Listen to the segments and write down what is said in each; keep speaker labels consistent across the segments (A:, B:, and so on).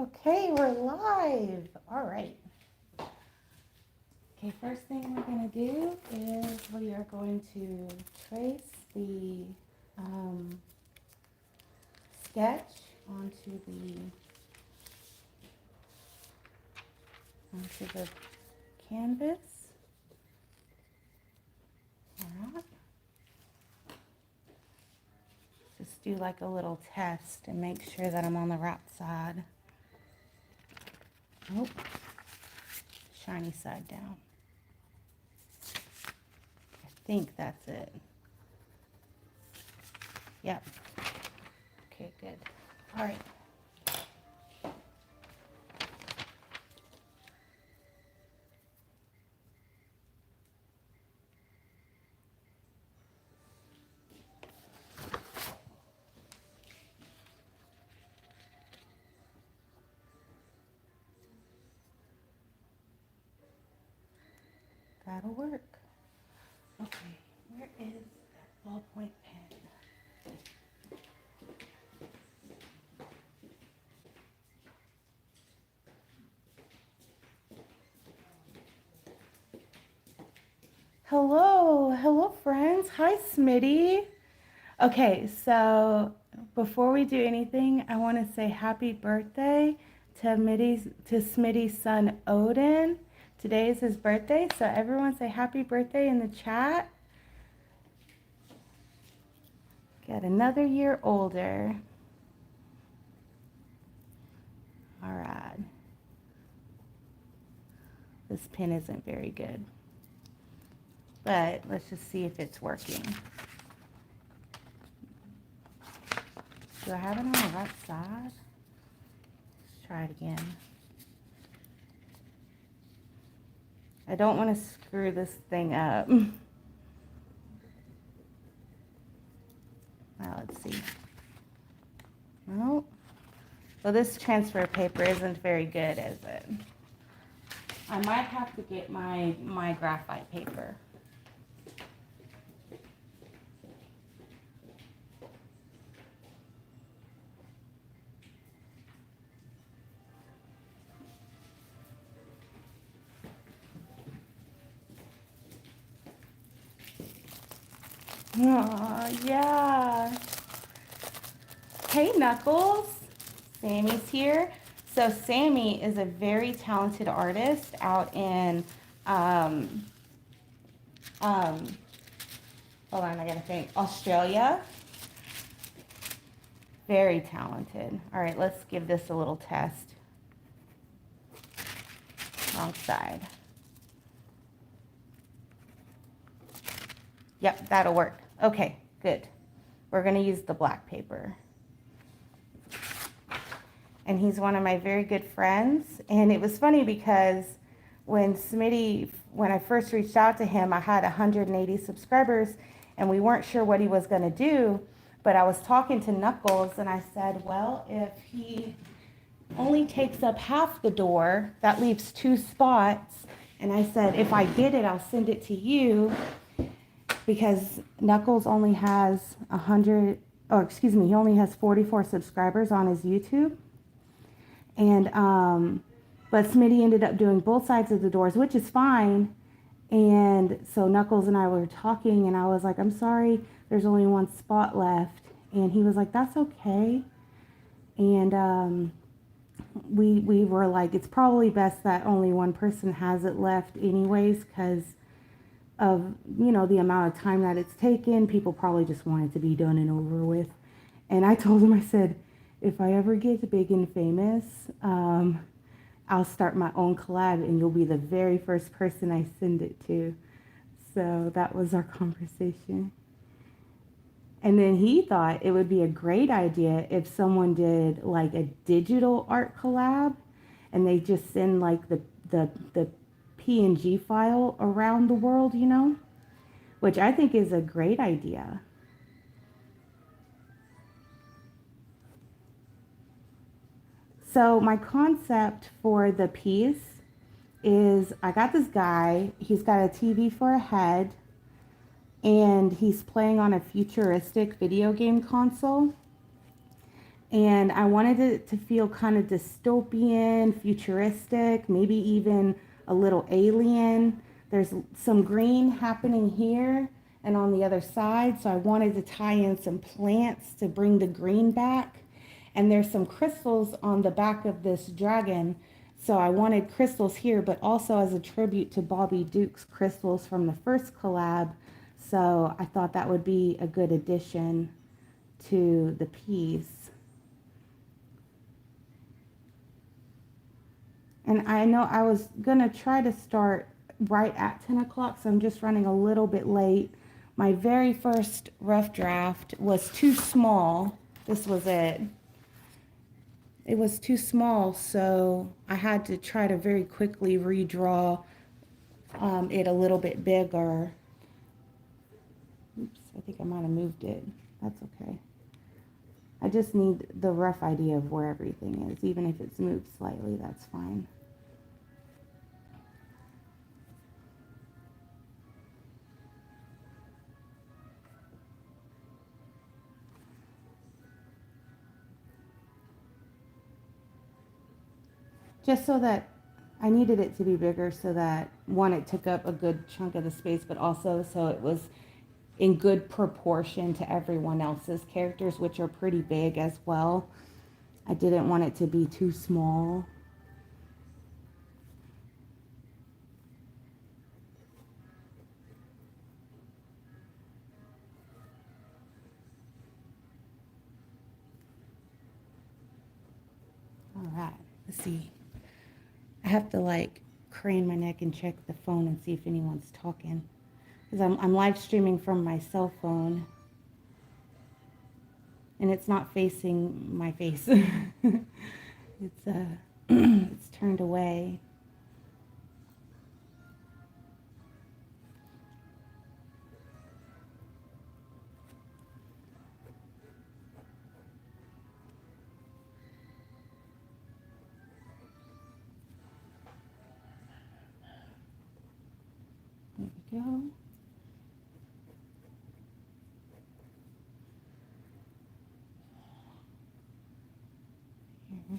A: Okay, we're live. All right. Okay, first thing we're going to do is we are going to trace the sketch onto the canvas. All right. Just do like a little test and make sure that I'm on the right side. Oh, shiny side down. I think that's it. Yep. Okay, good. All right. That'll work. Okay, where is that ballpoint pen? Hello friends. Hi Smitty. Okay, so before we do anything, I want to say happy birthday to Smitty's son Odin. Today is his birthday, so everyone say happy birthday in the chat. Get another year older. All right. This pen isn't very good, but let's just see if it's working. Do I have it on the right side? Let's try it again. I don't want to screw this thing up. Now let's see. Nope. Well, this transfer paper isn't very good, is it? I might have to get my graphite paper. Oh, yeah. Hey, Knuckles. Sammy's here. So Sammy is a very talented artist out in, hold on, I gotta think, Australia. Very talented. All right, let's give this a little test. Wrong side. Yep, that'll work. Okay, good. We're going to use the black paper. And he's one of my very good friends. And it was funny because when I first reached out to him, I had 180 subscribers and we weren't sure what he was going to do. But I was talking to Knuckles and I said, well, if he only takes up half the door, that leaves 2 spots. And I said, if I get it, I'll send it to you. Because Knuckles only has he only has 44 subscribers on his YouTube. And, but Smitty ended up doing both sides of the doors, which is fine. And so Knuckles and I were talking and I was like, I'm sorry, there's only 1 spot left. And he was like, that's okay. And, we were like, it's probably best that only 1 person has it left anyways, because of, the amount of time that it's taken. People probably just want it to be done and over with. And I told him, I said, if I ever get big and famous, I'll start my own collab and you'll be the very first person I send it to. So that was our conversation. And then he thought it would be a great idea if someone did like a digital art collab and they just send like the PNG file around the world, which I think is a great idea. So my concept for the piece is I got this guy, he's got a TV for a head, and he's playing on a futuristic video game console. And I wanted it to feel kind of dystopian, futuristic, maybe even a little alien. There's some green happening here and on the other side, so I wanted to tie in some plants to bring the green back. And there's some crystals on the back of this dragon, so I wanted crystals here, but also as a tribute to Bobby Duke's crystals from the first collab. So I thought that would be a good addition to the piece. And I know I was gonna try to start right at 10 o'clock, so I'm just running a little bit late. My very first rough draft was too small. This was it. It was too small, so I had to try to very quickly redraw it a little bit bigger. Oops, I think I might have moved it. That's okay. I just need the rough idea of where everything is. Even if it's moved slightly, that's fine. Just so that I needed it to be bigger so that, one, it took up a good chunk of the space, but also so it was in good proportion to everyone else's characters, which are pretty big as well. I didn't want it to be too small. All right, let's see. I have to like crane my neck and check the phone and see if anyone's talking, because I'm live streaming from my cell phone and it's not facing my face. It's it's turned away. There we go. Here.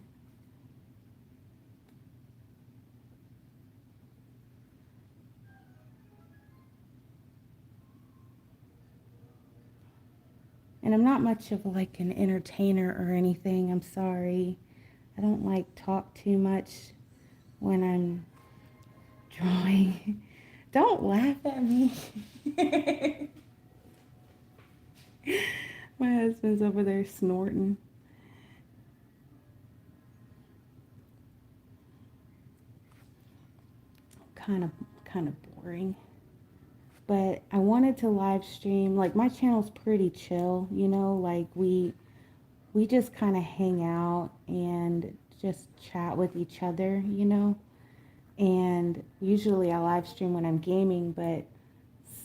A: And I'm not much of like an entertainer or anything. I'm sorry. I don't like talk too much when I'm drawing. Don't laugh at me. My husband's over there snorting. Kind of boring. But I wanted to live stream. Like, my channel's pretty chill, you know, like we just kind of hang out and just chat with each other, you know. And usually I live stream when I'm gaming, but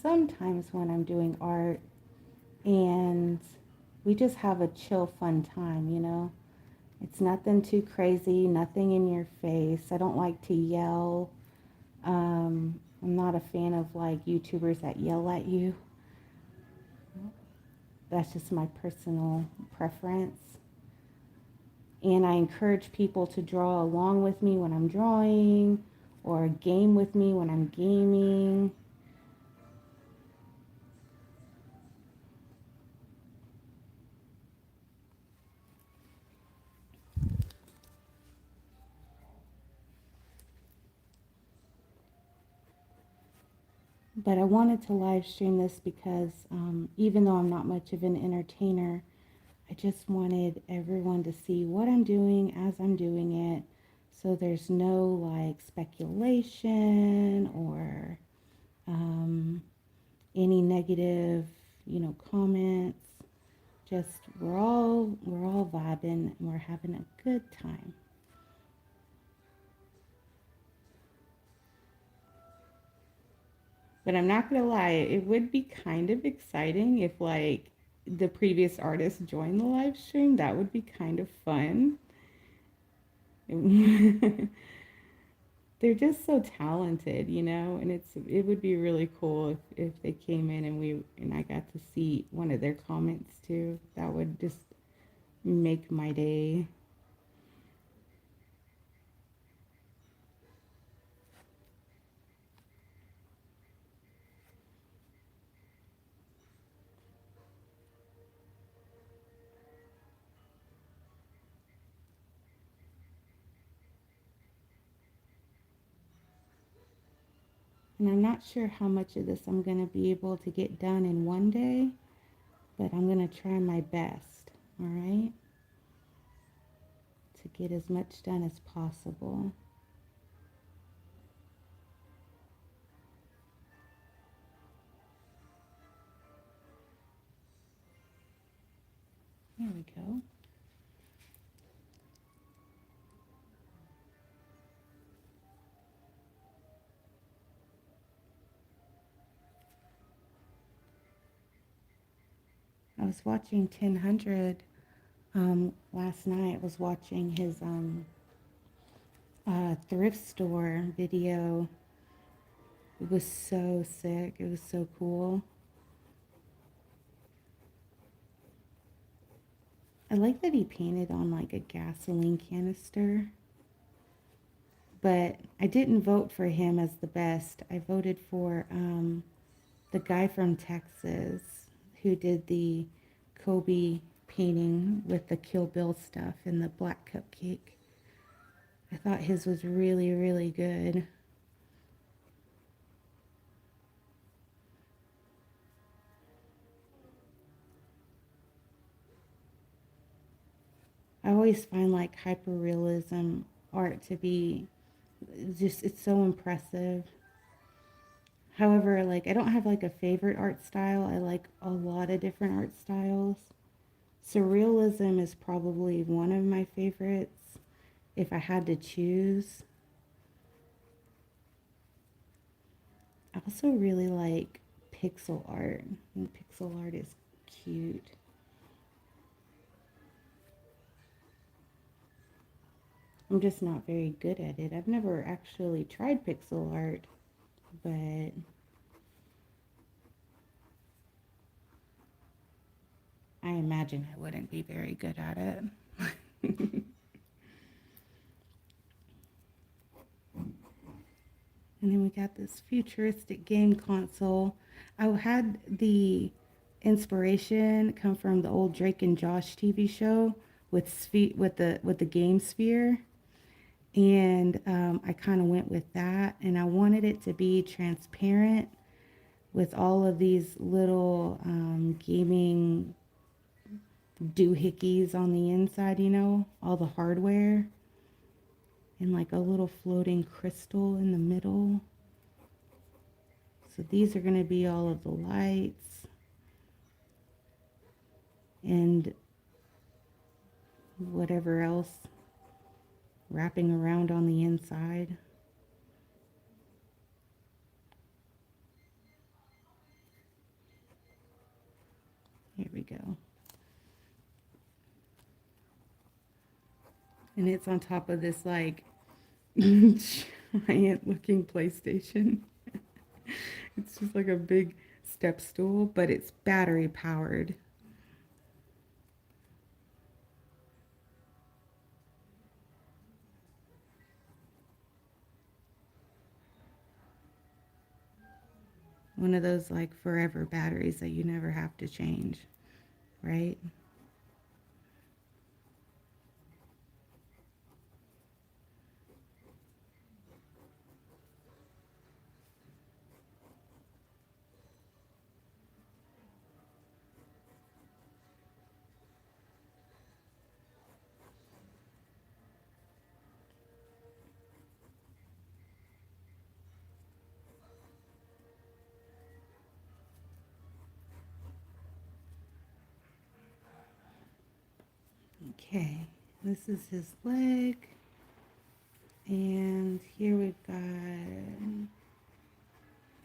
A: sometimes when I'm doing art, and we just have a chill, fun time, you know. It's nothing too crazy, nothing in your face. I don't like to yell. I'm not a fan of like YouTubers that yell at you. That's just my personal preference. And I encourage people to draw along with me when I'm drawing, or game with me when I'm gaming. But I wanted to live stream this because even though I'm not much of an entertainer, I just wanted everyone to see what I'm doing as I'm doing it. So there's no like speculation or any negative, you know, comments. Just we're all vibing and we're having a good time. But I'm not gonna lie, it would be kind of exciting if like the previous artist joined the live stream. That would be kind of fun. They're just so talented, you know, and it would be really cool if they came in and I got to see one of their comments too. That would just make my day. And I'm not sure how much of this I'm going to be able to get done in one day, but I'm going to try my best, all right, to get as much done as possible. There we go. I was watching Tenhun last night. I was watching his thrift store video. It was so sick. It was so cool. I like that he painted on like a gasoline canister. But I didn't vote for him as the best. I voted for the guy from Texas who did the Kobe painting with the Kill Bill stuff and the black cupcake. I thought his was really, really good. I always find like hyperrealism art to be just, it's so impressive. However, like I don't have like a favorite art style. I like a lot of different art styles. Surrealism is probably one of my favorites if I had to choose. I also really like pixel art. And pixel art is cute. I'm just not very good at it. I've never actually tried pixel art, but I imagine I wouldn't be very good at it. And then we got this futuristic game console. I had the inspiration come from the old Drake and Josh TV show with the game Sphere, and I kind of went with that. And I wanted it to be transparent with all of these little gaming doohickeys on the inside, you know, all the hardware, and like a little floating crystal in the middle. So these are going to be all of the lights and whatever else wrapping around on the inside. Here we go. And it's on top of this like giant looking PlayStation. It's just like a big step stool, but it's battery powered. One of those like forever batteries that you never have to change, right? Okay, this is his leg. And here we've got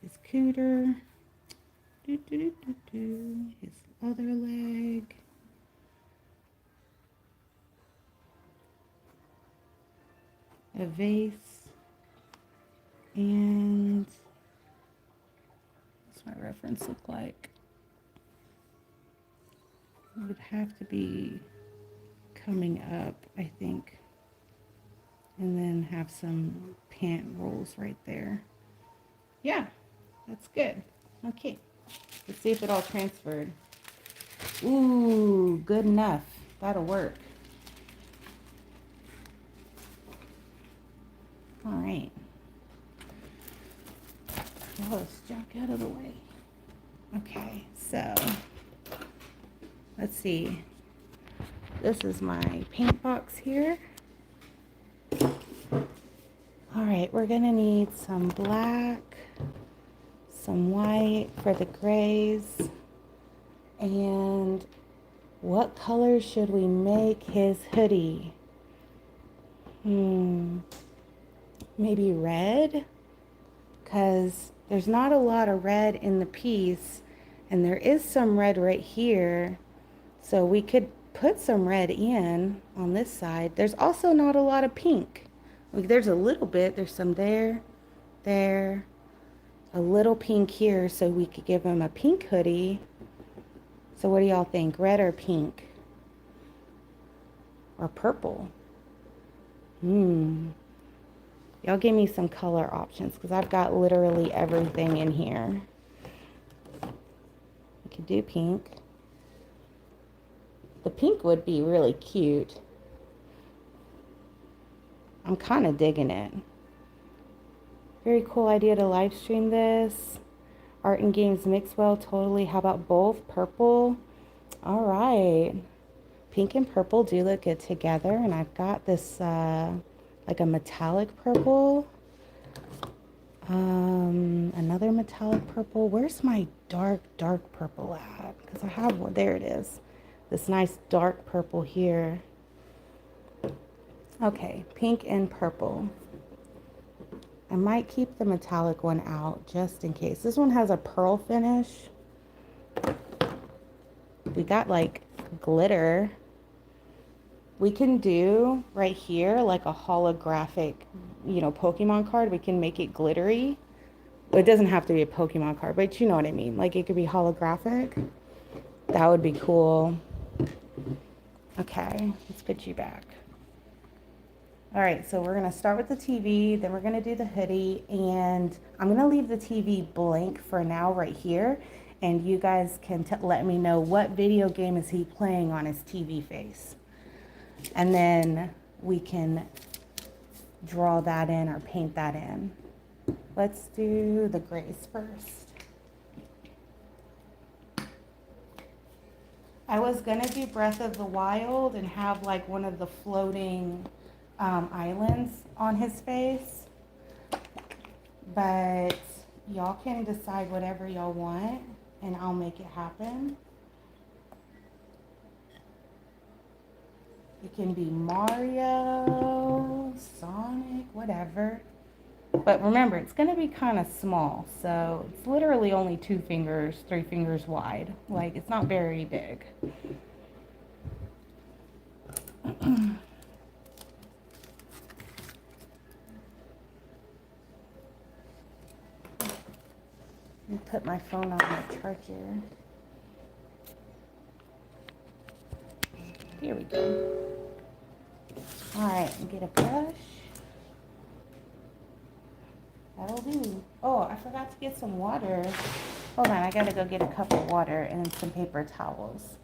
A: his cooter. His other leg. A vase. And what's my reference look like? It would have to be coming up, I think. And then have some pant rolls right there. Yeah, that's good. Okay, let's see if it all transferred. Ooh, good enough. That'll work. All right. Oh, let's jump out of the way. Okay, so let's see. This is my paint box here. All right, we're gonna need some black, some white for the grays, and what color should we make his hoodie? Maybe red, because there's not a lot of red in the piece, and there is some red right here, so we could put some red in on this side. There's also not a lot of pink. Like, there's a little bit, there's some there, a little pink here, so we could give him a pink hoodie. So what do y'all think, red or pink? Or purple? Y'all give me some color options, because I've got literally everything in here. We could do pink. The pink would be really cute. I'm kind of digging it. Very cool idea to live stream this. Art and games mix well, totally. How about both? Purple? All right. Pink and purple do look good together. And I've got this like a metallic purple. Another metallic purple. Where's my dark purple at? Because I have one. There it is. This nice dark purple here. Okay, pink and purple. I might keep the metallic one out just in case. This one has a pearl finish. We got like glitter. We can do right here like a holographic, you know, Pokemon card. We can make it glittery. It doesn't have to be a Pokemon card, but you know what I mean. Like, it could be holographic. That would be cool. Okay, let's put you back. All right, so we're gonna start with the TV, then we're gonna do the hoodie, and I'm gonna leave the TV blank for now right here, and you guys can let me know what video game is he playing on his TV face. And then we can draw that in or paint that in. Let's do the grays first. I was gonna do Breath of the Wild and have like one of the floating islands on his face, but y'all can decide whatever y'all want and I'll make it happen. It can be Mario, Sonic, whatever. But remember, it's going to be kind of small, so it's literally only 2 fingers, 3 fingers wide. Like, it's not very big. Let me put my phone on my charger. Here we go. All right, get a brush. That'll do. Oh, I forgot to get some water. Hold on, I gotta go get a cup of water and some paper towels.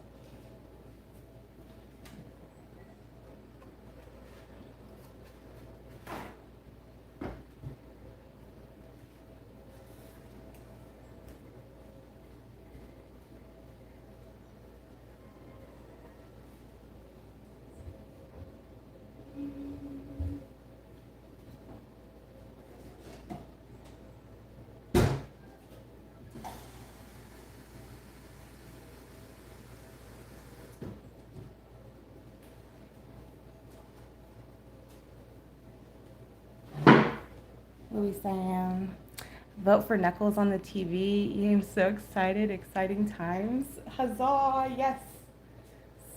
A: What are we saying? Vote for Knuckles on the TV. I'm so excited. Exciting times. Huzzah! Yes.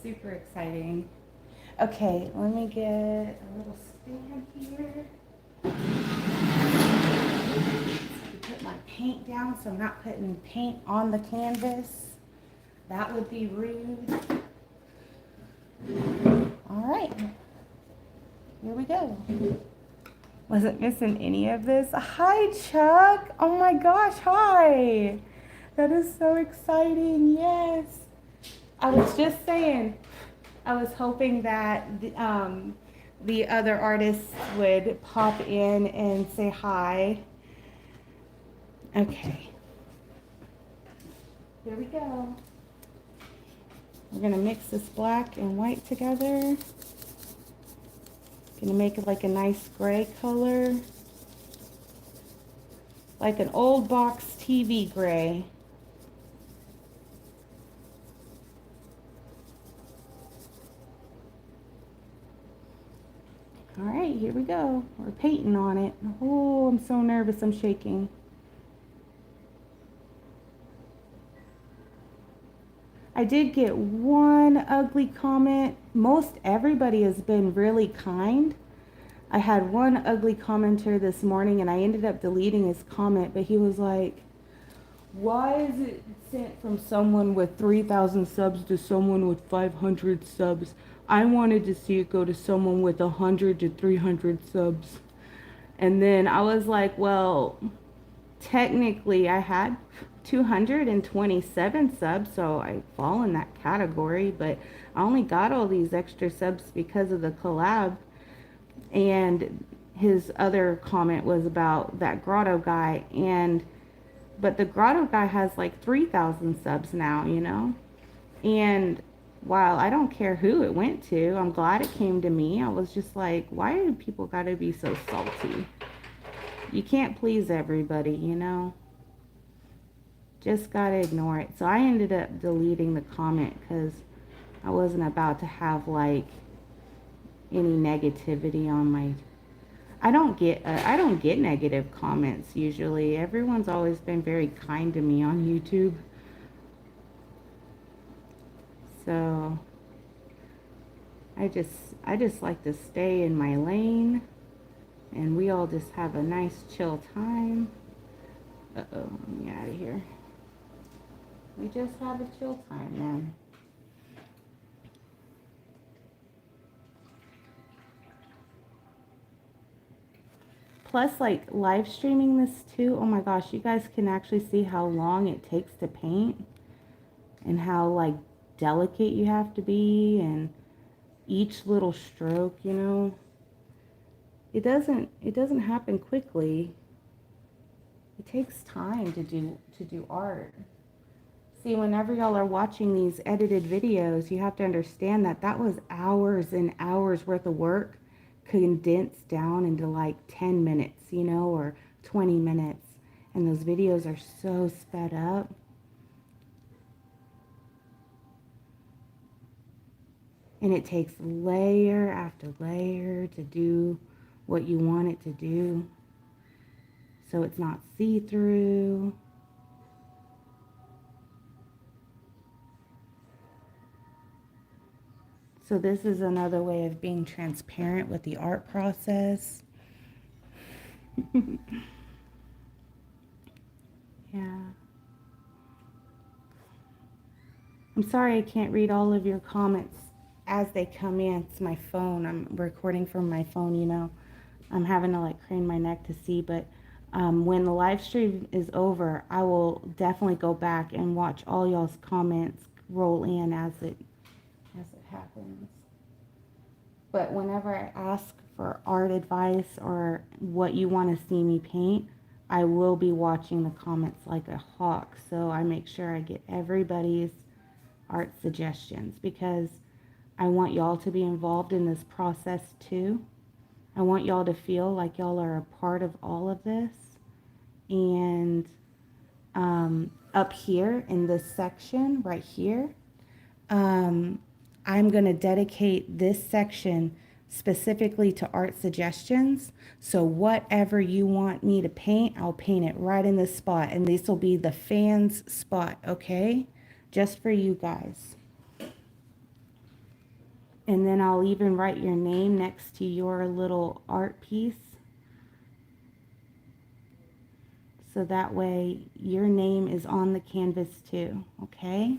A: Super exciting. Okay, let me get a little stand here. Put my paint down so I'm not putting paint on the canvas. That would be rude. All right, here we go. Wasn't missing any of this. Hi, Chuck. Oh my gosh, hi. That is so exciting. Yes. I was just saying, I was hoping that the other artists would pop in and say hi. Okay. Here we go. We're gonna mix this black and white together. Gonna make it like a nice gray color. Like an old box TV gray. All right, here we go. We're painting on it. Oh, I'm so nervous, I'm shaking. I did get one ugly comment. Most everybody has been really kind. I had one ugly commenter this morning and I ended up deleting his comment, but he was like, why is it sent from someone with 3,000 subs to someone with 500 subs? I wanted to see it go to someone with 100 to 300 subs. And then I was like, well, technically I had 227 subs, so I fall in that category, but I only got all these extra subs because of the collab. And his other comment was about that grotto guy, but the grotto guy has like 3,000 subs now, you know? And while I don't care who it went to, I'm glad it came to me. I was just like, why do people gotta be so salty? You can't please everybody, you know? Just gotta ignore it. So I ended up deleting the comment because I wasn't about to have like any negativity on my... I don't get negative comments usually. Everyone's always been very kind to me on YouTube. So I just like to stay in my lane and we all just have a nice chill time. Uh-oh, let me get out of here. We just have a chill time, man. Plus, like, live streaming this too, oh my gosh, you guys can actually see how long it takes to paint and how, like, delicate you have to be, and each little stroke, you know. It doesn't happen quickly. It takes time to do art. See, whenever y'all are watching these edited videos, you have to understand that that was hours and hours worth of work condensed down into like 10 minutes, you know, or 20 minutes. And those videos are so sped up. And it takes layer after layer to do what you want it to do. So it's not see-through. So this is another way of being transparent with the art process. Yeah. I'm sorry I can't read all of your comments as they come in. It's my phone. I'm recording from my phone, you know. I'm having to like crane my neck to see, but when the live stream is over, I will definitely go back and watch all y'all's comments roll in as it happens. But whenever I ask for art advice or what you want to see me paint, I will be watching the comments like a hawk. So I make sure I get everybody's art suggestions because I want y'all to be involved in this process too. I want y'all to feel like y'all are a part of all of this. And up here in this section right here, I'm going to dedicate this section specifically to art suggestions. So whatever you want me to paint, I'll paint it right in this spot. And this will be the fans spot, okay? Just for you guys. And then I'll even write your name next to your little art piece. So that way your name is on the canvas too, okay?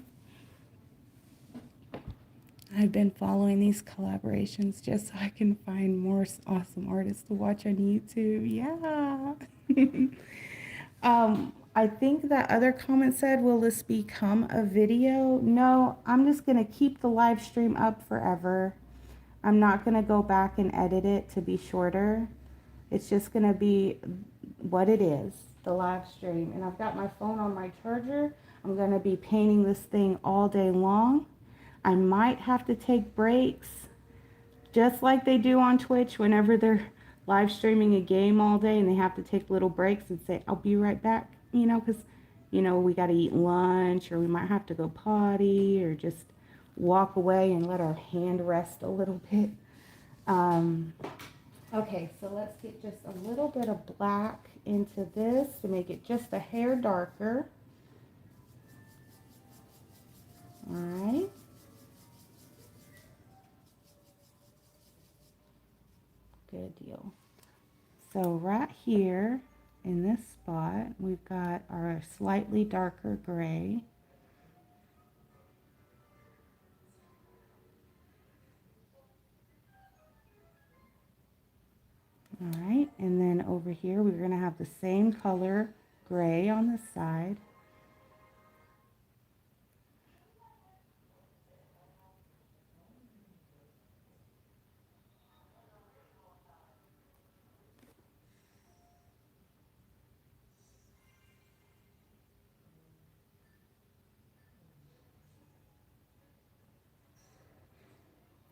A: I've been following these collaborations just so I can find more awesome artists to watch on YouTube. Yeah. I think that other comment said, will this become a video? No, I'm just going to keep the live stream up forever. I'm not going to go back and edit it to be shorter. It's just going to be what it is, the live stream. And I've got my phone on my charger. I'm going to be painting this thing all day long. I might have to take breaks, just like they do on Twitch whenever they're live streaming a game all day and they have to take little breaks and say, I'll be right back, you know, because, you know, we got to eat lunch, or we might have to go potty, or just walk away and let our hand rest a little bit. Okay, so let's get just a little bit of black into this to make it just a hair darker. All right. Good deal. So right here in this spot, we've got our slightly darker gray. All right, and then over here, we're going to have the same color gray on the side.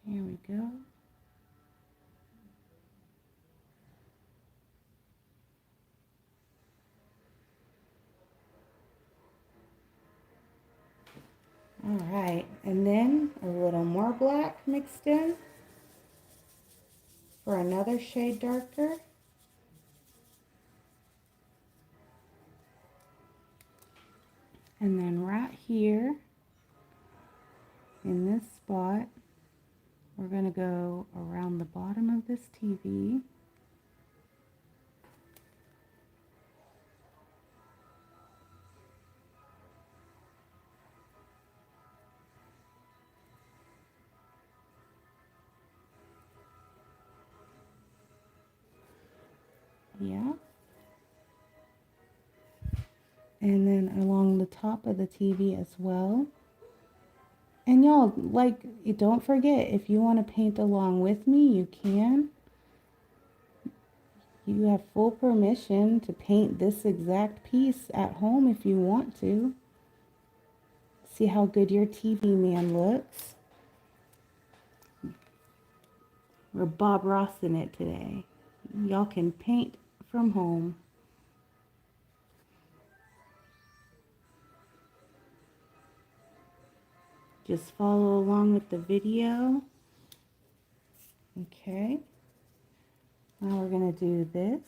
A: Here we go. All right, and then a little more black mixed in for another shade darker. And then right here in this spot, we're going to go around the bottom of this TV. Yeah. And then along the top of the TV as well. And y'all, like, don't forget, if you want to paint along with me, you can. You have full permission to paint this exact piece at home if you want to. See how good your TV man looks? We're Bob Ross in it today. Y'all can paint from home. Just follow along with the video. Okay. Now we're going to do this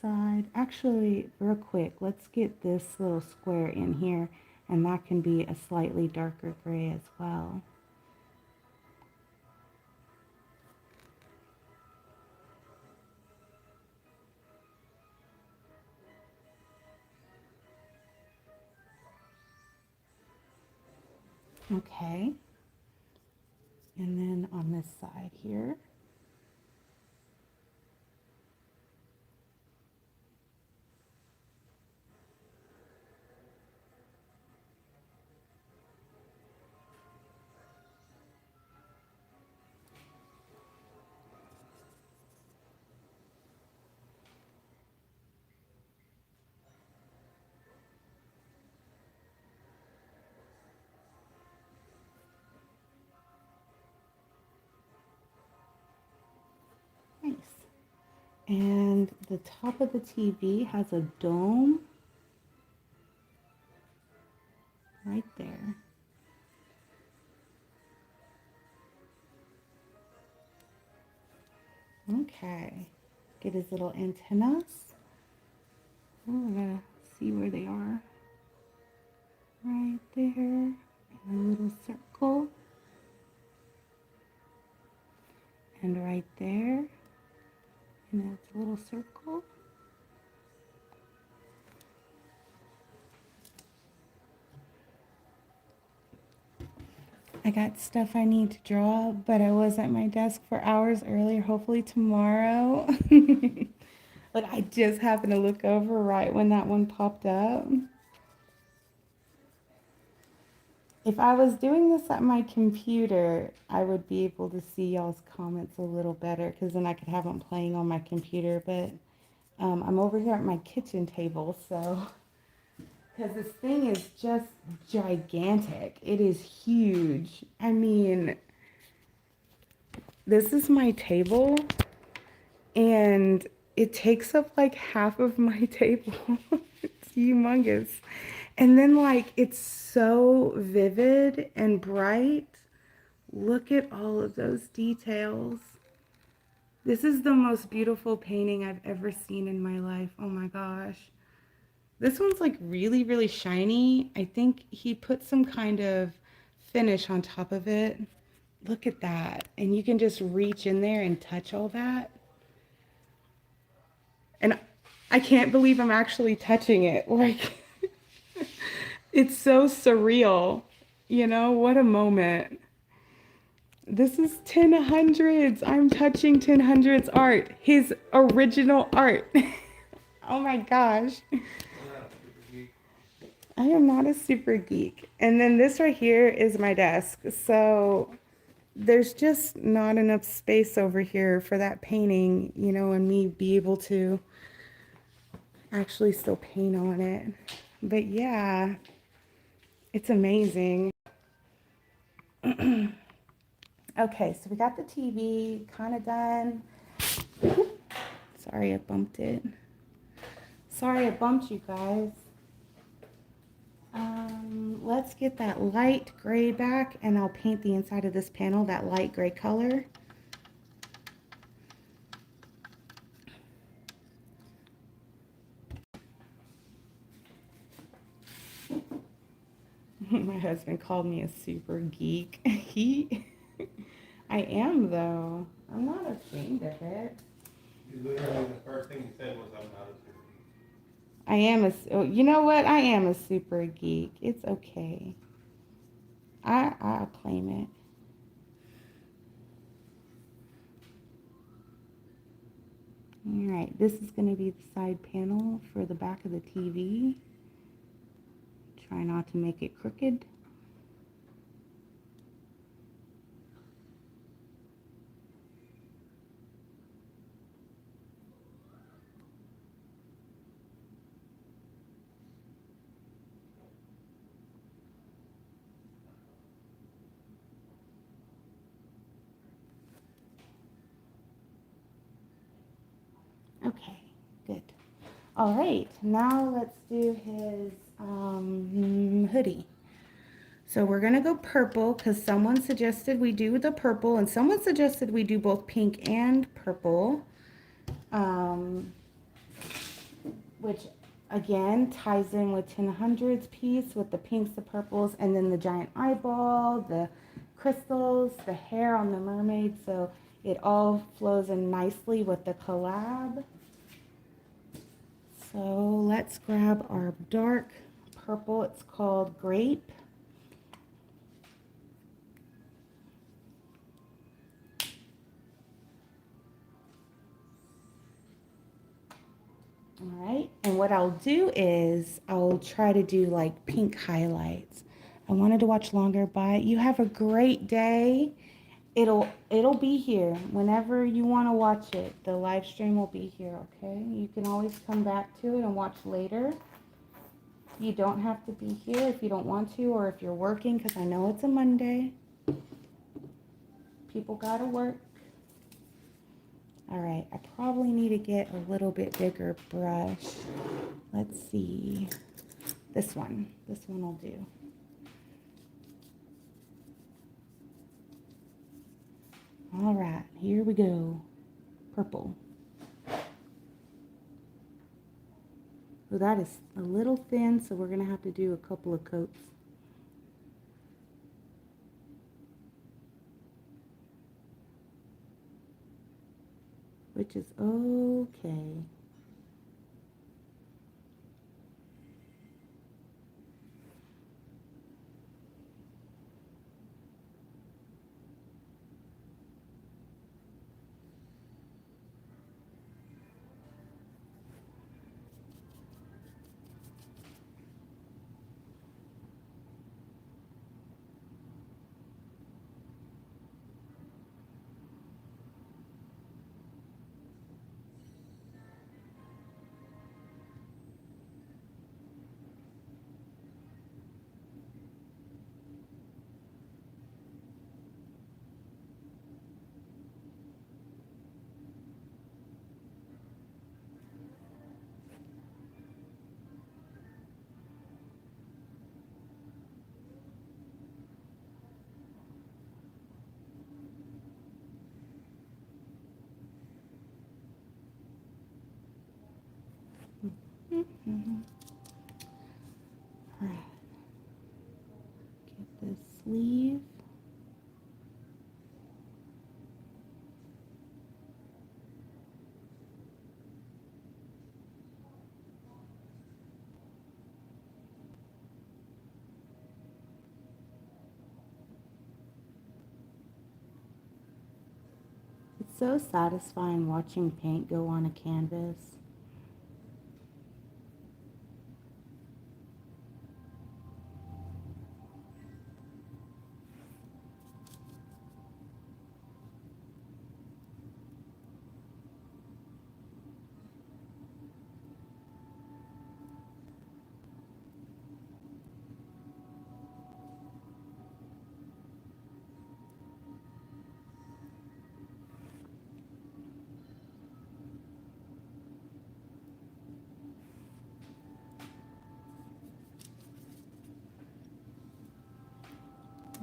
A: side. Actually, real quick, let's get this little square in here, and that can be a slightly darker gray as well. Okay. And then on this side here. Nice. And the top of the TV has a dome right there. Okay. Get his little antennas. Oh, I gotta see where they are. Right there. And a little circle. And right there. And that's a little circle. I got stuff I need to draw, but I was at my desk for hours earlier. Hopefully tomorrow. But I just happened to look over right when that one popped up. If I was doing this at my computer, I would be able to see y'all's comments a little better because then I could have them playing on my computer. But I'm over here at my kitchen table, so because this thing is just gigantic. It is huge. I mean, this is my table, and it takes up like half of my table. It's humongous. And then, like, it's so vivid and bright. Look at all of those details. This is the most beautiful painting I've ever seen in my life. Oh my gosh. This one's like really, really shiny. I think he put some kind of finish on top of it. Look at that. And you can just reach in there and touch all that. And I can't believe I'm actually touching it. Like, it's so surreal. You know, what a moment. This is Tenhun's. I'm touching Tenhun's art. His original art. Oh my gosh. I am not a super geek. And then this right here is my desk. So there's just not enough space over here for that painting, you know, and me be able to actually still paint on it. But yeah, it's amazing. Okay, so we got the TV kind of done. Sorry, I bumped it. Sorry, I bumped you guys. Let's get that light gray back, and I'll paint the inside of this panel that light gray color. My husband called me a super geek. I am though. I'm not ashamed of it.
B: Literally, the first thing you said was, "I'm not a super geek."
A: I am you know what? I am a super geek. It's okay. I'll claim it. All right, this is going to be the side panel for the back of the TV. Try not to make it crooked. Okay, good. All right, now let's do his hoodie. So we're gonna go purple because someone suggested we do the purple, and someone suggested we do both pink and purple, which again ties in with Tenhun's piece with the pinks, the purples, and then the giant eyeball, the crystals, the hair on the mermaid. So it all flows in nicely with the collab. So let's grab our dark purple. It's called Grape. All right, and what I'll do is I'll try to do like pink highlights. I wanted to watch longer, but you have a great day. It'll be here whenever you want to watch it. The live stream will be here, okay? You can always come back to it and watch later. You don't have to be here if you don't want to, or if you're working, because I know it's a Monday. People gotta work. All right, I probably need to get a little bit bigger brush. Let's see. This one will do. All right, here we go. Purple. So that is a little thin, so we're gonna have to do a couple of coats. Which is okay. All right. Get this sleeve. It's so satisfying watching paint go on a canvas.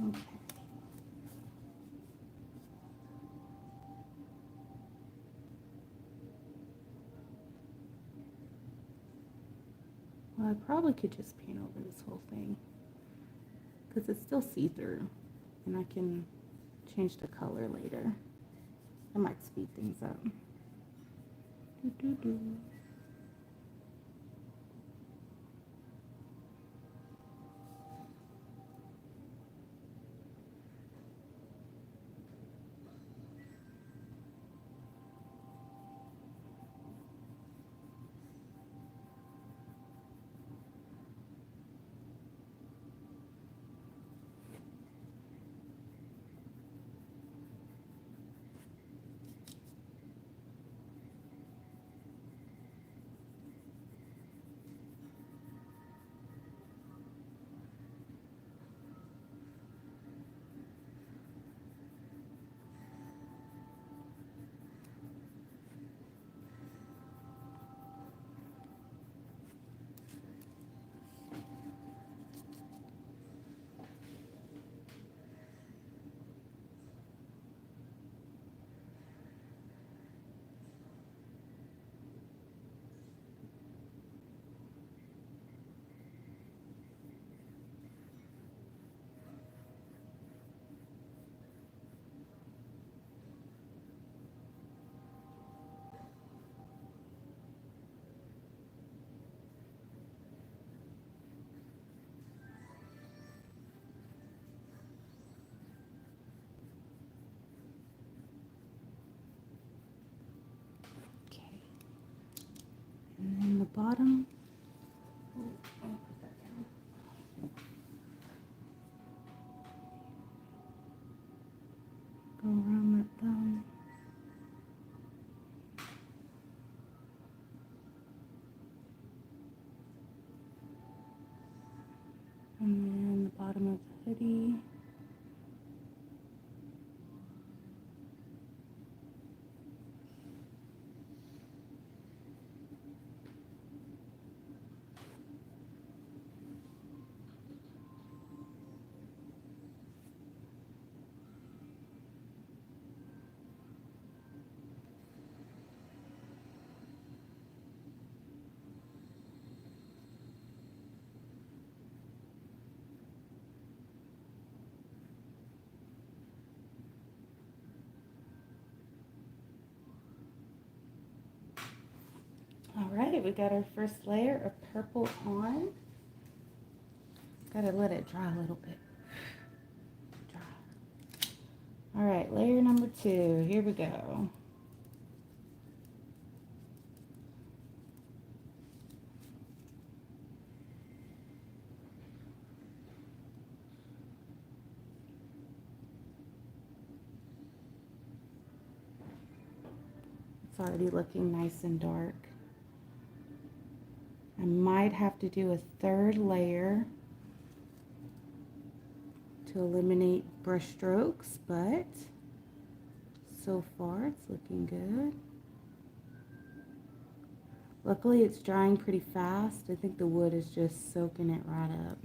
A: Okay. Well, I probably could just paint over this whole thing because it's still see-through and I can change the color later. I might speed things up. Doo-doo-doo. Okay. And then the bottom. I'll put that down. Go around that thumb. And then the bottom of the hoodie. All right, we got our first layer of purple on. Gotta let it dry a little bit. Dry. All right, layer number 2. Here we go. It's already looking nice and dark. I might have to do a third layer to eliminate brush strokes, but so far it's looking good. Luckily it's drying pretty fast. I think the wood is just soaking it right up.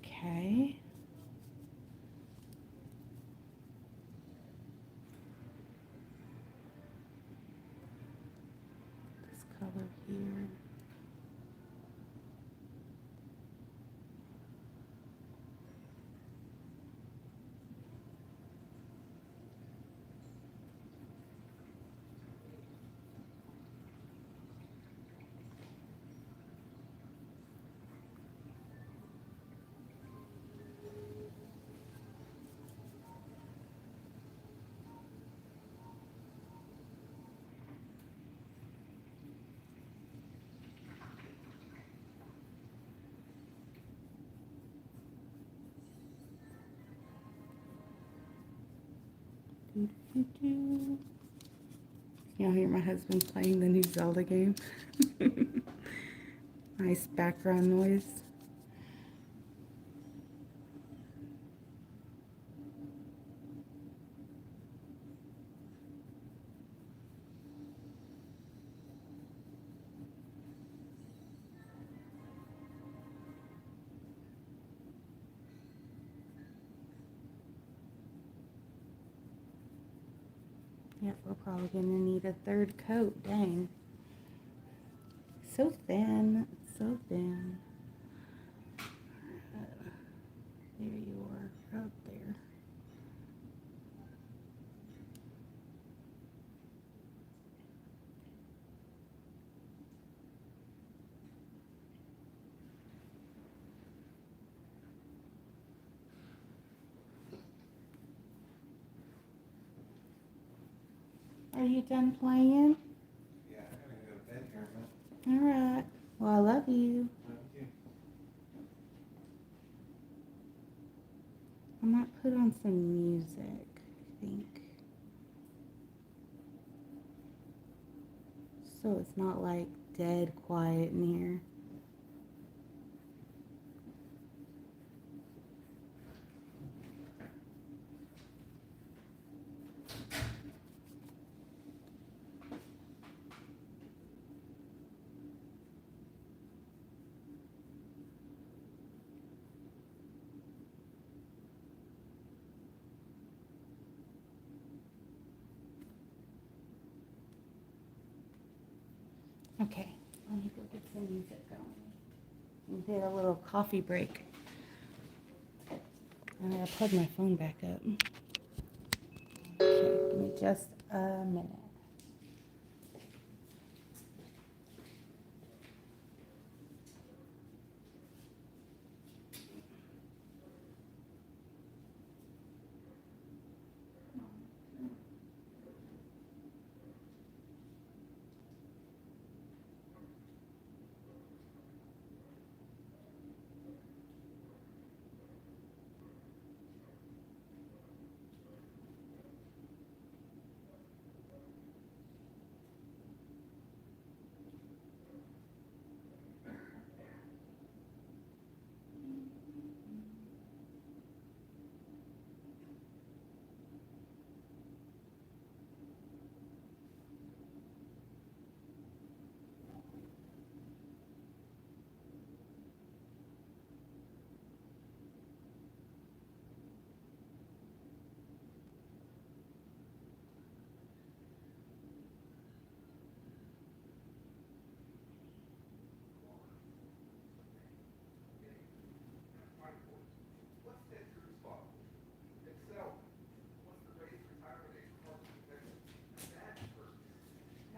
A: Okay. Doo-doo-doo. Y'all hear my husband playing the new Zelda game? Nice background noise. Yep, we're probably gonna need a third coat, dang. So thin, so thin. There you are, out there. Are you done playing?
B: Yeah, I'm gonna go to bed here in a minute.
A: All right. Well, I love you.
B: Love you.
A: I might put on some music, I think. So it's not like dead quiet in here. Okay, let me go get some music going. We did a little coffee break. And I'll plug my phone back up. Okay, give me just a minute.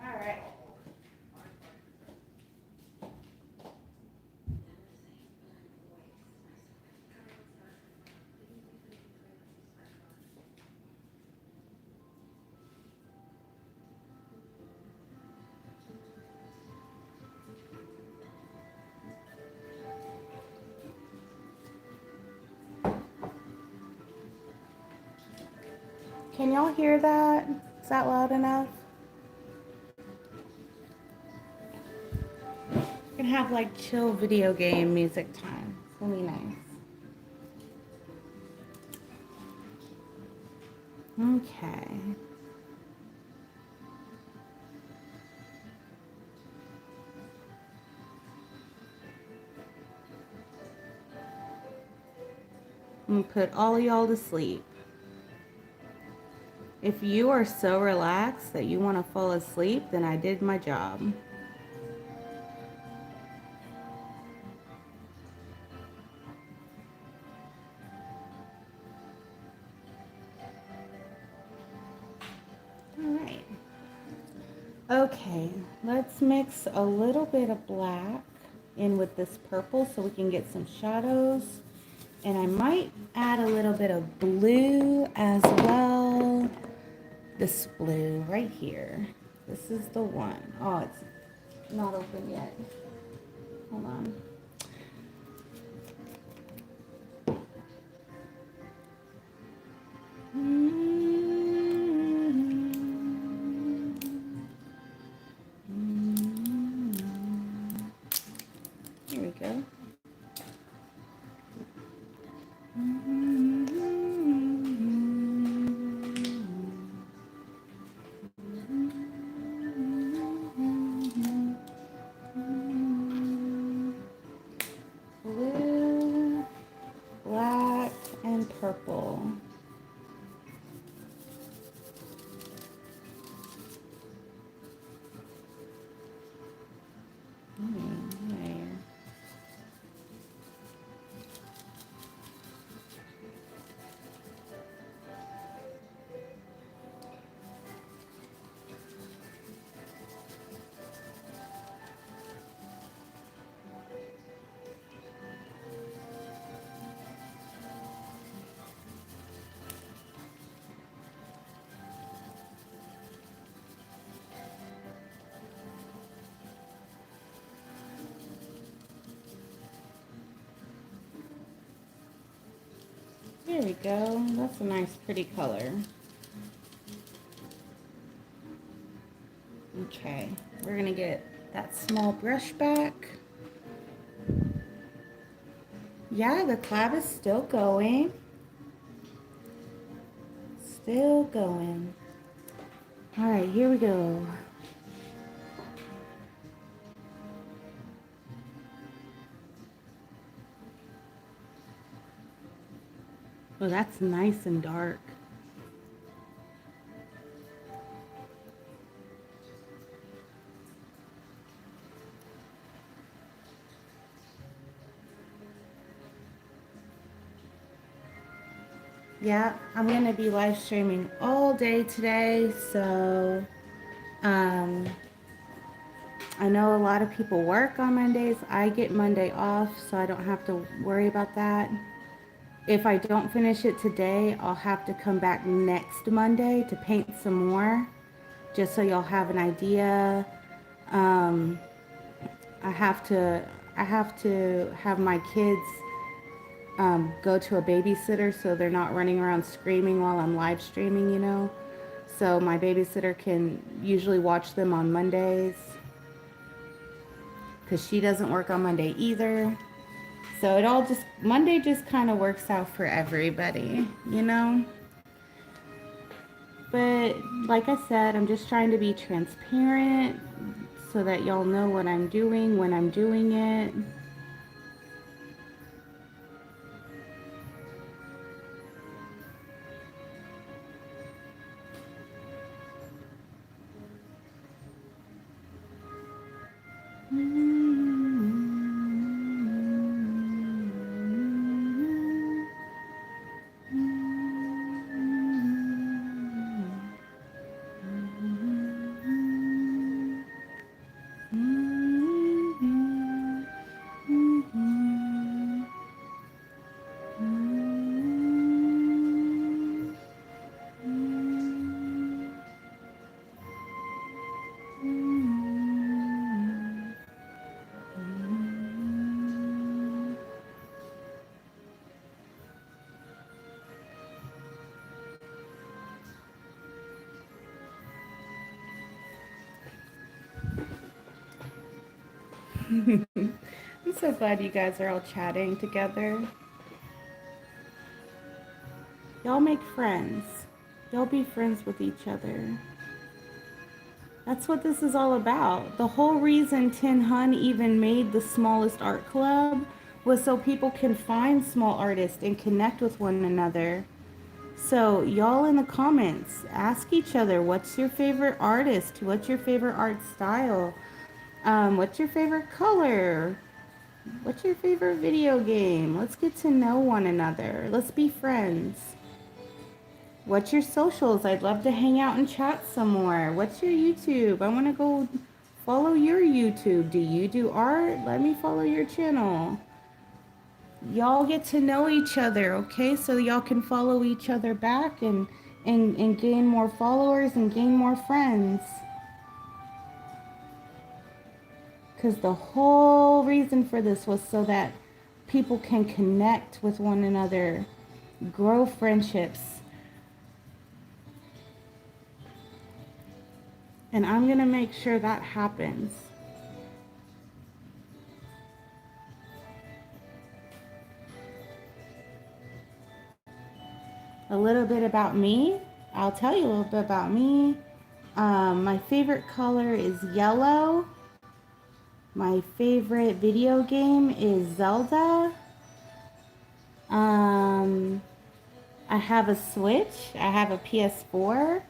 A: All right. Can y'all hear that? Is that loud enough? We can have like chill video game music time. It's gonna be nice. Okay. I'm gonna put all y'all to sleep. If you are so relaxed that you want to fall asleep, then I did my job. All right. Okay, let's mix a little bit of black in with this purple so we can get some shadows. And I might add a little bit of blue as well. This blue right here. This is the one. Oh, it's not open yet. Hold on. we go. That's a nice, pretty color. Okay, we're gonna get that small brush back. Yeah, the collab is still going. Still going. All right, here we go. Oh, that's nice and dark. Yeah, I'm gonna be live streaming all day today, so I know a lot of people work on Mondays. I get Monday off, so I don't have to worry about that. If I don't finish it today, I'll have to come back next Monday to paint some more, just so y'all have an idea. I have to have my kids go to a babysitter so they're not running around screaming while I'm live streaming, you know. So my babysitter can usually watch them on Mondays because she doesn't work on Monday either. So it all just, Monday just kind of works out for everybody, you know. But like I said, I'm just trying to be transparent so that y'all know what I'm doing when I'm doing it. I'm so glad you guys are all chatting together. Y'all make friends. Y'all be friends with each other. That's what this is all about. The whole reason Tenhun even made the smallest art club was so people can find small artists and connect with one another. So y'all in the comments, ask each other, what's your favorite artist? What's your favorite art style? What's your favorite color? What's your favorite video game? Let's get to know one another. Let's be friends. What's your socials? I'd love to hang out and chat some more. What's your YouTube? I want to go follow your YouTube. Do you do art? Let me follow your channel. Y'all get to know each other, okay? So y'all can follow each other back and gain more followers and gain more friends. Because the whole reason for this was so that people can connect with one another, grow friendships. And I'm going to make sure that happens. A little bit about me. I'll tell you a little bit about me. My favorite color is yellow. My favorite video game is Zelda. I have a Switch. I have a PS4.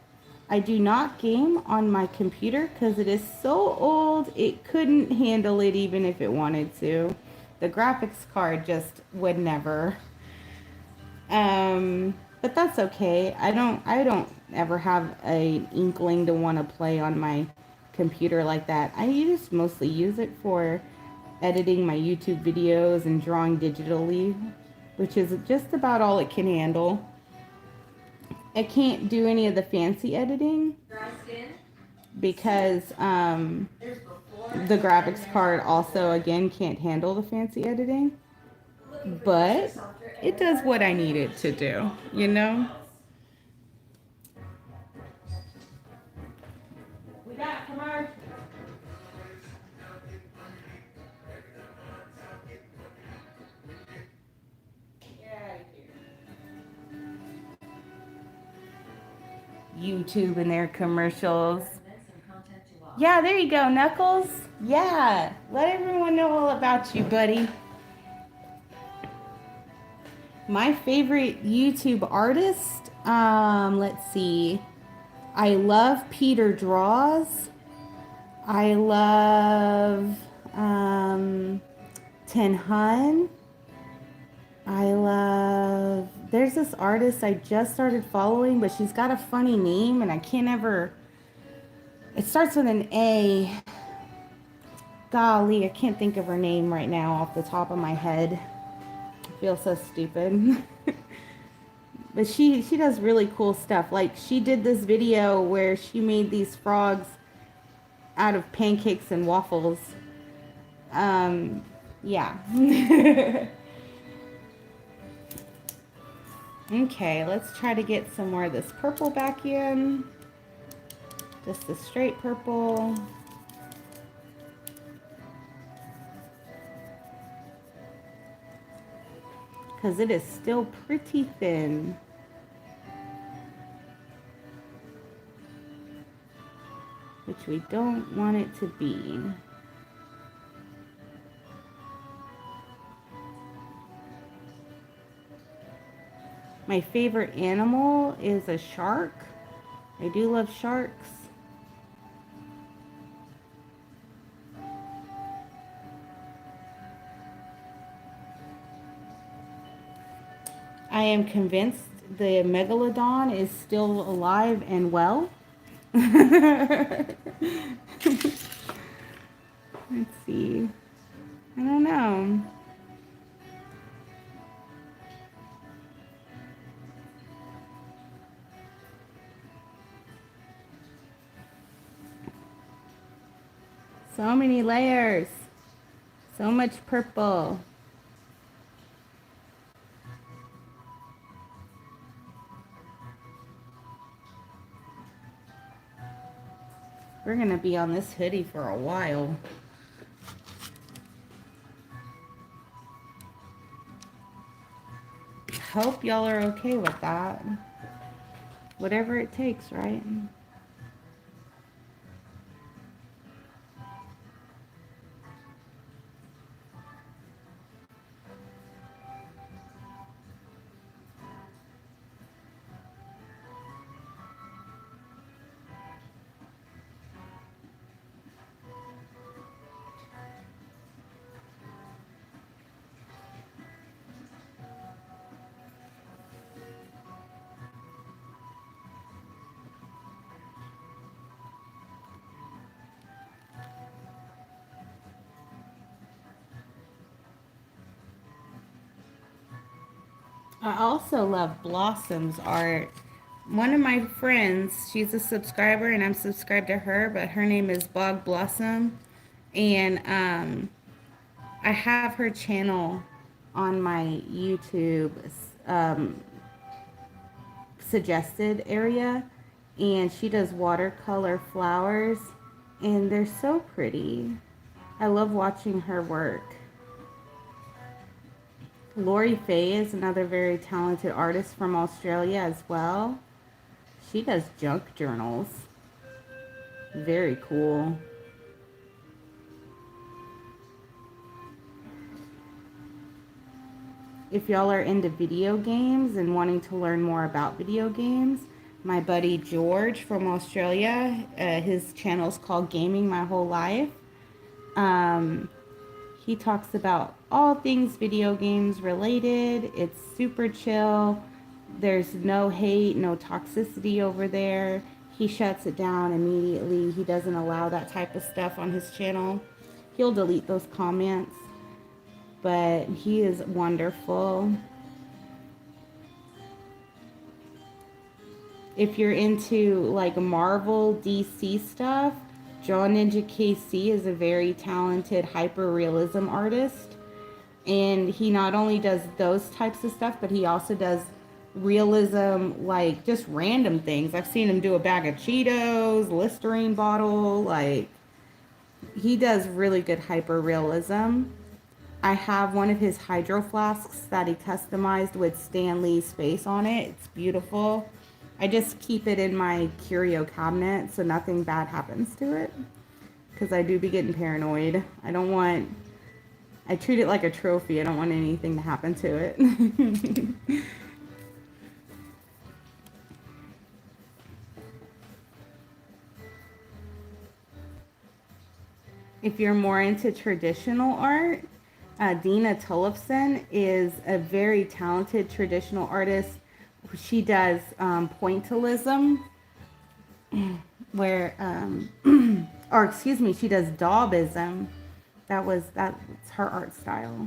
A: I do not game on my computer because it is so old it couldn't handle it even if it wanted to. The graphics card just would never. But that's okay. I don't ever have an inkling to want to play on my computer like that. I just mostly use it for editing my YouTube videos and drawing digitally, which is just about all it can handle. I can't do any of the fancy editing because the graphics card also again can't handle the fancy editing. But it does what I need it to do, you know? We got commercials. YouTube and their commercials. Yeah, there you go, Knuckles. Yeah, let everyone know all about you, buddy. My favorite YouTube artist, let's see. I love Peter Draws. I love Tenhun. There's this artist I just started following, but she's got a funny name and I can't ever, it starts with an A. Golly, I can't think of her name right now off the top of my head. I feel so stupid. But she does really cool stuff. Like she did this video where she made these frogs out of pancakes and waffles. Yeah. Okay, let's try to get some more of this purple back in. Just the straight purple. Because it is still pretty thin. Which we don't want it to be. My favorite animal is a shark. I do love sharks. I am convinced the megalodon is still alive and well. Let's see. I don't know. So many layers. So much purple. We're gonna be on this hoodie for a while. Hope y'all are okay with that. Whatever it takes, right? I also love Blossom's art. One of my friends, she's a subscriber and I'm subscribed to her, but her name is Bog Blossom. And I have her channel on my YouTube suggested area. And she does watercolor flowers and they're so pretty. I love watching her work. Lori Faye is another very talented artist from Australia as well. She does junk journals. Very cool. If y'all are into video games and wanting to learn more about video games, my buddy George from Australia, his channel is called Gaming My Whole Life. He talks about all things video games related. It's super chill. There's no hate, no toxicity over there. He shuts it down immediately. He doesn't allow that type of stuff on his channel. He'll delete those comments. But he is wonderful. If you're into like Marvel, DC stuff, Draw Ninja KC is a very talented hyper-realism artist. And he not only does those types of stuff, but he also does realism, like just random things. I've seen him do a bag of Cheetos, Listerine bottle, like he does really good hyper realism. I have one of his hydro flasks that he customized with Stan Lee's face on it. It's beautiful. I just keep it in my curio cabinet so nothing bad happens to it, because I do be getting paranoid. I treat it like a trophy. I don't want anything to happen to it. If you're more into traditional art, Dina Tollefson is a very talented traditional artist. She does pointillism, where, or excuse me, she does daubism. That's her art style.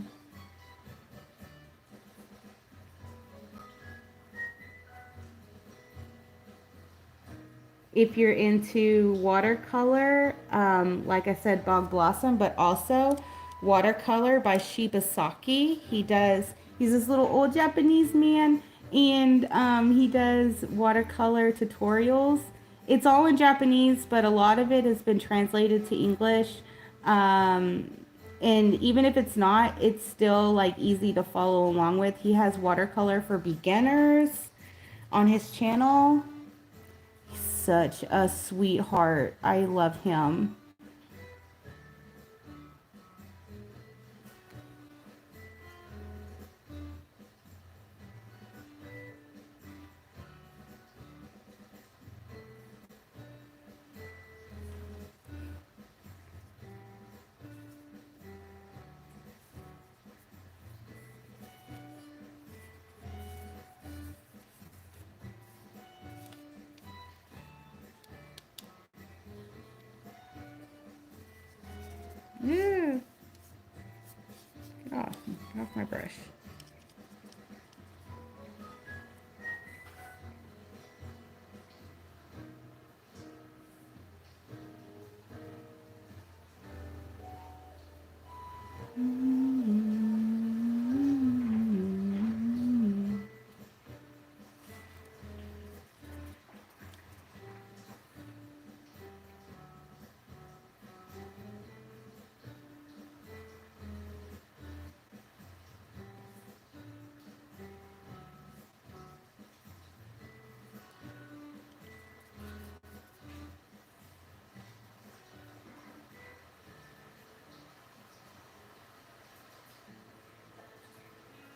A: If you're into watercolor, like I said, Bog Blossom, but also watercolor by Shibasaki. He's this little old Japanese man, and he does watercolor tutorials. It's all in Japanese, but a lot of it has been translated to English. And even if it's not, it's still like easy to follow along with. He has watercolor for beginners on his channel. Such a sweetheart. I love him. Yeah. Get off my brush.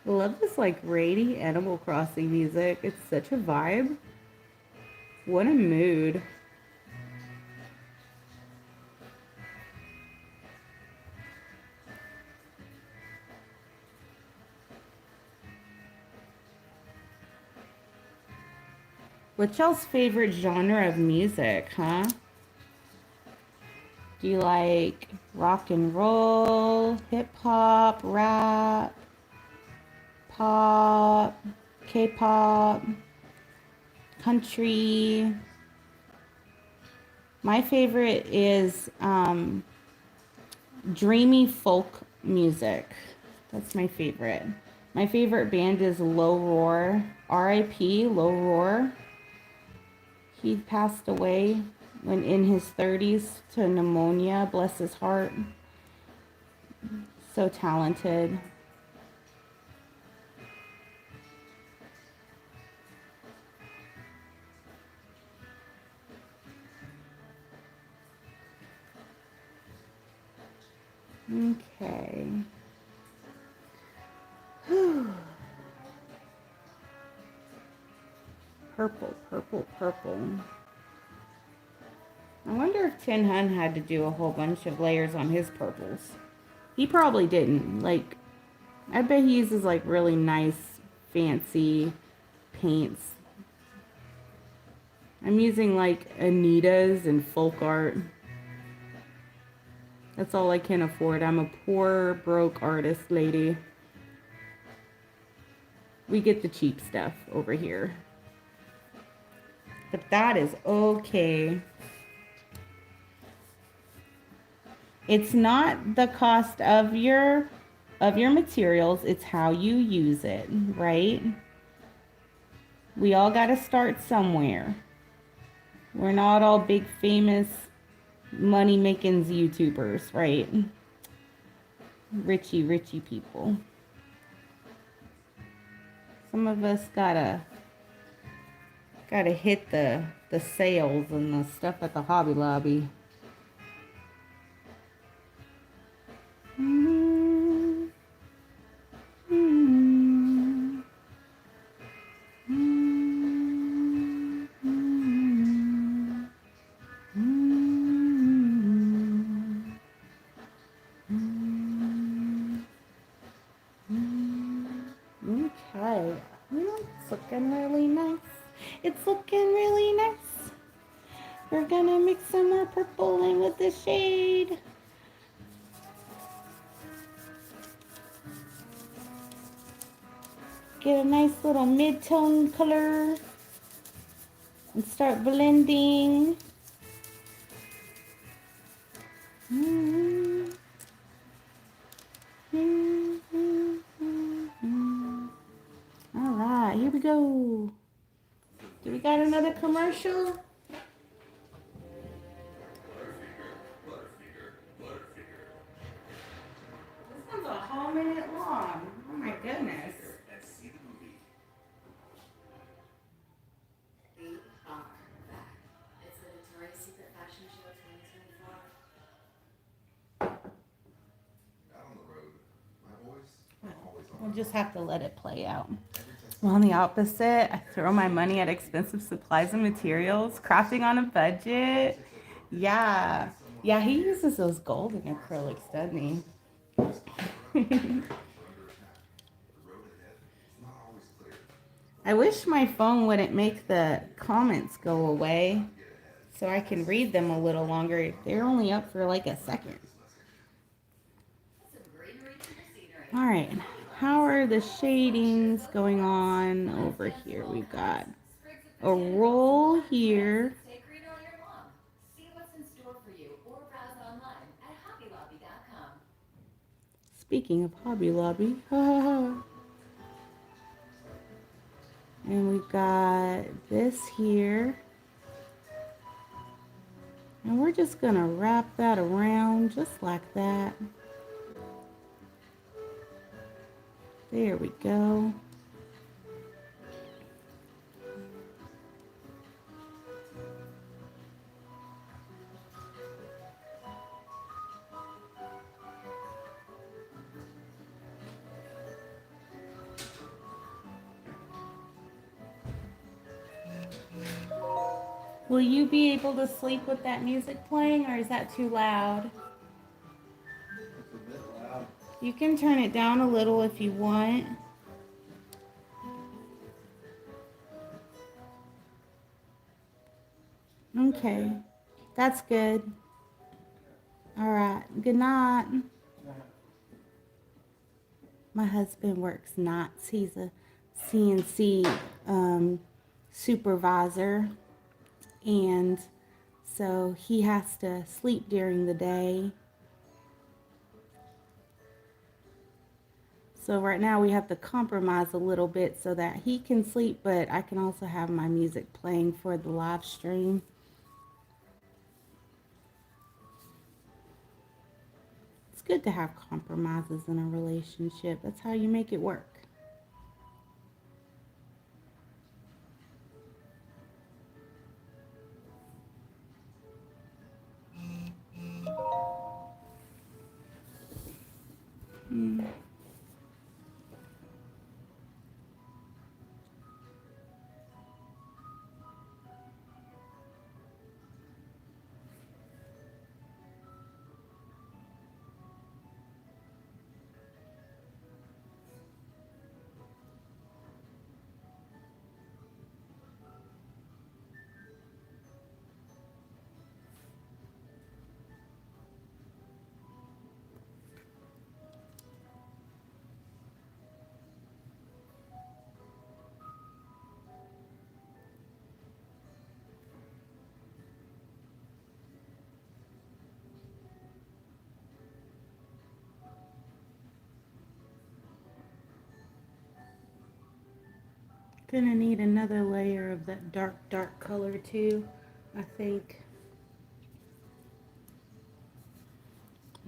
A: I love this like rainy Animal Crossing music. It's such a vibe. What a mood. What's y'all's favorite genre of music, huh? Do you like rock and roll, hip hop, rap, pop, K-pop, country? My favorite is dreamy folk music. That's my favorite. My favorite band is Low Roar. R.I.P. Low Roar. He passed away when in his 30s to pneumonia. Bless his heart. So talented. Okay. Purple, purple, purple. I wonder if Tenhun had to do a whole bunch of layers on his purples. He probably didn't. Like, I bet he uses like really nice, fancy paints. I'm using like Anita's and folk art. That's all I can afford. I'm a poor, broke artist lady. We get the cheap stuff over here. But that is okay. It's not the cost of your of your materials, it's how you use it, right? We all got to start somewhere. We're not all big famous money making YouTubers, right? Richy people. Some of us gotta hit the sales and the stuff at the Hobby Lobby. Okay, it's looking really nice. It's looking really nice. We're gonna mix some more purple in with the shade. Get a nice little mid-tone color and start blending. All right, here we go. Do we got another commercial? This one's a whole minute long. Oh my goodness. We'll just have to let it play out. Well, on the opposite, I throw my money at expensive supplies and materials, crafting on a budget. Yeah. Yeah, he uses those golden acrylics, doesn't he? I wish my phone wouldn't make the comments go away so I can read them a little longer. They're only up for like a second. All right. How are the shadings going on over here? We've got a roll here. Speaking of Hobby Lobby, and we've got this here. And we're just gonna wrap that around just like that. There we go. Will you be able to sleep with that music playing, or is that too loud?
B: It's a bit loud.
A: You can turn it down a little if you want. Okay, that's good. All right, good night. My husband works nights. He's a CNC supervisor, and so he has to sleep during the day. So right now we have to compromise a little bit so that he can sleep, but I can also have my music playing for the live stream. It's good to have compromises in a relationship. That's how you make it work. Gonna need another layer of that dark color too, I think.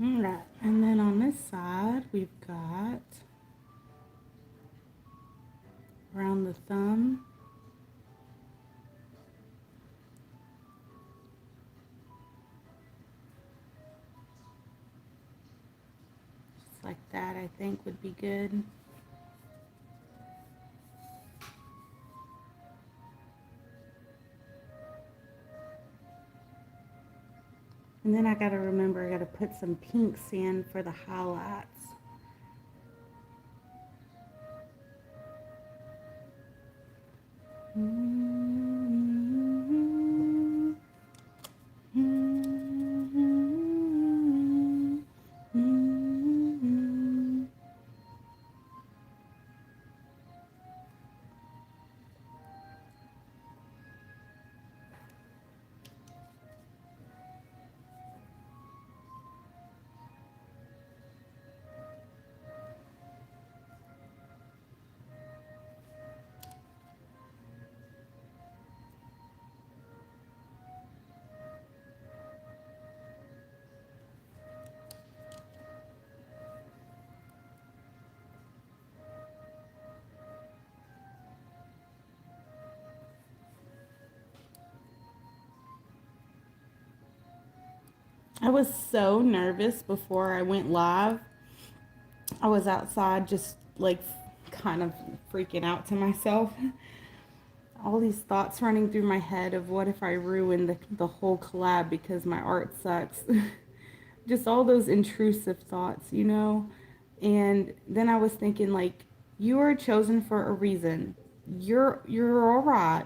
A: Alright, and then on this side we've got around the thumb. Just like that, I think would be good. And then I gotta remember I gotta put some pinks in for the highlights. I was so nervous before I went live. I was outside just like kind of freaking out to myself. All these thoughts running through my head of what if I ruin the whole collab because my art sucks. Just all those intrusive thoughts, you know? And then I was thinking like, you are chosen for a reason. You're all right.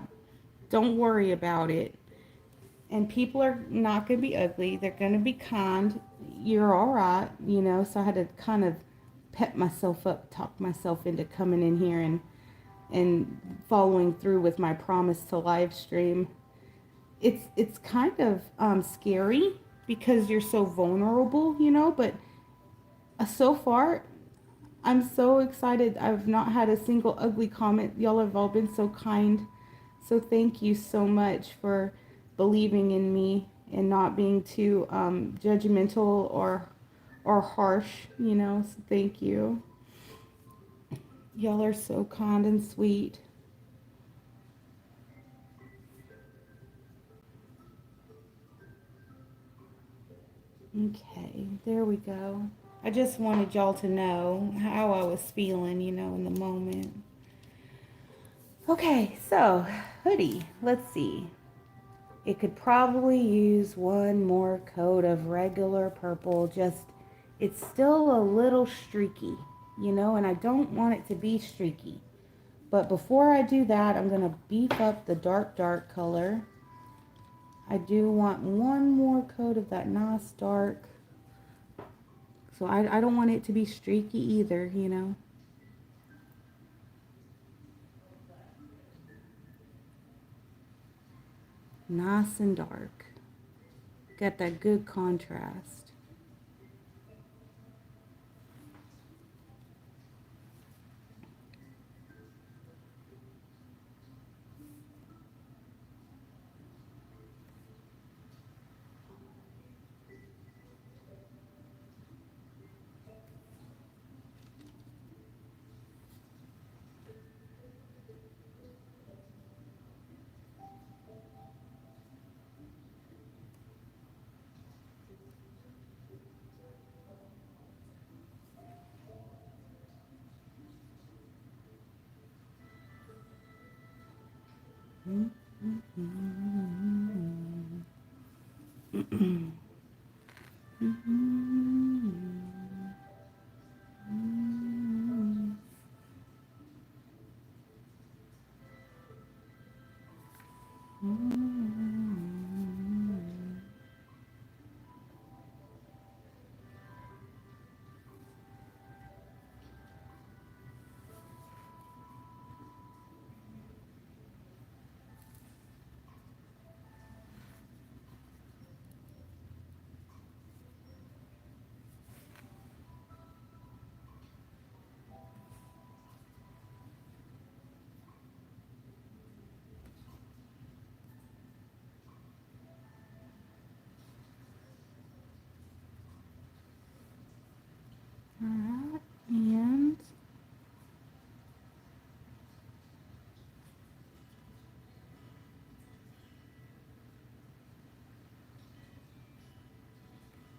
A: Don't worry about it. And people are not going to be ugly. They're going to be kind. You're all right, you know? So I had to kind of pep myself up, talk myself into coming in here and following through with my promise to live stream. It's kind of scary because you're so vulnerable, you know? But so far, I'm so excited. I've not had a single ugly comment. Y'all have all been so kind. So thank you so much for believing in me and not being too judgmental or harsh, you know. So thank you. Y'all are so kind and sweet. Okay, there we go. I just wanted y'all to know how I was feeling, you know, in the moment. Okay, so hoodie, let's see. It could probably use one more coat of regular purple, just it's still a little streaky, you know, and I don't want it to be streaky. But before I do that, I'm going to beef up the dark color. I do want one more coat of that nice dark. So I don't want it to be streaky either, you know. Nice and dark. Got that good contrast.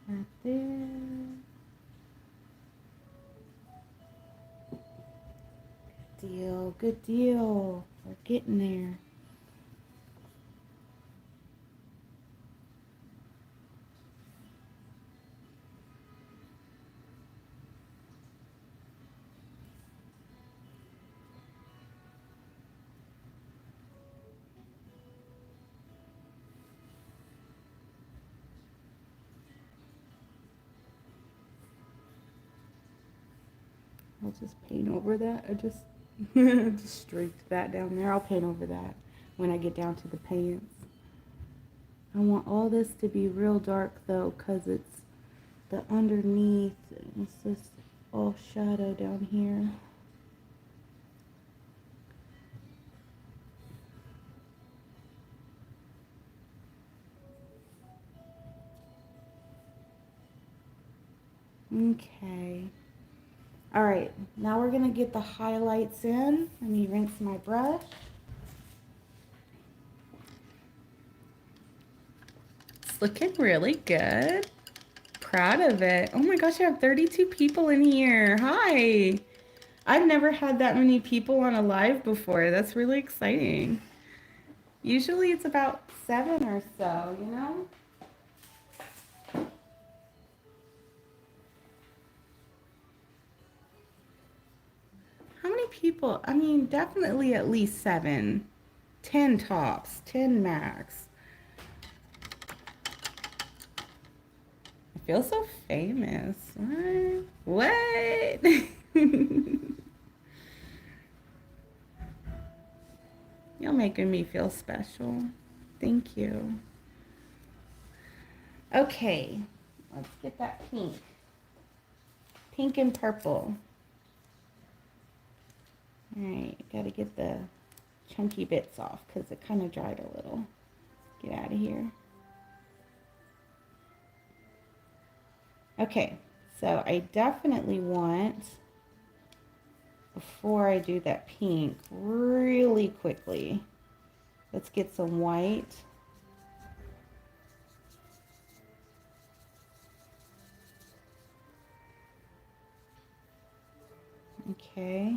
A: Right there. Good deal, good deal. We're getting there. I'll just paint over that. I just just streaked that down there. I'll paint over that when I get down to the pants. I want all this to be real dark though, because it's the underneath. It's just all shadow down here. Okay. All right, now we're gonna get the highlights in. Let me rinse my brush. It's looking really good. Proud of it. Oh my gosh, I have 32 people in here. Hi. I've never had that many people on a live before. That's really exciting. Usually it's about 7 or so, you know? How many people? I mean, definitely at least 7. 10 tops, 10 max. I feel so famous. What? You're making me feel special. Thank you. Okay, let's get that pink. Pink and purple. All right, gotta get the chunky bits off because it kind of dried a little. Get out of here. Okay, so I definitely want, before I do that pink, really quickly, let's get some white. Okay.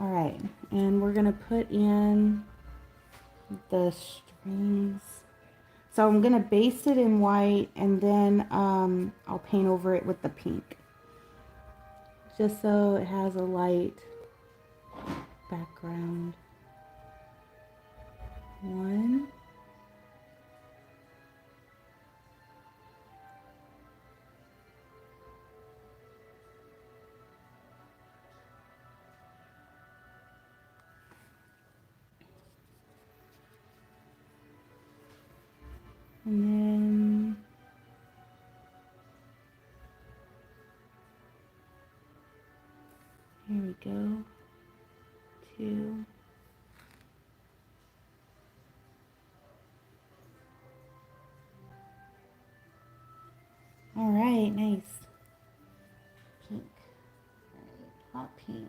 A: All right, and we're gonna put in the strings. So I'm gonna base it in white and then I'll paint over it with the pink. Just so it has a light background. 1. And then here we go. 2. All right, nice. Pink. All right, hot pink.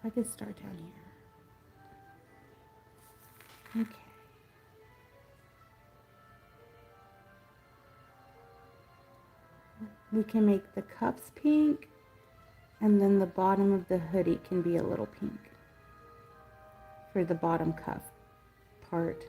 A: I could start down here. Okay. We can make the cuffs pink, and then the bottom of the hoodie can be a little pink for the bottom cuff part.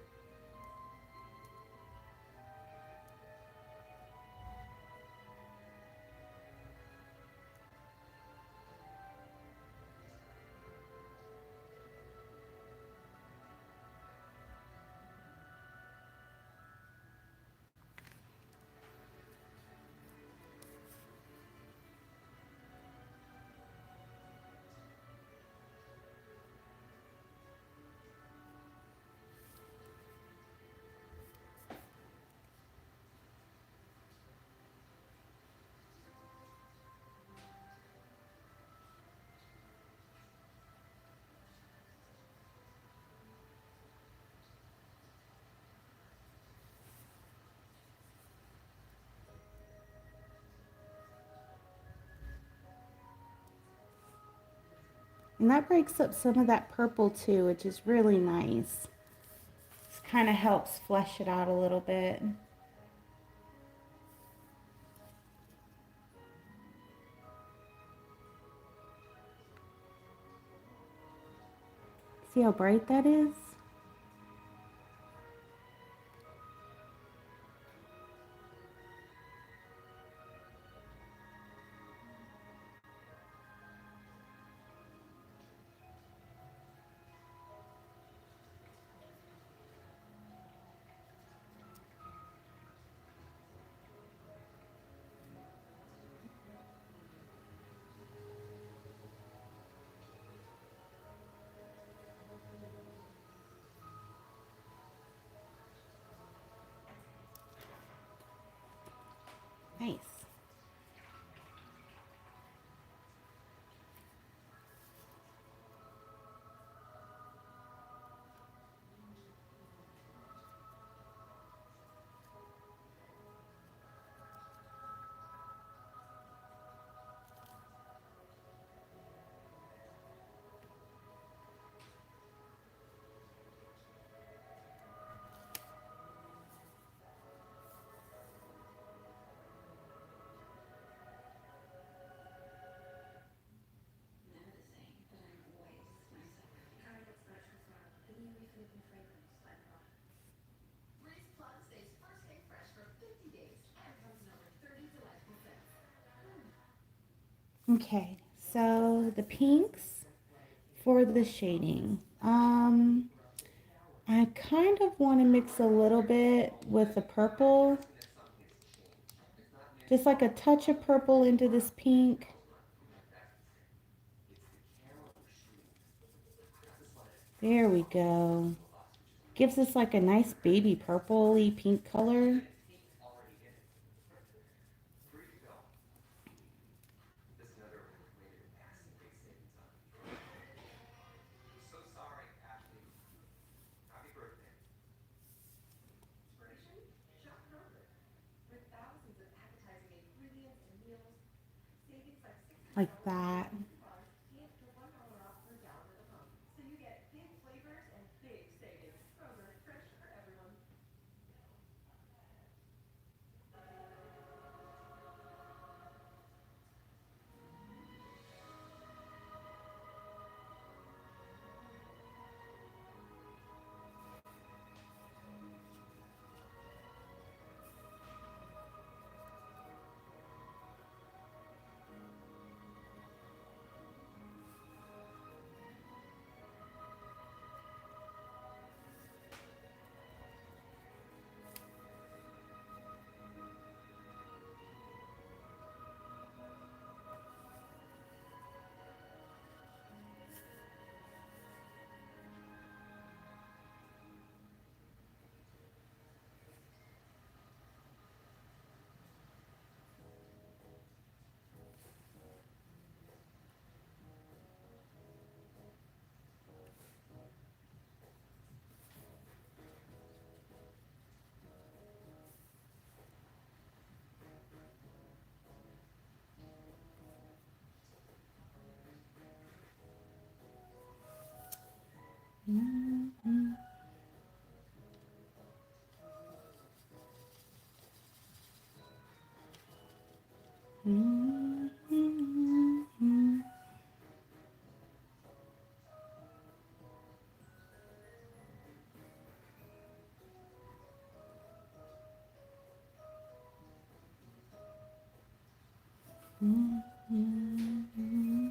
A: And that breaks up some of that purple too, which is really nice. This kind of helps flesh it out a little bit. See how bright that is? Nice. Okay, so the pinks for the shading. I kind of want to mix a little bit with the purple. Just like a touch of purple into this pink. There we go. Gives us like a nice baby purple-y pink color. Like that. Mm-hmm. Mm-hmm. Mm-hmm.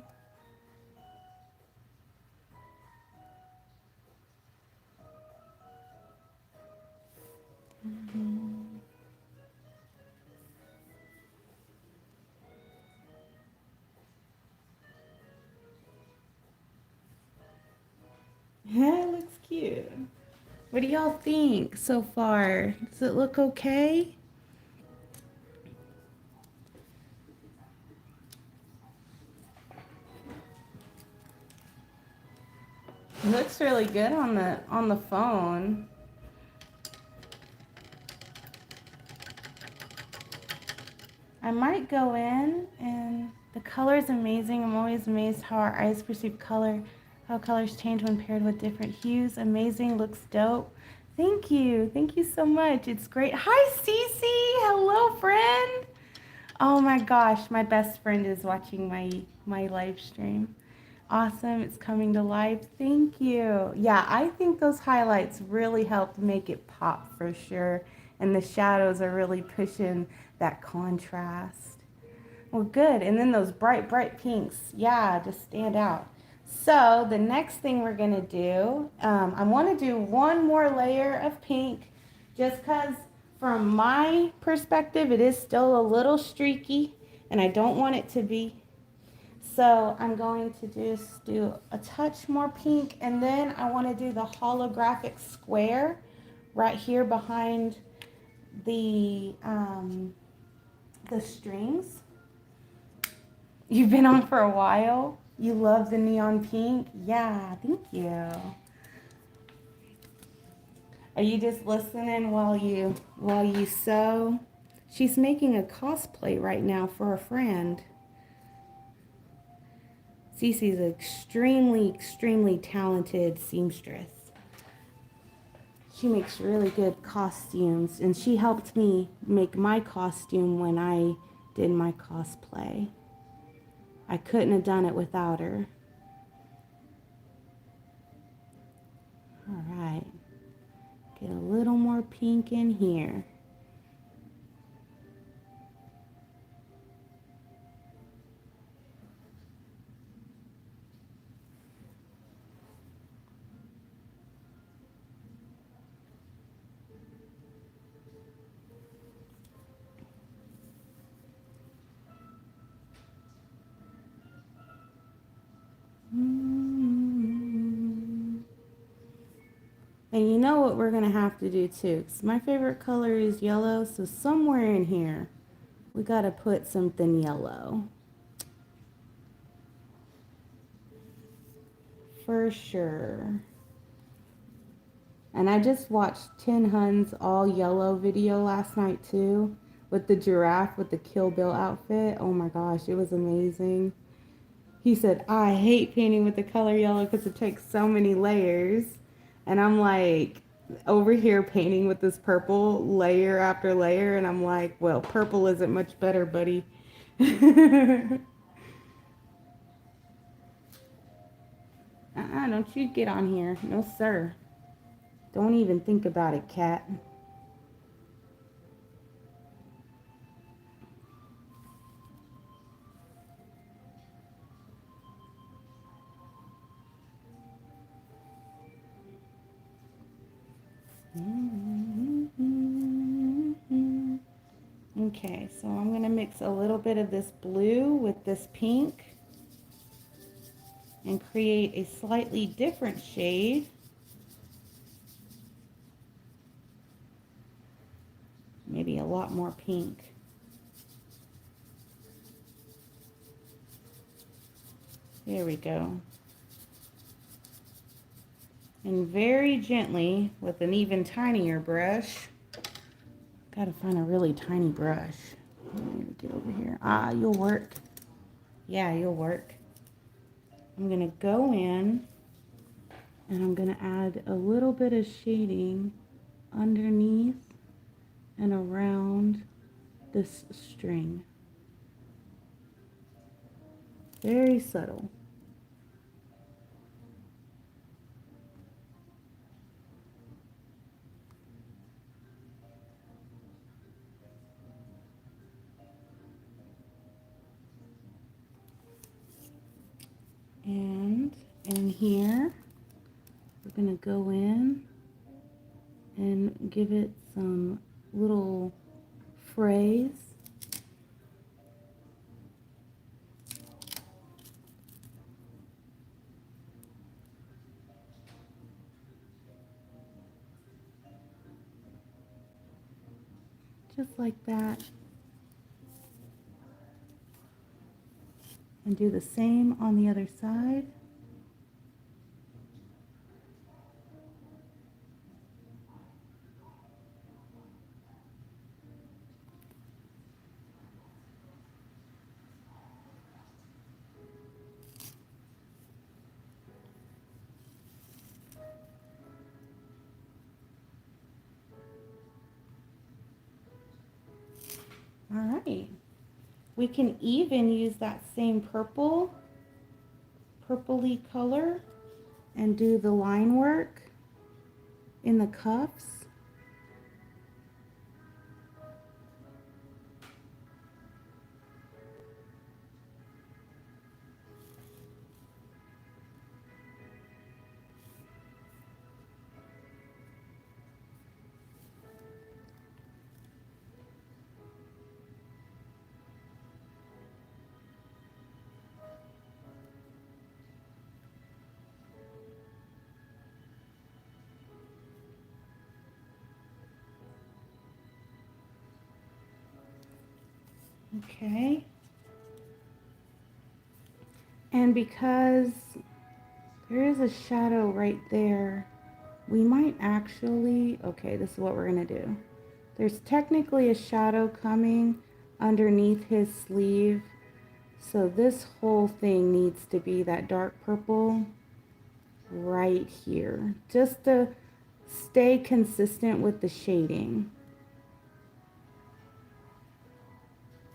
A: That looks cute. What do y'all think so far? Does it look okay? It looks really good on the phone. I might go in and The color is amazing. I'm always amazed how our eyes perceive color, how colors change when paired with different hues. Amazing, looks dope. Thank you. Thank you so much. It's great. Hi, Cece. Hello, friend. Oh my gosh, my best friend is watching my live stream. Awesome, it's coming to life. Thank you. Yeah, I think those highlights really helped make it pop for sure. And the shadows are really pushing that contrast. Well, good. And then those bright, bright pinks. Yeah, just stand out. So the next thing we're going to do, I want to do one more layer of pink just because from my perspective, it is still a little streaky and I don't want it to be. So I'm going to just do a touch more pink and then I want to do the holographic square right here behind the strings. You've been on for a while. You love the neon pink. Yeah, thank you. Are you just listening while you sew? She's making a cosplay right now for a friend. Cece's an extremely talented seamstress. She makes really good costumes, and she helped me make my costume when I did my cosplay. I couldn't have done it without her. All right. Get a little more pink in here. And you know what we're going to have to do too, 'cause my favorite color is yellow, so somewhere in here we got to put something yellow. For sure. And I just watched Tenhun's all yellow video last night too, with the giraffe with the Kill Bill outfit. Oh my gosh, it was amazing. He said, I hate painting with the color yellow because it takes so many layers. And I'm like over here painting with this purple layer after layer. And I'm like, well, purple isn't much better, buddy. Don't you get on here. No, sir. Don't even think about it, cat. Okay, so I'm going to mix a little bit of this blue with this pink and create a slightly different shade. Maybe a lot more pink. There we go. And very gently, with an even tinier brush, gotta find a really tiny brush. Let me get over here. You'll work. Yeah, you'll work. I'm gonna go in and I'm gonna add a little bit of shading underneath and around this string. Very subtle. And in here, we're going to go in and give it some little frays. Just like that. And do the same on the other side. We can even use that same purpley color and do the line work in the cuffs. Okay. And because there is a shadow right there, we might actually, okay, this is what we're gonna do. There's technically a shadow coming underneath his sleeve. So this whole thing needs to be that dark purple right here, just to stay consistent with the shading.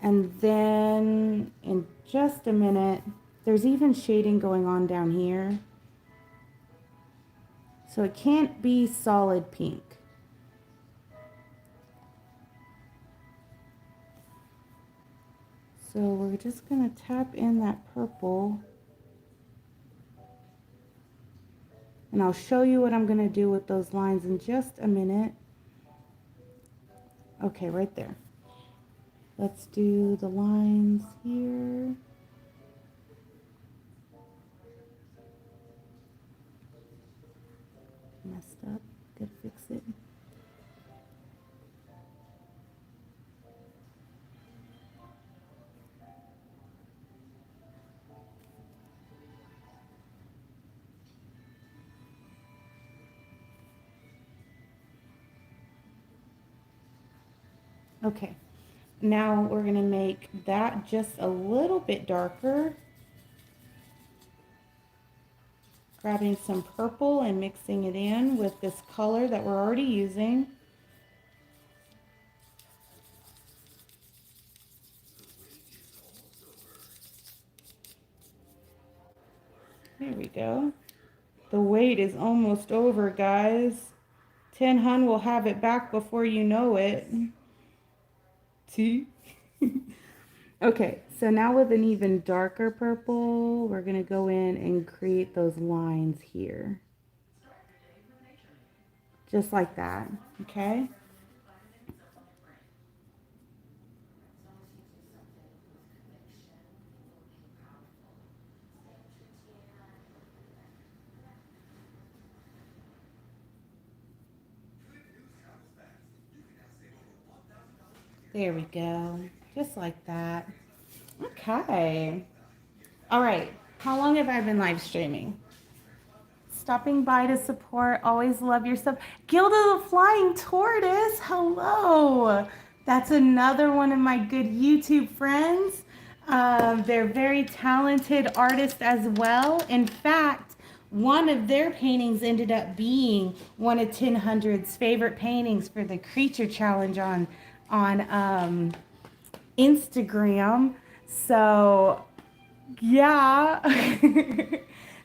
A: And then in just a minute, there's even shading going on down here. So it can't be solid pink. So we're just gonna tap in that purple. And I'll show you what I'm gonna do with those lines in just a minute. Okay, right there. Let's do the lines here. Messed up, gotta fix it. Okay, now we're gonna make that just a little bit darker. Grabbing some purple and mixing it in with this color that we're already using. There we go. The wait is almost over, guys. Tenhun will have it back before you know it. See? Okay, so now with an even darker purple, we're gonna go in and create those lines here. Just like that, okay? There we go, just like that. Okay. All right, how long have I been live streaming? Stopping by to support, always love your stuff. Gilda the Flying Tortoise, hello. That's another one of my good YouTube friends. They're very talented artists as well. In fact, one of their paintings ended up being one of 1000's favorite paintings for the Creature Challenge on Instagram. So yeah,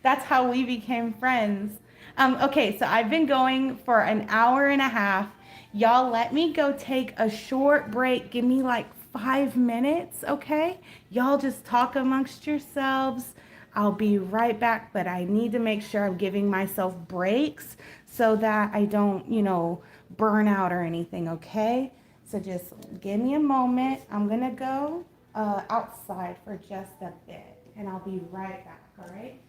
A: that's how we became friends. Okay, so I've been going for an hour and a half. Y'all let me go take a short break. Give me like 5 minutes, okay? Y'all just talk amongst yourselves. I'll be right back, but I need to make sure I'm giving myself breaks so that I don't, burn out or anything, okay? So just give me a moment. I'm gonna go outside for just a bit, and I'll be right back, all right?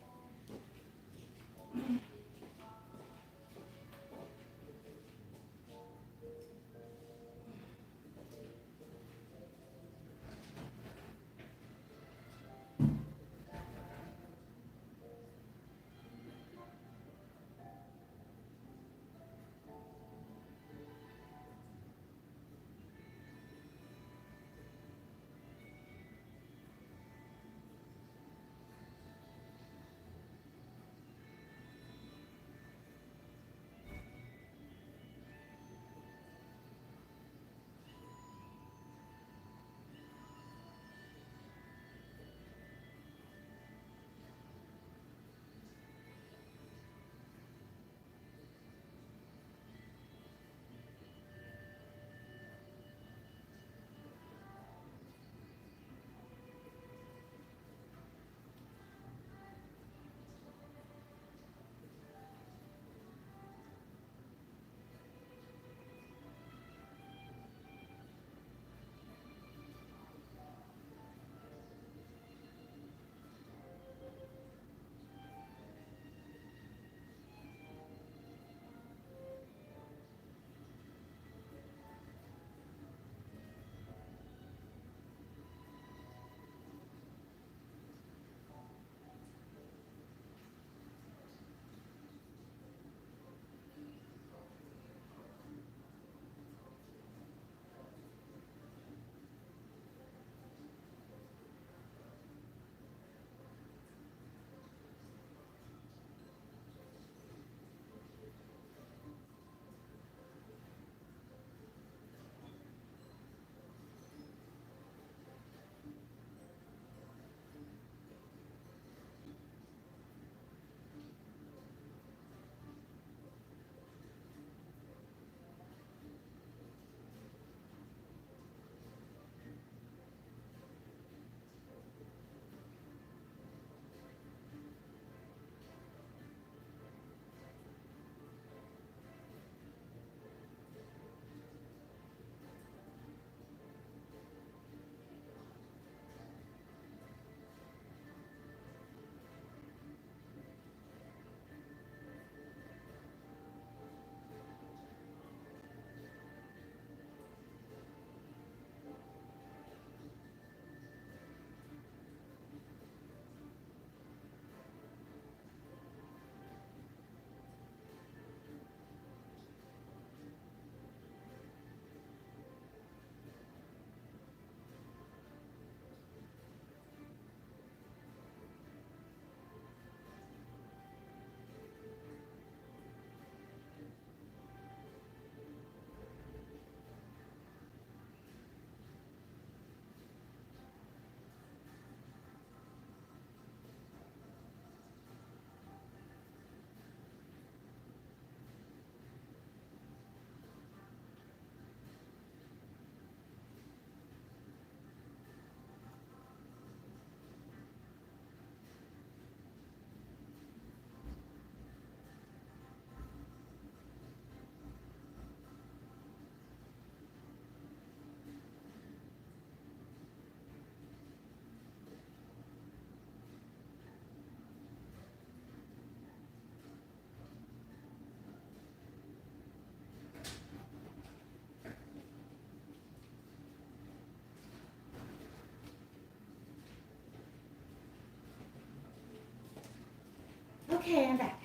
A: Okay, I'm back.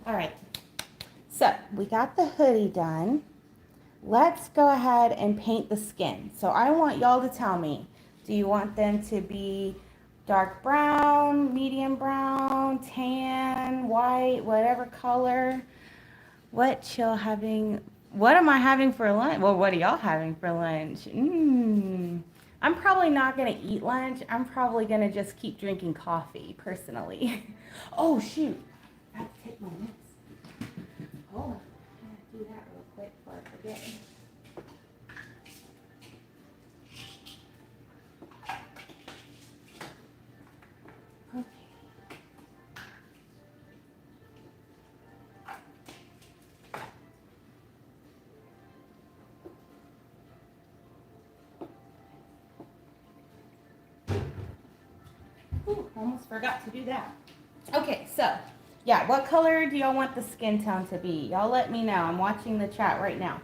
A: All right. So we got the hoodie done. Let's go ahead and paint the skin. So I want y'all to tell me, do you want them to be dark brown, medium brown, tan, white, whatever color? What am I having for lunch? Well, what are y'all having for lunch? I'm probably not going to eat lunch. I'm probably going to just keep drinking coffee, personally. Oh, shoot. I have to take my notes. Hold on. I have to do that real quick before I forget. Okay. Ooh, almost forgot to do that. Okay, so, yeah, what color do y'all want the skin tone to be? Y'all let me know. I'm watching the chat right now.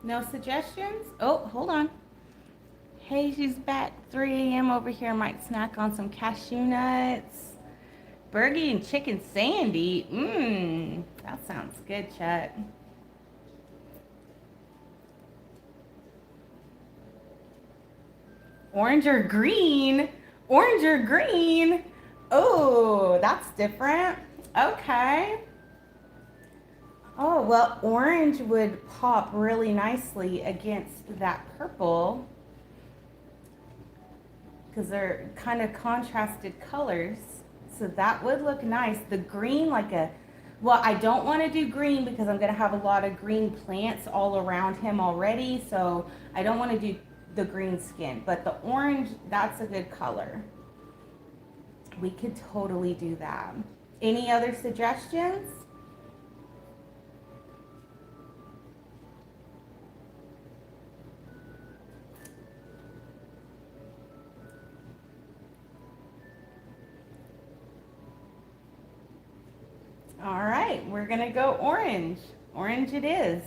A: No suggestions? Oh, hold on. Hey, she's back. 3 a.m. over here. Might snack on some cashew nuts. Burgie and chicken sandy. That sounds good, chat. Orange or green? Orange or green? Oh, that's different. Okay. Oh, well, orange would pop really nicely against that purple because they're kind of contrasted colors. So that would look nice. The green, well, I don't want to do green because I'm going to have a lot of green plants all around him already. So I don't want to do the green skin, but the orange, that's a good color. We could totally do that. Any other suggestions? All right, we're gonna go orange. Orange it is.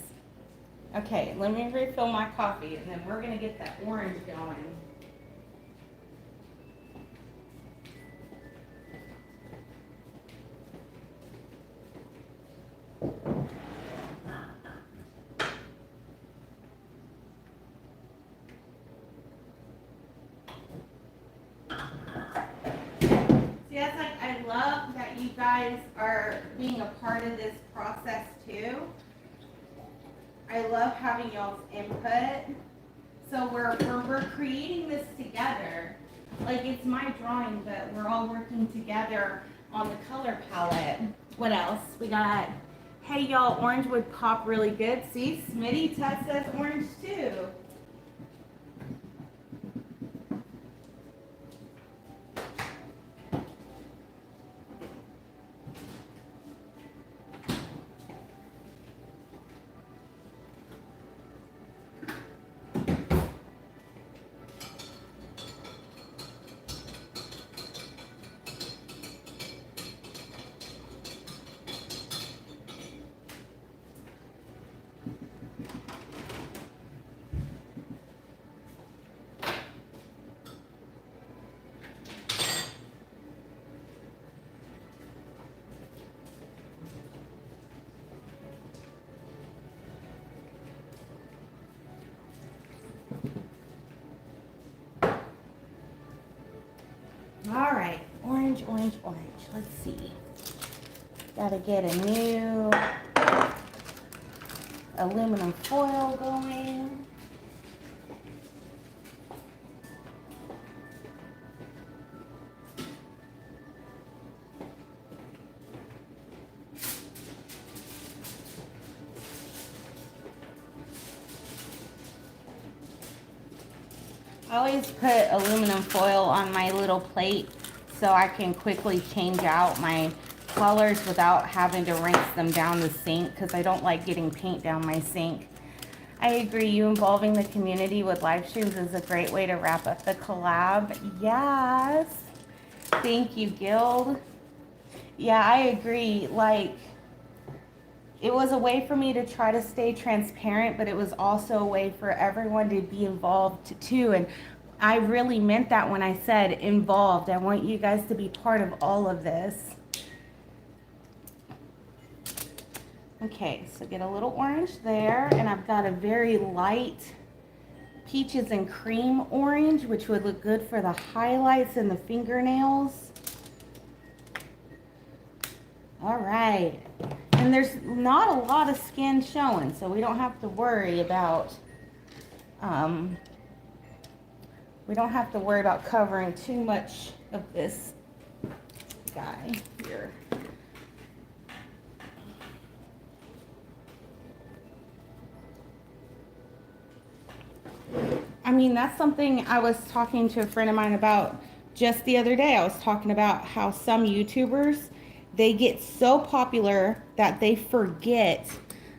A: Okay, let me refill my coffee and then we're gonna get that orange going. I love that you guys are being a part of this process too. I love having y'all's input. So we're creating this together. Like, it's my drawing, but we're all working together on the color palette. What else? We got, hey y'all, orange would pop really good. See, Smitty Tess says orange too. All right, orange, orange, orange. Let's see. Gotta get a new aluminum foil going. I always put aluminum foil on my little plate so I can quickly change out my colors without having to rinse them down the sink because I don't like getting paint down my sink. I agree, you involving the community with live streams is a great way to wrap up the collab. Yes. Thank you, Guild. Yeah, I agree. Like, it was a way for me to try to stay transparent, but it was also a way for everyone to be involved too. And I really meant that when I said involved. I want you guys to be part of all of this. Okay, so get a little orange there, and I've got a very light peaches and cream orange, which would look good for the highlights and the fingernails. All right, and there's not a lot of skin showing, so we don't have to worry about covering too much of this guy here. I mean, that's something I was talking to a friend of mine about just the other day. I was talking about how some YouTubers, they get so popular that they forget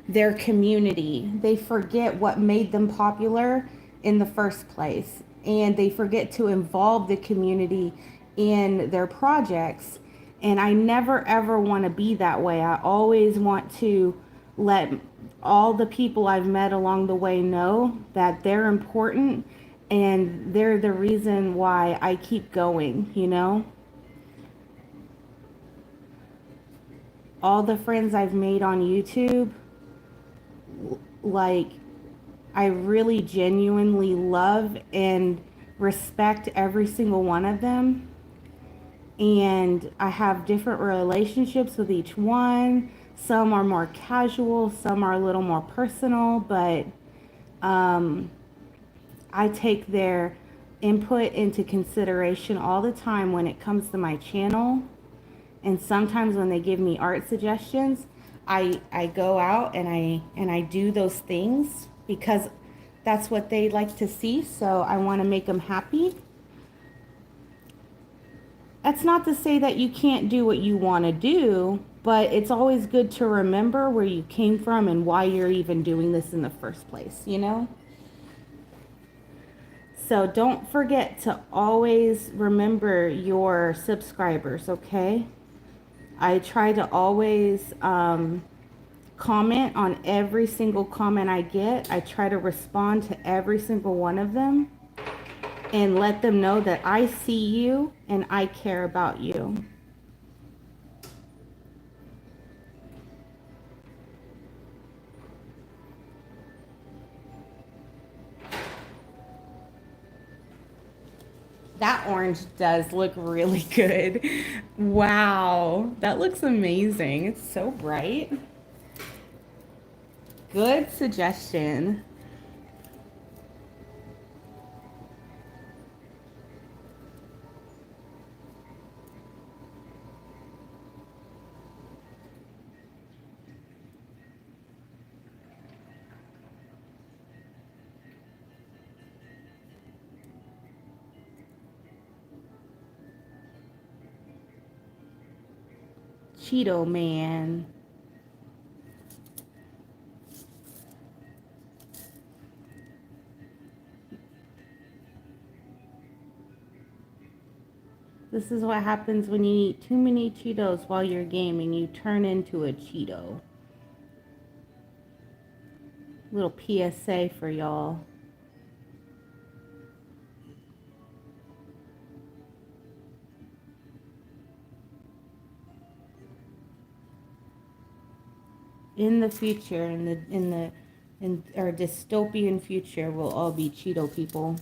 A: their community. They forget what made them popular in the first place. And they forget to involve the community in their projects. And I never ever want to be that way. I always want to let all the people I've met along the way know that they're important and they're the reason why I keep going, you know? All the friends I've made on YouTube, like, I really genuinely love and respect every single one of them. And I have different relationships with each one. Some are more casual, some are a little more personal, but I take their input into consideration all the time when it comes to my channel. And sometimes when they give me art suggestions, I go out and I do those things because that's what they like to see. So I want to make them happy. That's not to say that you can't do what you want to do, but it's always good to remember where you came from and why you're even doing this in the first place, you know? So don't forget to always remember your subscribers, okay? I try to always comment on every single comment I get. I try to respond to every single one of them and let them know that I see you and I care about you. That orange does look really good. Wow, that looks amazing. It's so bright. Good suggestion. Cheeto Man. This is what happens when you eat too many Cheetos while you're gaming. You turn into a Cheeto. Little PSA for y'all. In the future, in our dystopian future, we'll all be Cheeto people.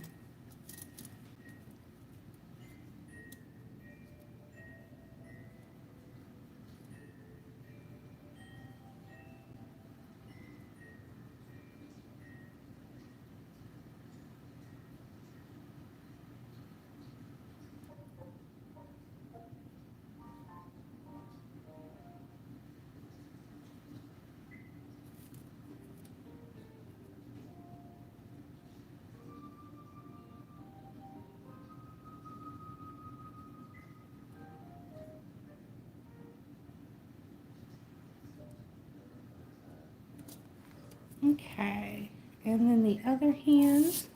A: Okay, and then the other hand.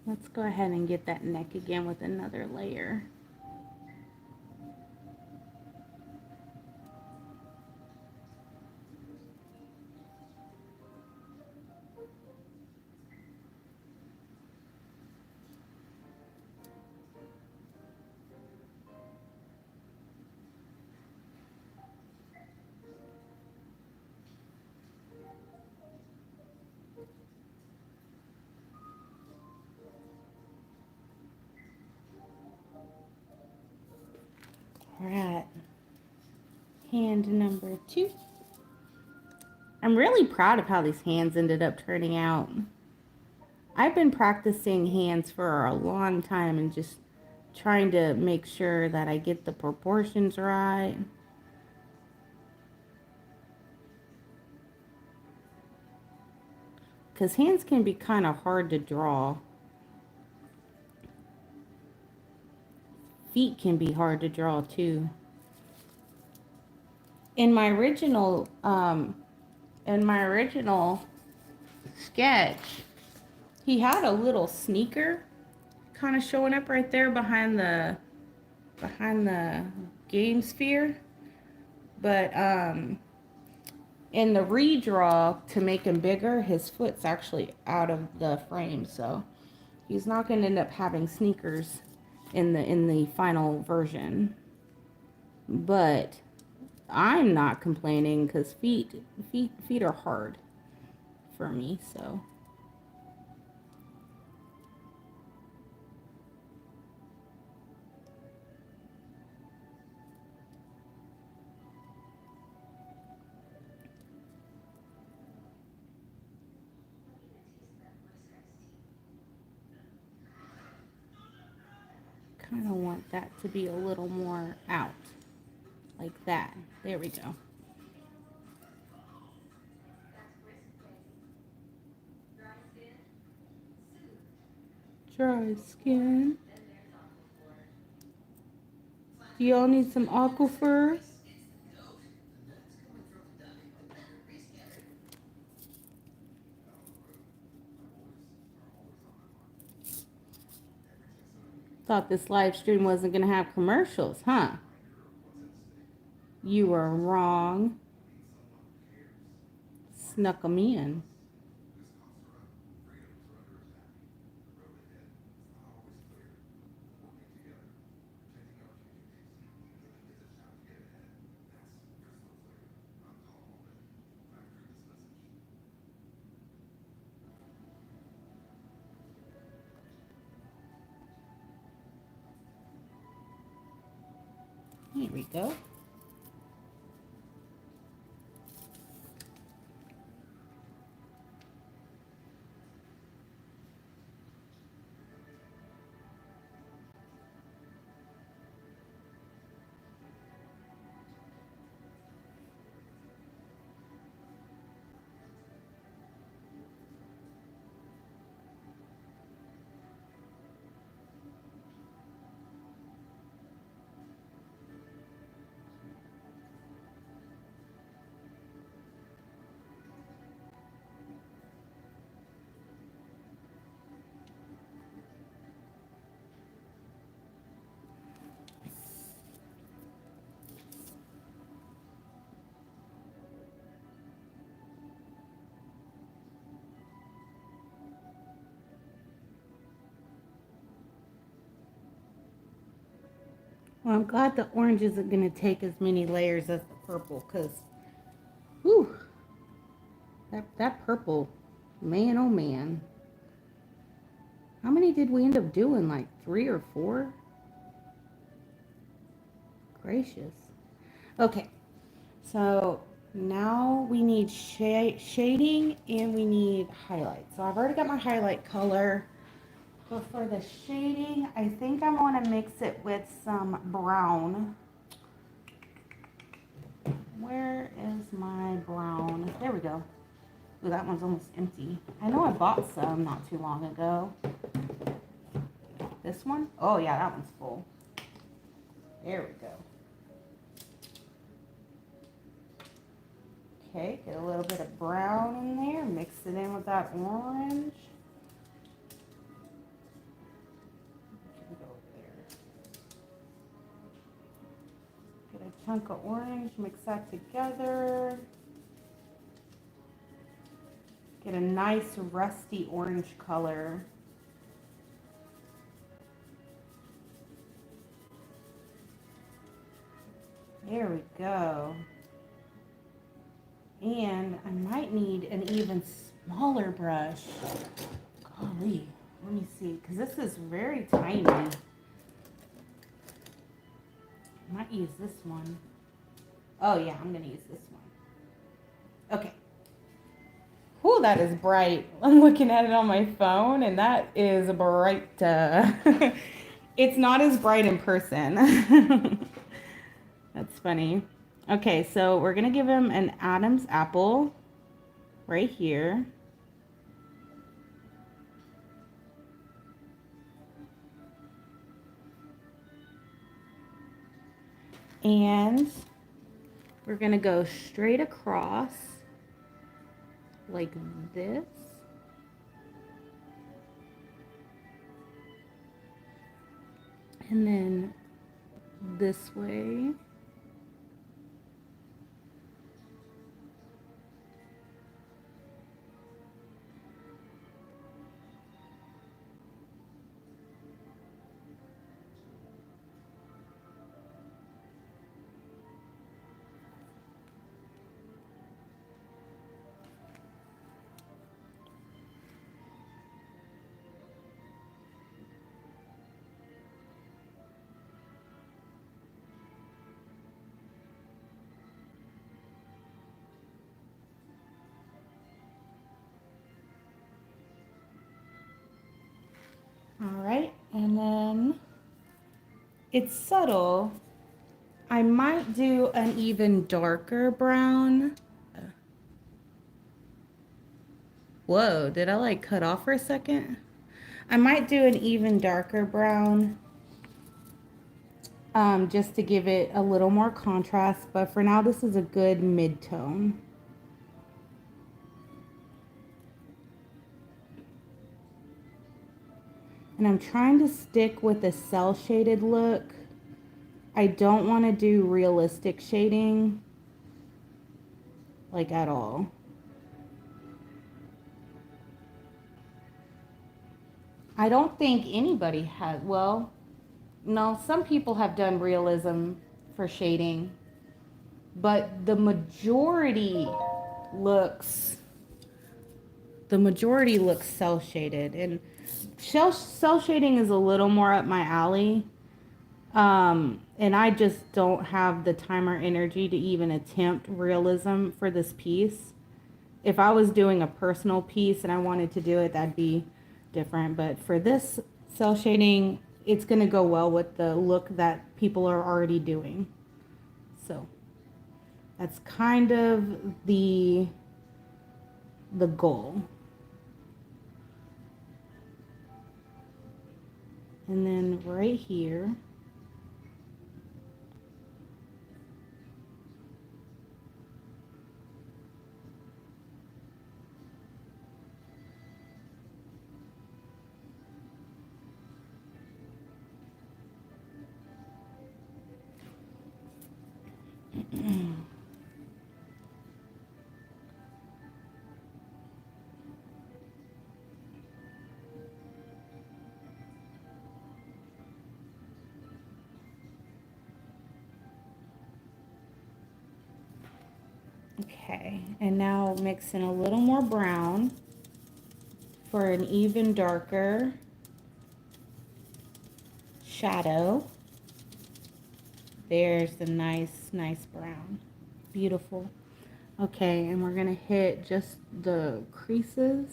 A: Let's go ahead and get that neck again with another layer. All right, hand number 2. I'm really proud of how these hands ended up turning out. I've been practicing hands for a long time and just trying to make sure that I get the proportions right. Because hands can be kind of hard to draw. Feet can be hard to draw too. In my original sketch, he had a little sneaker kind of showing up right there behind the game sphere. But in the redraw, to make him bigger, his foot's actually out of the frame, so he's not going to end up having sneakers in the final version. But I'm not complaining because feet are hard for me, so. Kind of want that to be a little more out, like that. There we go. Dry skin. Do y'all need some aquifer? Thought this live stream wasn't going to have commercials, huh? You were wrong. Snuck them in. Here we go. Well, I'm glad the orange isn't going to take as many layers as the purple, because, whew, that purple, man, oh man. How many did we end up doing? Like 3 or 4? Gracious. Okay, so now we need shading and we need highlight. So I've already got my highlight color. But for the shading, I think I want to mix it with some brown. Where is my brown? There we go. Ooh, that one's almost empty. I know I bought some not too long ago. This one? Oh yeah, that one's full. There we go. Okay, get a little bit of brown in there, mix it in with that orange. Go there. Get a chunk of orange, mix that together. Get a nice rusty orange color. There we go. And I might need an even smaller brush. Golly, let me see, because this is very tiny. I might use this one. Oh yeah, I'm gonna use this one. Okay. Whew, that is bright. I'm looking at it on my phone and that is bright. It's not as bright in person. That's funny. Okay, so we're gonna give him an Adam's apple right here. And we're gonna go straight across like this. And then this way. All right, and then it's subtle. I might do an even darker brown. Whoa, did I like cut off for a second? I might do an even darker brown just to give it a little more contrast, but for now this is a good mid-tone. And I'm trying to stick with a cell shaded look. I don't want to do realistic shading, like at all. I don't think anybody has, well, no, some people have done realism for shading, but the majority looks cell shaded, and cell shading is a little more up my alley. And I just don't have the time or energy to even attempt realism for this piece. If I was doing a personal piece and I wanted to do it, that'd be different. But for this cell shading, it's going to go well with the look that people are already doing. So that's kind of the goal. And then right here, okay, and now mix in a little more brown for an even darker shadow. There's the nice brown. Beautiful. Okay, and we're gonna hit just the creases.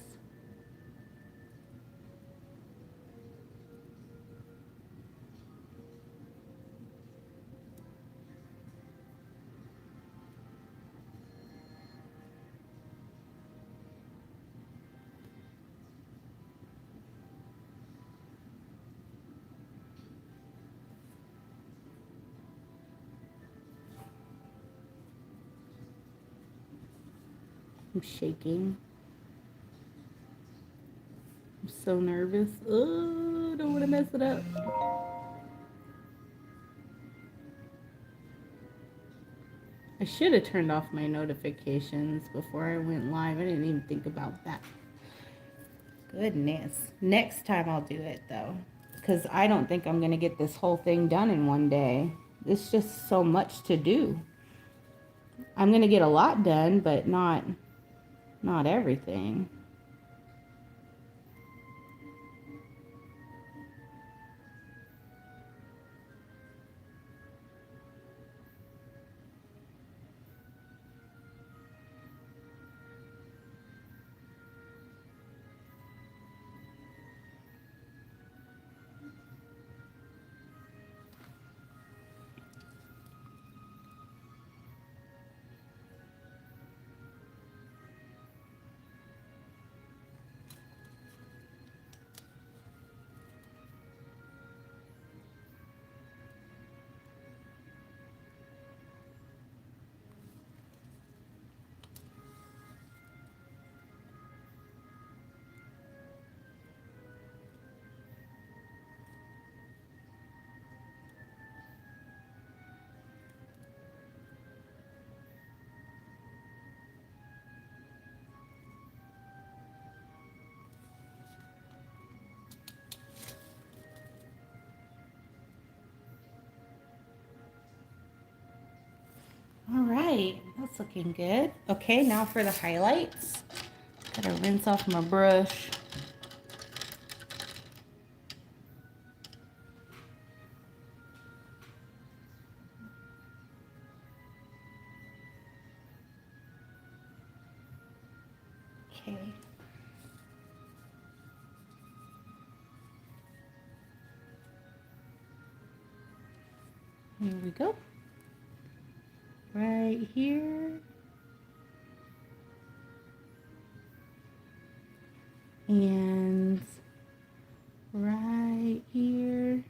A: I'm shaking. I'm so nervous. Oh, I don't want to mess it up. I should have turned off my notifications before I went live. I didn't even think about that. Goodness. Next time I'll do it though, because I don't think I'm going to get this whole thing done in one day. It's just so much to do. I'm going to get a lot done, but not everything. All right, that's looking good. Okay, now for the highlights. Gotta rinse off my brush. Okay. Here we go. Right here. And right here.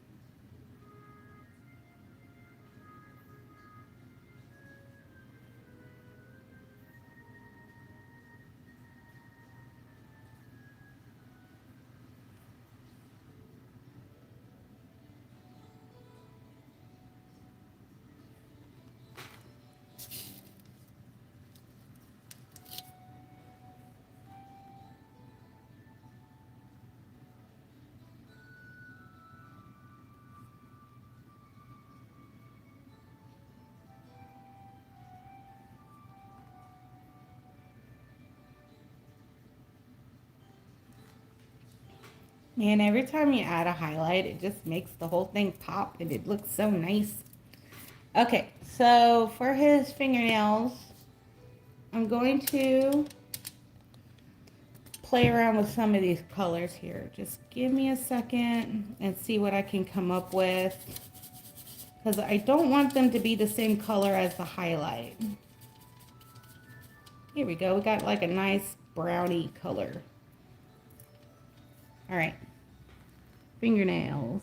A: And every time you add a highlight, it just makes the whole thing pop and it looks so nice. Okay, so for his fingernails, I'm going to play around with some of these colors here. Just give me a second and see what I can come up with, because I don't want them to be the same color as the highlight. Here we go. We got like a nice brownie color. All right. Fingernails.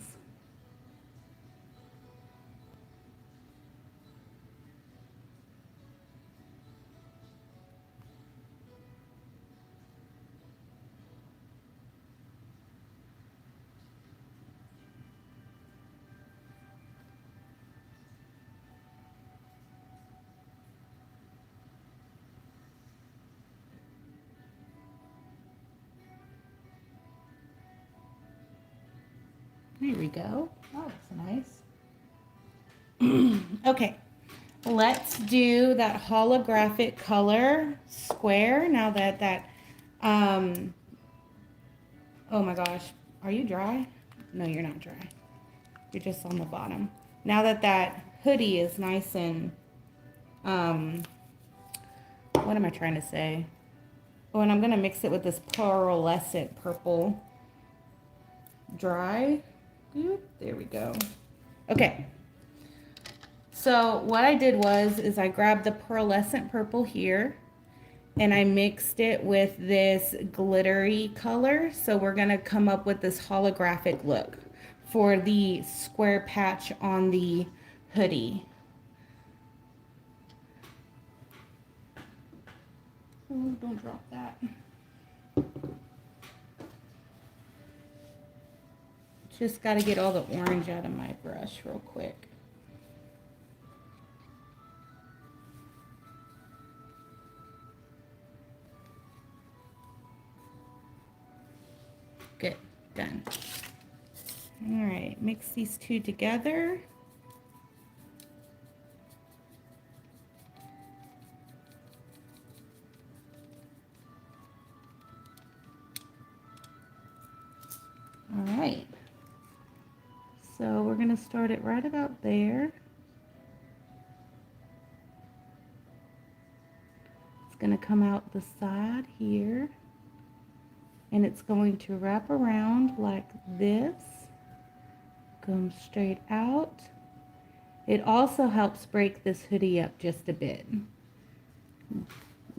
A: There we go. Oh, that's nice. Okay, let's do that holographic color square. Now that oh my gosh, are you dry? No, you're not dry. You're just on the bottom. Now that hoodie is nice and, what am I trying to say? Oh, and I'm gonna mix it with this pearlescent purple. Dry. There we go. Okay. So what I did is I grabbed the pearlescent purple here and I mixed it with this glittery color. So we're gonna come up with this holographic look for the square patch on the hoodie. Oh, don't drop that. Just got to get all the orange out of my brush real quick. Good, done. All right, mix these two together. All right. So we're going to start it right about there. It's going to come out the side here. And it's going to wrap around like this. Come straight out. It also helps break this hoodie up just a bit.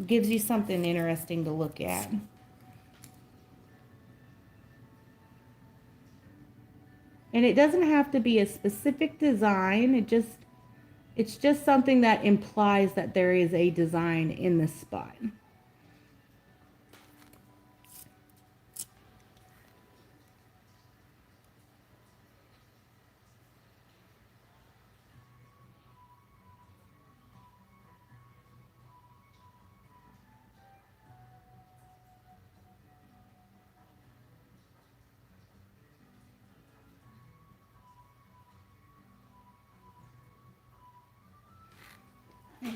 A: Gives you something interesting to look at. And it doesn't have to be a specific design. It's just something that implies that there is a design in this spot. Nice.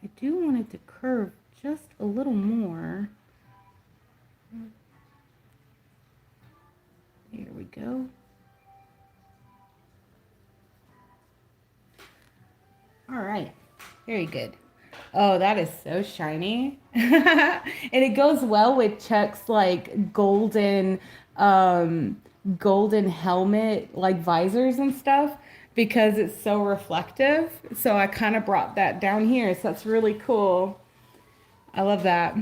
A: I do want it to curve just a little more. There we go. All right, very good. Oh, that is so shiny. And it goes well with Chuck's like golden helmet like visors and stuff because it's so reflective. So I kind of brought that down here. So that's really cool. I love that.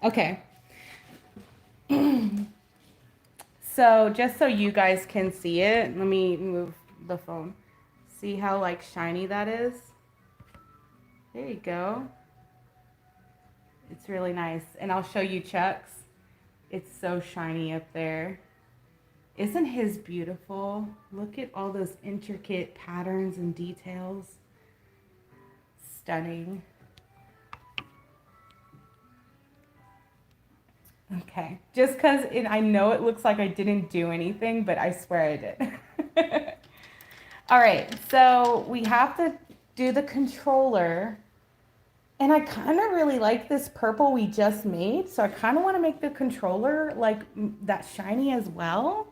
A: Okay. So just so you guys can see it, let me move the phone. See how like shiny that is? There you go. It's really nice. And I'll show you Chuck's. It's so shiny up there. Isn't his beautiful? Look at all those intricate patterns and details. Stunning. Okay, just because I know it looks like I didn't do anything, but I swear I did. All right, so we have to do the controller. And I kind of really like this purple we just made, so I kind of want to make the controller like that shiny as well.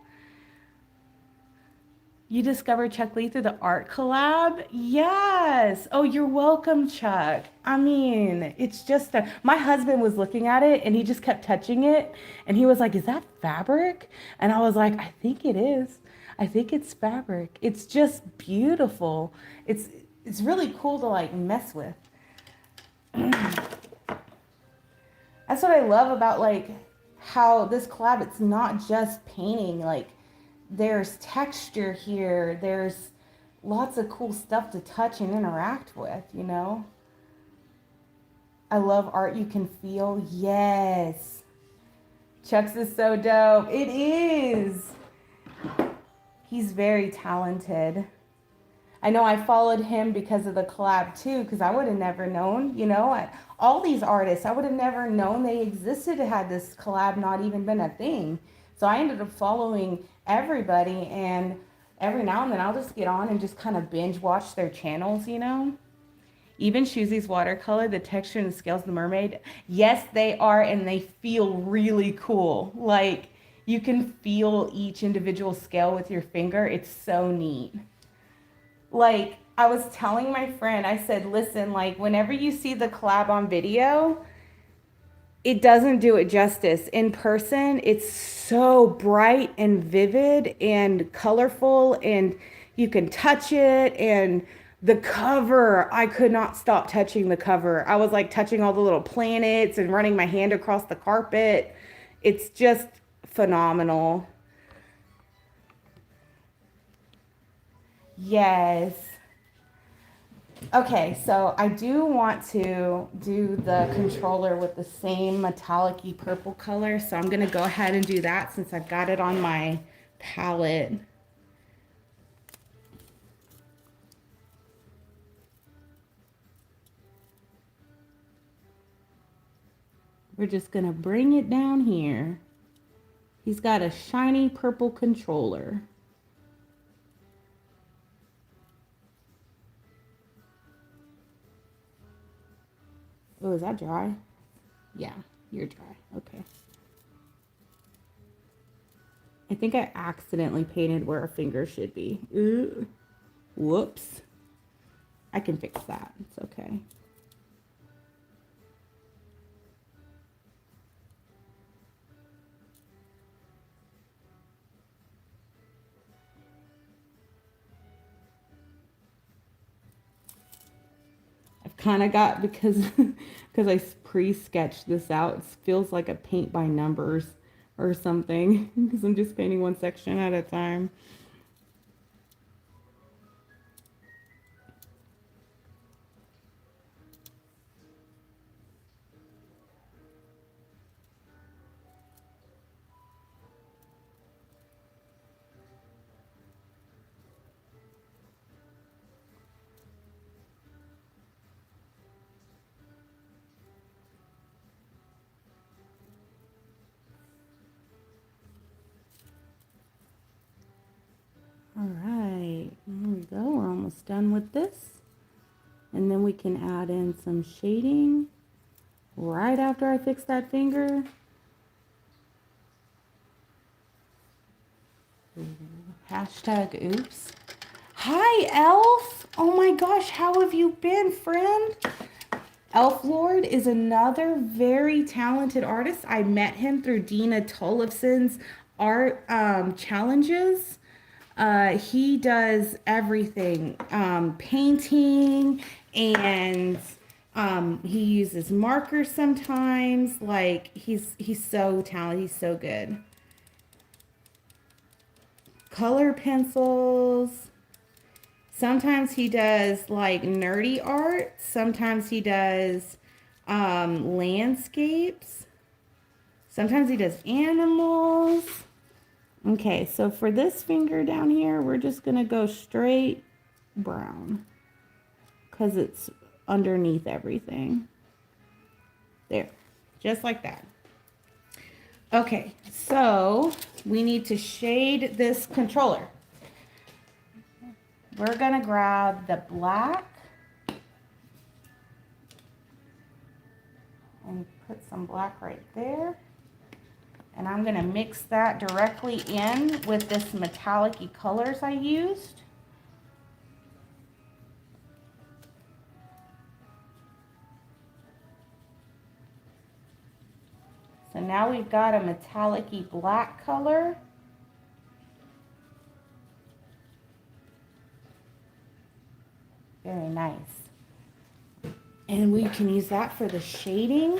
A: You discovered Chuck Lee through the art collab? Yes. Oh, you're welcome, Chuck. I mean, it's just my husband was looking at it and he just kept touching it and he was like, "Is that fabric?" And I was like, "I think it is. I think it's fabric." It's just beautiful. It's really cool to like mess with. That's what I love about like how this collab, it's not just painting, like there's texture here, there's lots of cool stuff to touch and interact with, you know. I love art you can feel. Yes, Chuck's is so dope. It is. He's very talented. I know I followed him because of the collab too, because I would have never known, you know, all these artists, I would have never known they existed had this collab not even been a thing. So I ended up following everybody, and every now and then I'll just get on and just kind of binge watch their channels, you know. Even Shuzi's watercolor, the texture and the scales of the mermaid, yes, they are, and they feel really cool. Like you can feel each individual scale with your finger. It's so neat. Like I was telling my friend, I said, listen, like whenever you see the collab on video, it doesn't do it justice. In person, it's so bright and vivid and colorful, and you can touch it. And the cover, I could not stop touching the cover. I was like touching all the little planets and running my hand across the carpet. It's just phenomenal. Yes. Okay, so I do want to do the controller with the same metallic-y purple color, so I'm gonna go ahead and do that since I've got it on my palette. We're just gonna bring it down here. He's got a shiny purple controller. Oh, is that dry? Yeah, you're dry. Okay. I think I accidentally painted where a finger should be. Ooh. Whoops. I can fix that. It's okay. I've kind of got, because I pre-sketched this out, it feels like a paint by numbers or something because I'm just painting one section at a time. All right, there we go. We're almost done with this. And then we can add in some shading right after I fix that finger. Hashtag oops. Hi, Elf. Oh my gosh, how have you been, friend? Elf Lord is another very talented artist. I met him through Dina Tollefson's art challenges. He does everything, painting, and he uses markers sometimes. Like he's so talented. He's so good. Color pencils. Sometimes he does like nerdy art. Sometimes he does landscapes. Sometimes he does animals. Okay, so for this finger down here, we're just going to go straight brown because it's underneath everything. There, just like that. Okay, so we need to shade this controller. We're going to grab the black and put some black right there. And I'm going to mix that directly in with this metallic-y colors I used. So now we've got a metallic-y black color. Very nice. And we can use that for the shading.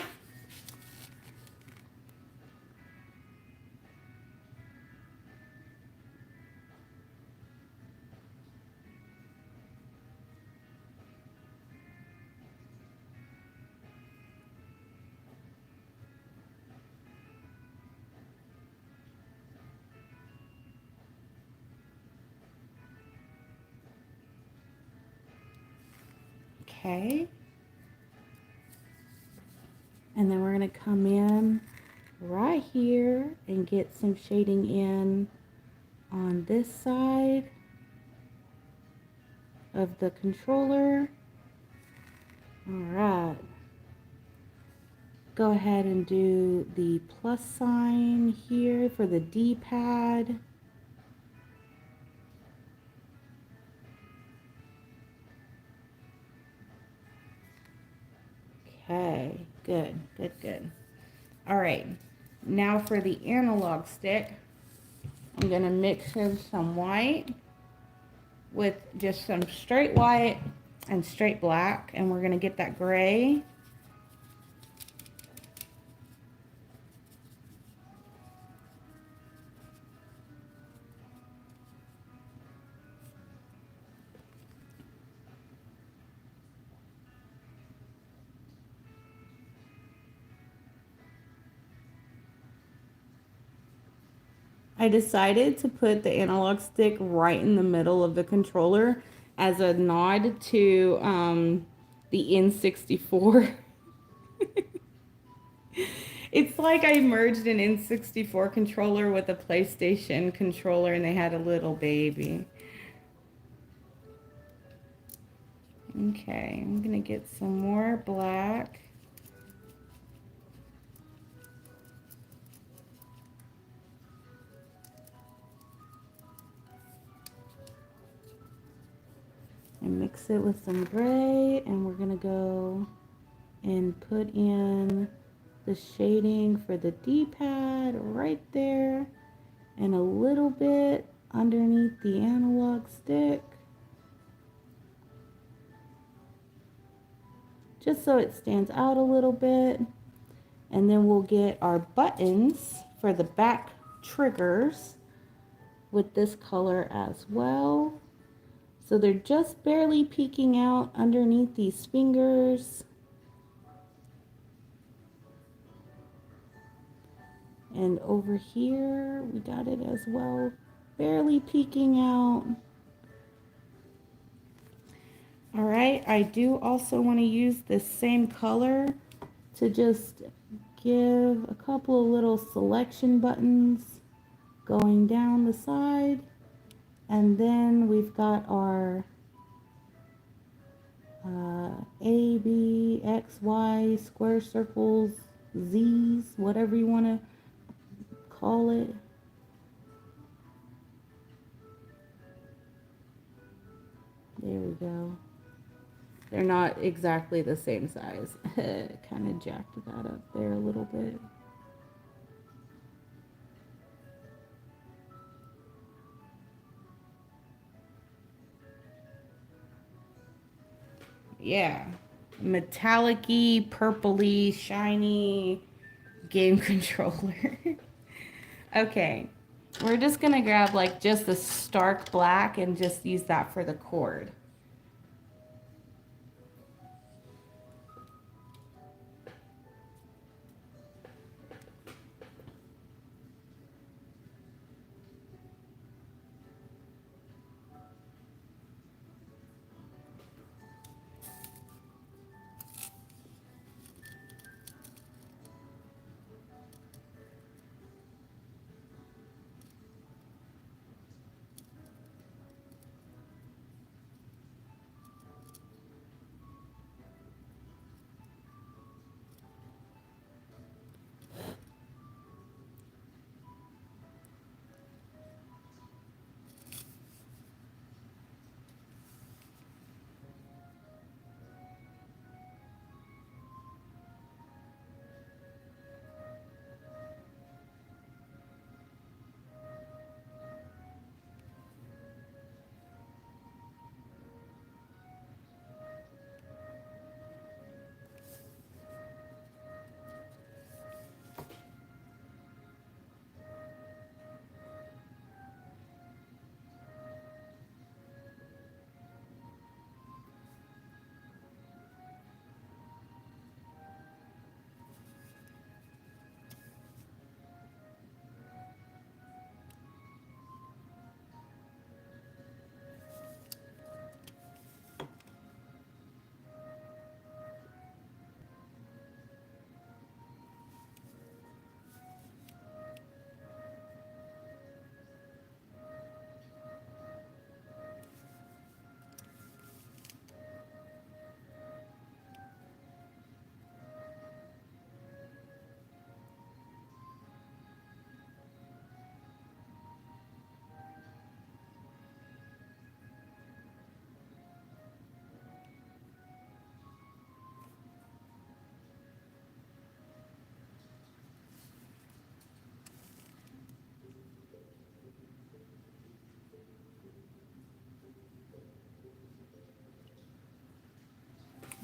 A: Okay. And then we're going to come in right here and get some shading in on this side of the controller. All right. Go ahead and do the plus sign here for the D-pad. Okay, good, good, good. All right, now for the analog stick, I'm gonna mix in some white with just some straight white and straight black, and we're gonna get that gray. I decided to put the analog stick right in the middle of the controller as a nod to the N64. It's like I merged an N64 controller with a PlayStation controller and they had a little baby. Okay, I'm gonna get some more black. And mix it with some gray, and we're gonna go and put in the shading for the D-pad right there and a little bit underneath the analog stick, just so it stands out a little bit. And then we'll get our buttons for the back triggers with this color as well. So they're just barely peeking out underneath these fingers. And over here, we got it as well, barely peeking out. All right, I do also want to use this same color to just give a couple of little selection buttons going down the side. And then we've got our A, B, X, Y, square circles, Z's, whatever you want to call it. There we go. They're not exactly the same size. Kind of jacked that up there a little bit. Yeah, metallic-y, purpley, shiny game controller. Okay, we're just gonna grab like just the stark black and just use that for the cord.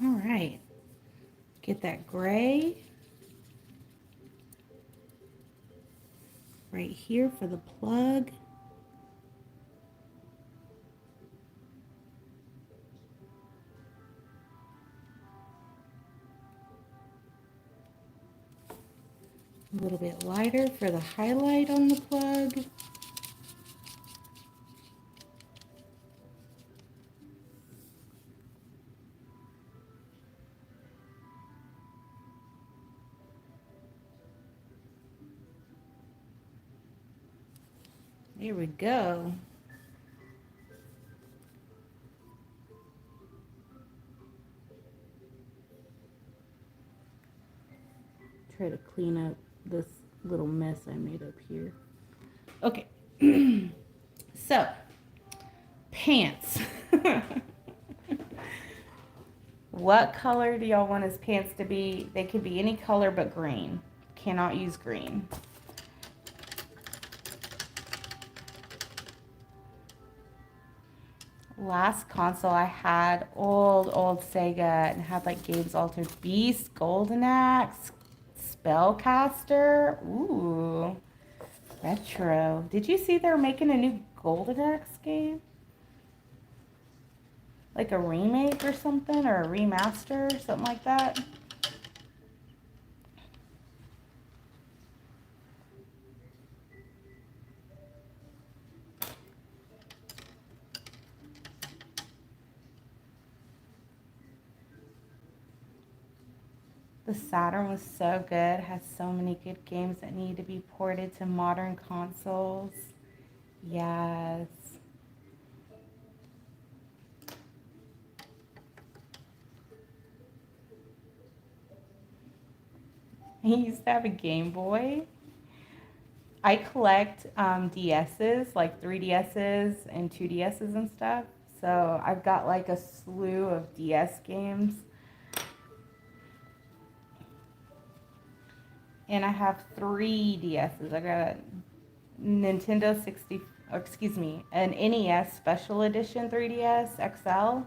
A: All right, get that gray right here for the plug. A little bit lighter for the highlight on the plug. There we go. Try to clean up this little mess I made up here. Okay. So, pants. What color do y'all want his pants to be? They could be any color but green. Cannot use green. Last console I had, old Sega, and had like games altered. Beast, Golden Axe, Spellcaster. Ooh, retro. Did you see they're making a new Golden Axe game? Like a remake or something, or a remaster, or something like that. The Saturn was so good, has so many good games that need to be ported to modern consoles. Yes. He used to have a Game Boy. I collect DSs, like 3DSs and 2DSs and stuff. So I've got like a slew of DS games. And I have 3 DSs. I got a Nintendo 60, or excuse me, an NES Special Edition 3DS XL,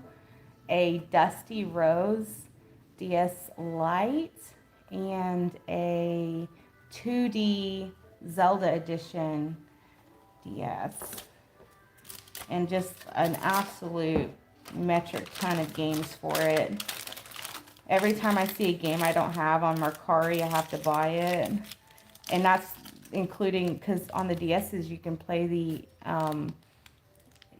A: a Dusty Rose DS Lite, and a 2D Zelda Edition DS. And just an absolute metric ton of games for it. Every time I see a game I don't have on Mercari, I have to buy it. And that's including, because on the DSs you can play the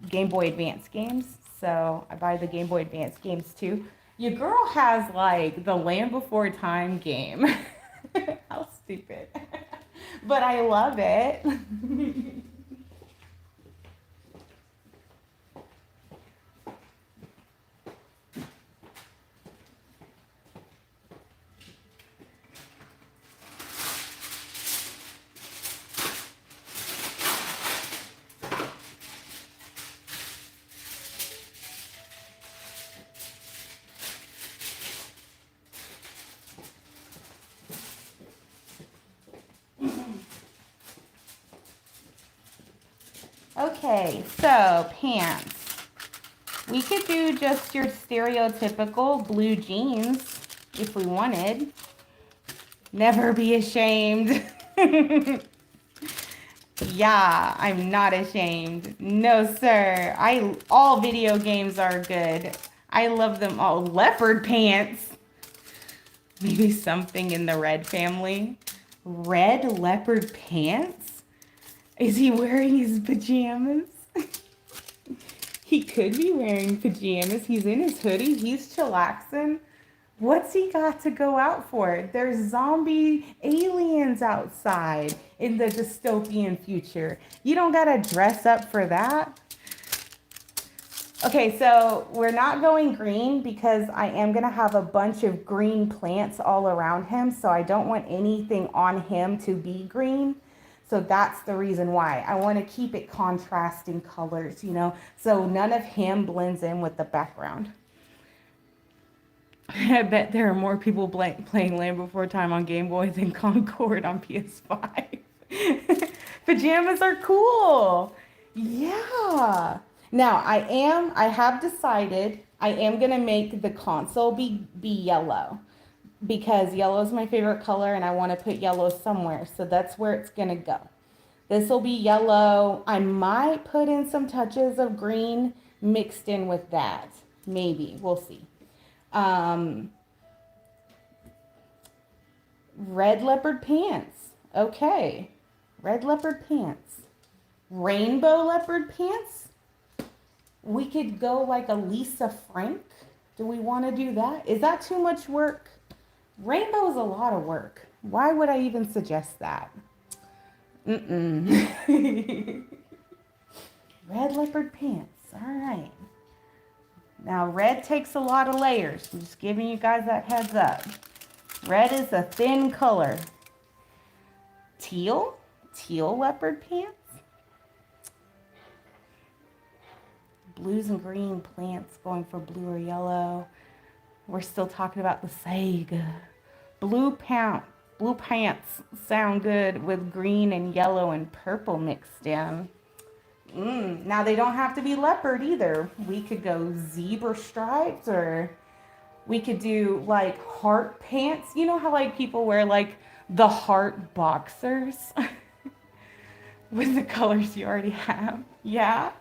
A: Game Boy Advance games. So I buy the Game Boy Advance games too. Your girl has like the Land Before Time game. How stupid. But I love it. Okay, so pants. We could do just your stereotypical blue jeans if we wanted. Never be ashamed. Yeah, I'm not ashamed. No, sir. All video games are good. I love them all. Leopard pants. Maybe something in the red family. Red leopard pants? Is he wearing his pajamas? He could be wearing pajamas. He's in his hoodie. He's chillaxing. What's he got to go out for? There's zombie aliens outside in the dystopian future. You don't got to dress up for that. Okay, so we're not going green because I am going to have a bunch of green plants all around him. So I don't want anything on him to be green. So that's the reason why. I want to keep it contrasting colors, you know, so none of him blends in with the background. I bet there are more people playing Land Before Time on Game Boy than Concord on PS5. Pajamas are cool. Yeah. Now, I have decided I am going to make the console be yellow. Because yellow is my favorite color and I want to put yellow somewhere. So that's where it's going to go. This will be yellow. I might put in some touches of green mixed in with that. Maybe. We'll see. Red leopard pants. Okay. Red leopard pants. Rainbow leopard pants. We could go like a Lisa Frank. Do we want to do that? Is that too much work? Rainbow is a lot of work. Why would I even suggest that? Red leopard pants. All right. Now, red takes a lot of layers. I'm just giving you guys that heads up. Red is a thin color. Teal. Teal leopard pants. Blues and green plants going for blue or yellow. We're still talking about the Sega. Blue pants sound good with green and yellow and purple mixed in. Now they don't have to be leopard either. We could go zebra stripes, or we could do like heart pants. You know how like people wear like the heart boxers with the colors you already have? Yeah.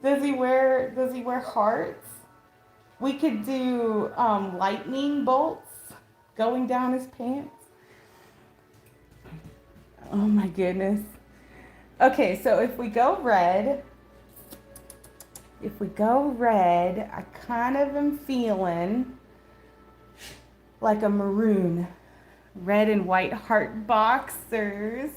A: Does he wear hearts? We could do lightning bolts going down his pants. Oh my goodness. Okay, so if we go red, I kind of am feeling like a maroon. Red and white heart boxers.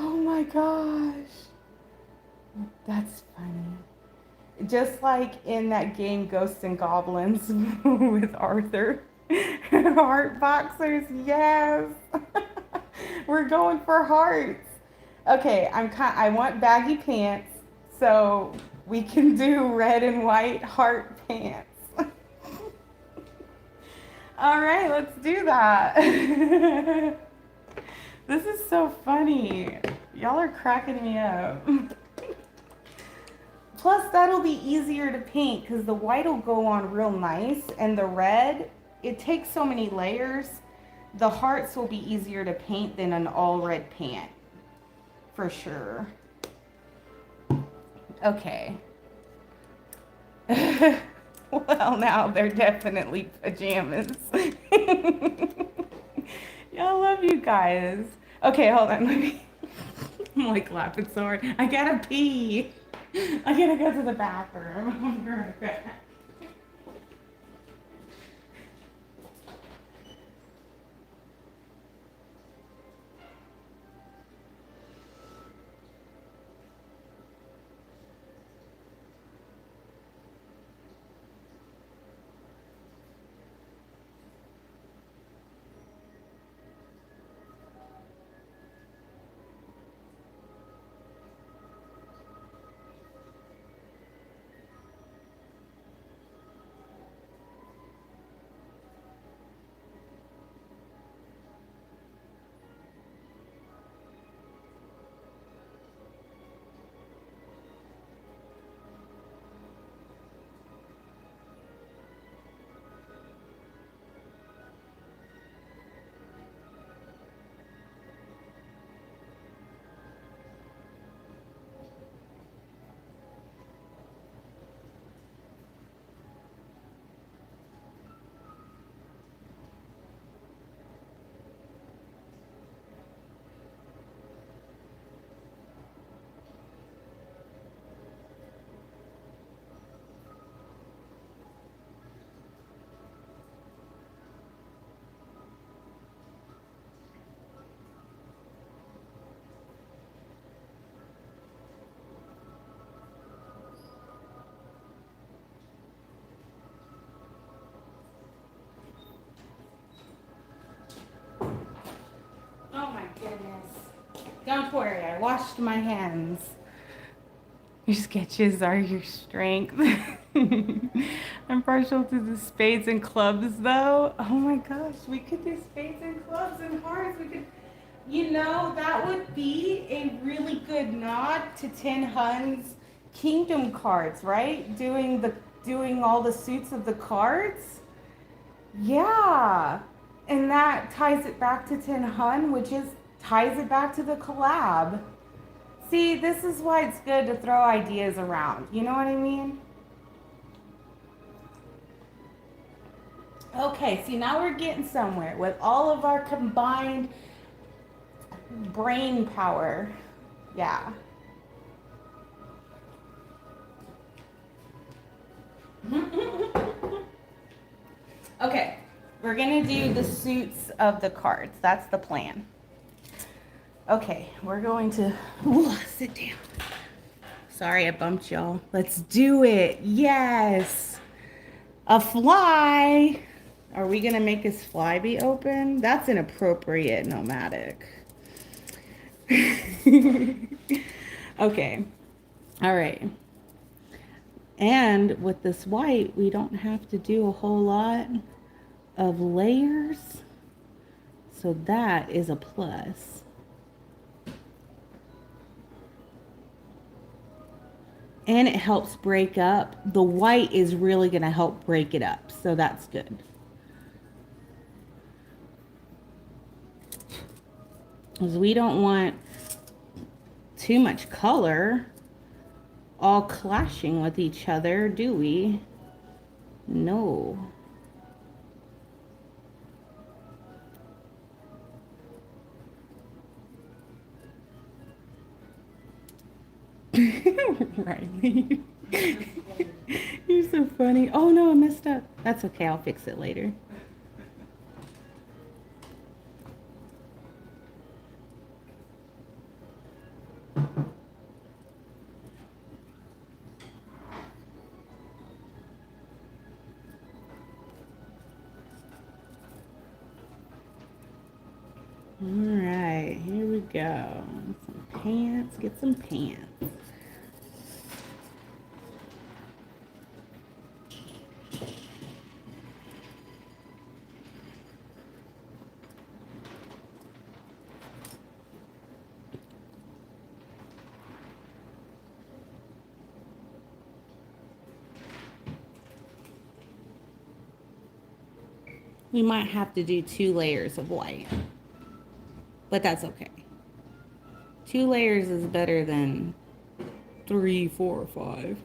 A: Oh my gosh. That's funny. Just like in that game Ghosts and Goblins with Arthur. Heart boxers, yes. We're going for hearts. Okay, I want baggy pants, so we can do red and white heart pants. All right, let's do that. This is so funny. Y'all are cracking me up. Plus, that'll be easier to paint because the white will go on real nice, and the red, it takes so many layers. The hearts will be easier to paint than an all red pant, for sure. Okay. Well, now they're definitely pajamas. Y'all love you guys. Okay, hold on. I'm like laughing so hard. I gotta pee. I gotta go to the bathroom. I'll be right back. Oh my goodness. Don't worry, I washed my hands. Your sketches are your strength. I'm partial to the spades and clubs though. Oh my gosh, we could do spades and clubs and hearts. We could, you know, that would be a really good nod to Tenhun's Kingdom cards, right? Doing all the suits of the cards. Yeah. And that ties it back to Tenhun, which ties it back to the collab. See, this is why it's good to throw ideas around. You know what I mean? Okay, see, now we're getting somewhere with all of our combined brain power. Yeah. Okay, We're gonna do the suits of the cards. That's the plan. Okay, we're going to sit down. Sorry, I bumped y'all. Let's do it. Yes. A fly. Are we gonna make his fly be open? That's inappropriate, nomadic. Okay. All right. And with this white, we don't have to do a whole lot of layers. So that is a plus. And it helps break up. The white is really going to help break it up. So that's good. Because we don't want too much color all clashing with each other, do we? No. Riley. You're so funny. Oh no, I messed up. That's okay, I'll fix it later. All right, here we go. Some pants, get some pants. We might have to do 2 layers of white, but that's okay. 2 layers is better than 3, 4, 5.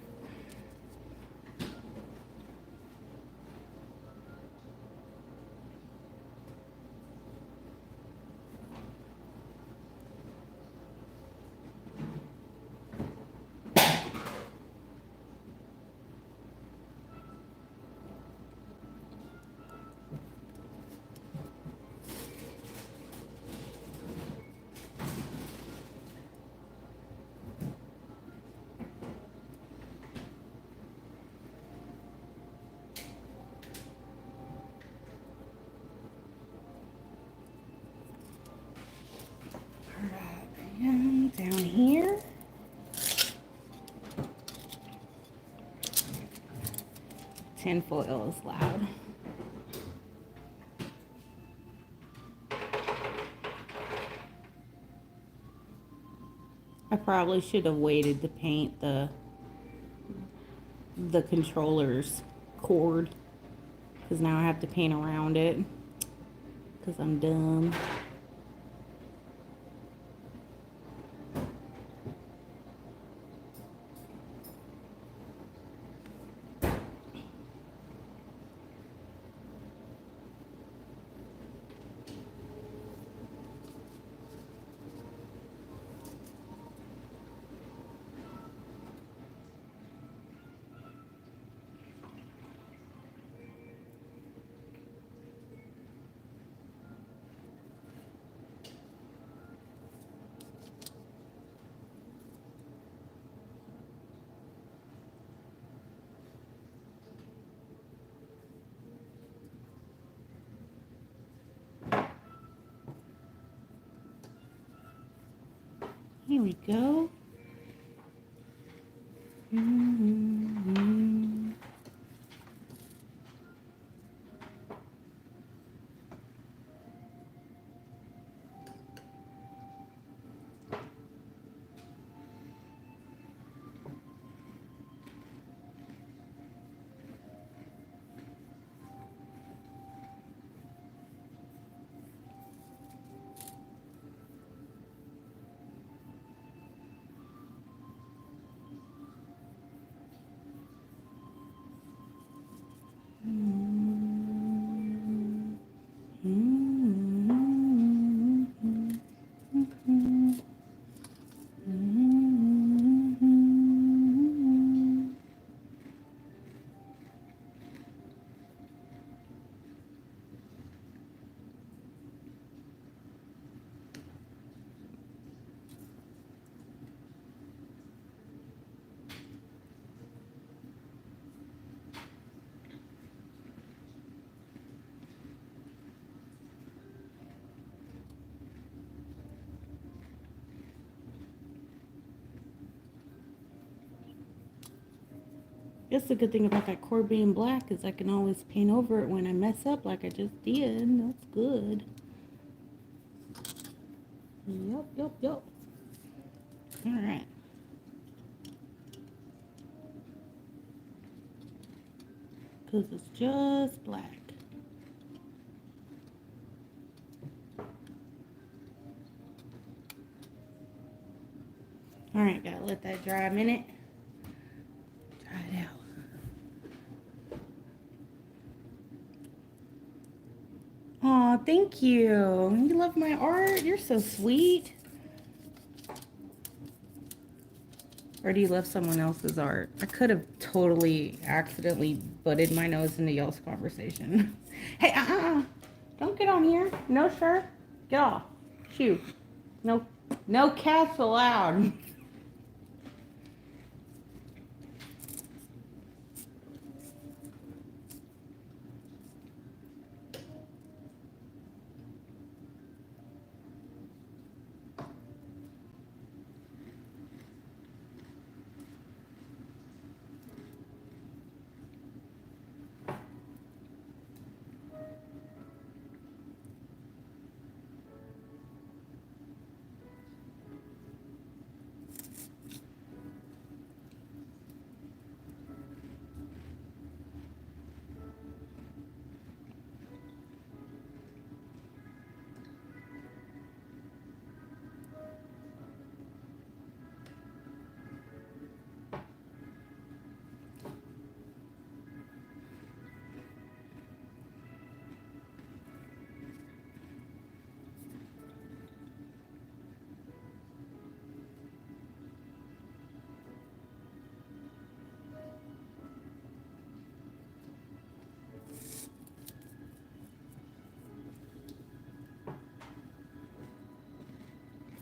A: Down here. Tinfoil is loud. I probably should have waited to paint the controller's cord, because now I have to paint around it because I'm dumb. Here we go. That's the good thing about that cord being black is I can always paint over it when I mess up like I just did. That's good. Yep. Alright. Because it's just black. Alright, gotta let that dry a minute. Dry it out. Aw, thank you. You love my art? You're so sweet. Or do you love someone else's art? I could have totally accidentally butted my nose into y'all's conversation. Hey, don't get on here. No, sir. Get off. Shoo. No cats allowed.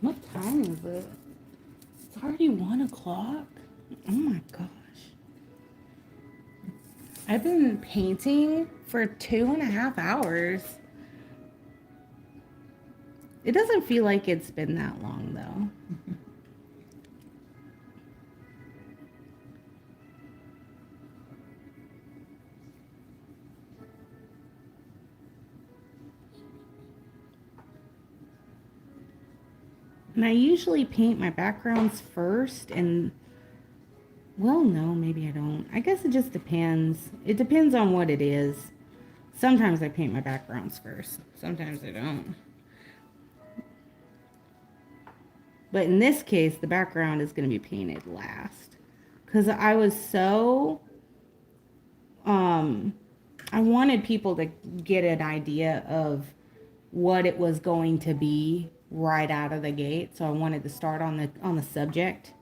A: What time is it? It's already 1 o'clock? Oh my gosh. I've been painting for 2.5 hours. It doesn't feel like it's been that long though. And I usually paint my backgrounds first and, well, no, maybe I don't. I guess it just depends. It depends on what it is. Sometimes I paint my backgrounds first. Sometimes I don't. But in this case, the background is going to be painted last. Because I was so, I wanted people to get an idea of what it was going to be right out of the gate. So I wanted to start on the subject.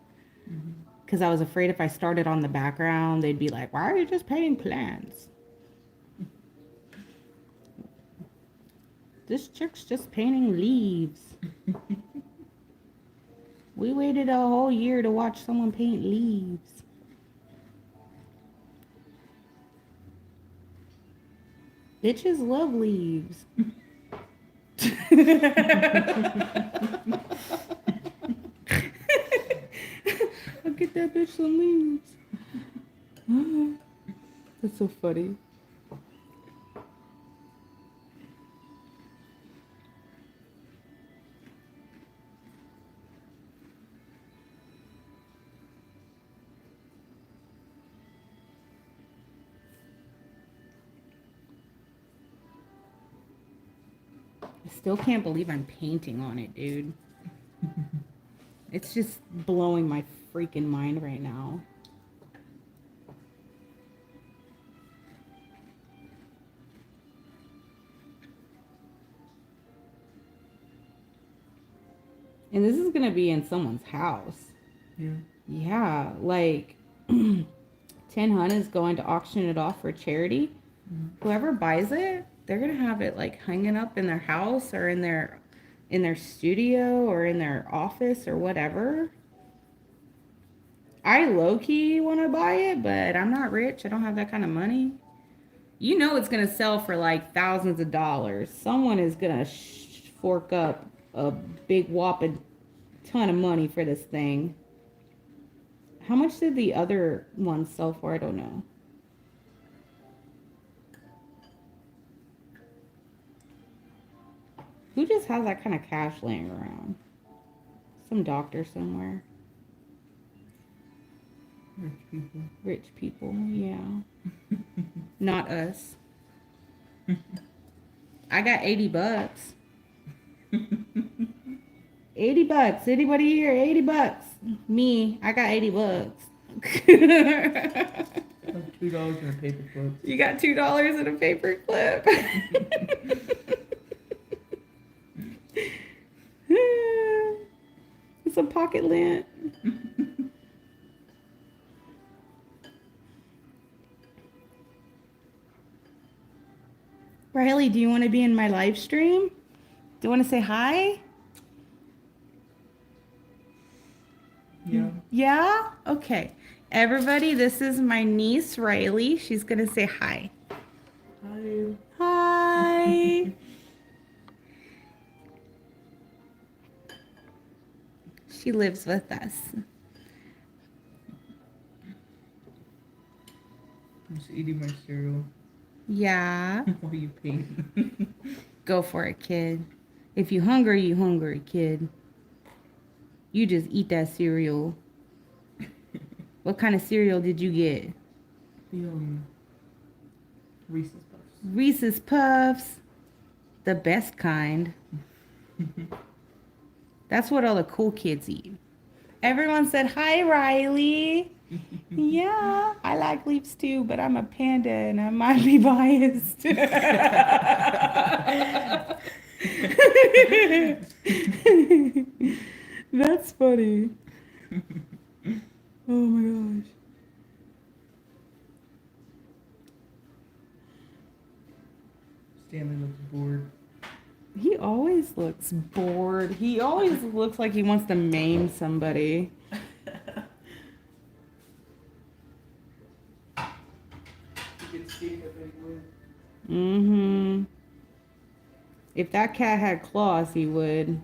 A: Because I was afraid if I started on the background, they'd be like, why are you just painting plants? This chick's just painting leaves. We waited a whole year to watch someone paint leaves. Bitches love leaves. I'll get that bitch some leaves. That's so funny. I still can't believe I'm painting on it, dude. It's just blowing my freaking mind right now. And this is gonna be in someone's house.
C: Yeah.
A: Yeah, like Tenhun is going to auction it off for charity. Whoever buys it, they're gonna have it like hanging up in their house or in their studio or in their office or whatever. I low-key want to buy it, but I'm not rich. I don't have that kind of money. You know it's gonna sell for like thousands of dollars. Someone is gonna fork up a big whopping ton of money for this thing. How much did the other one sell for? I don't know. Who just has that kind of cash laying around? Some doctor somewhere.
C: Rich people.
A: Rich people, yeah. Not us. I got $80. $80. Anybody here? $80. Me, I got $80.
C: $2 in a paper clip.
A: You got $2 in a paper clip. It's a pocket lint. Riley, do you want to be in my live stream? Do you want to say hi?
C: Yeah.
A: Yeah? Okay. Everybody, this is my niece, Riley. She's going to say hi.
C: Hi.
A: Hi. She lives with us.
C: I'm just eating my cereal.
A: Yeah.
C: While you paint.
A: Go for it, kid. If you hungry, kid. You just eat that cereal. What kind of cereal did you get?
C: The Reese's Puffs.
A: Reese's Puffs. The best kind. That's what all the cool kids eat. Everyone said, hi, Riley. Yeah, I like leaps too, but I'm a panda and I might be biased. That's funny. Oh my gosh.
C: Stanley looks bored.
A: He always looks bored. He always looks like he wants to maim somebody. Mm-hmm. If that cat had claws, he would.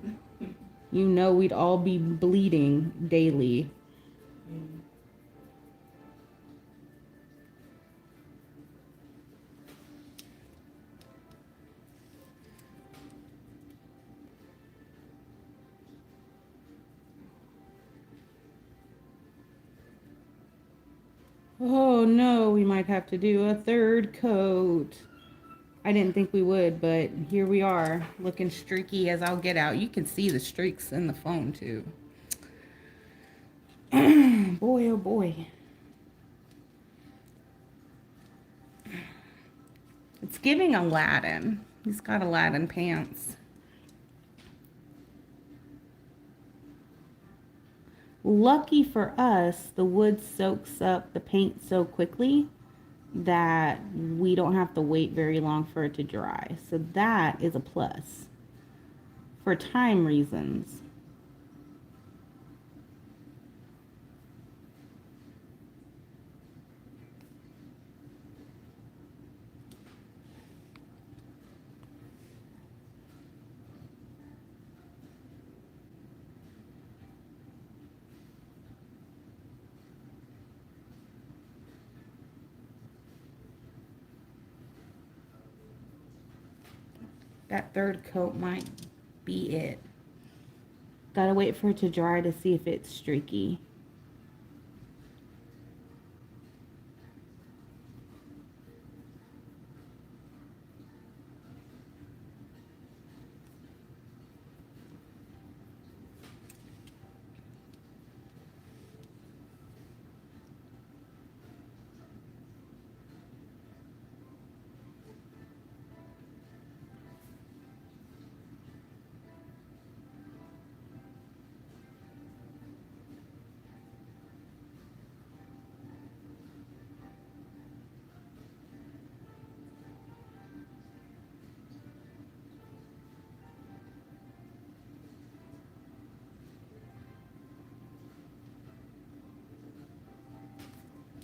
A: You know we'd all be bleeding daily. Oh no, we might have to do a third coat. I didn't think we would, but here we are, looking streaky as I'll get out. You can see the streaks in the phone too. Boy, oh boy. It's giving Aladdin. He's got Aladdin pants. Lucky for us, the wood soaks up the paint so quickly that we don't have to wait very long for it to dry. So that is a plus for time reasons. That third coat might be it. Gotta wait for it to dry to see if it's streaky.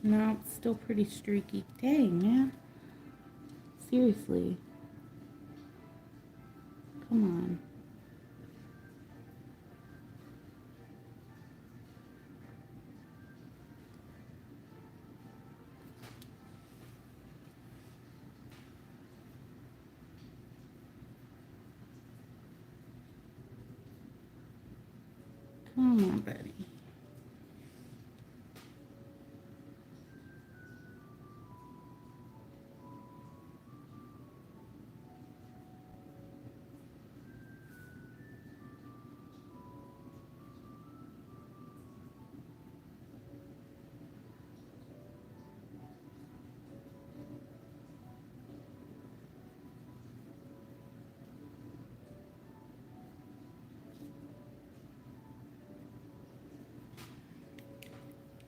A: No, it's still pretty streaky. Dang, man. Seriously. Come on. Come on, buddy.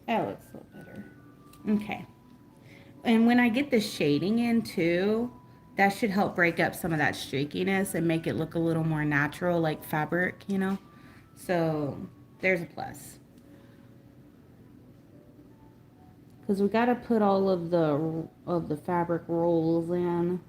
A: That looks a little better. Okay. And when I get the shading in too, that should help break up some of that streakiness and make it look a little more natural, like fabric, you know? So there's a plus. Because we got to put all of the fabric rolls in.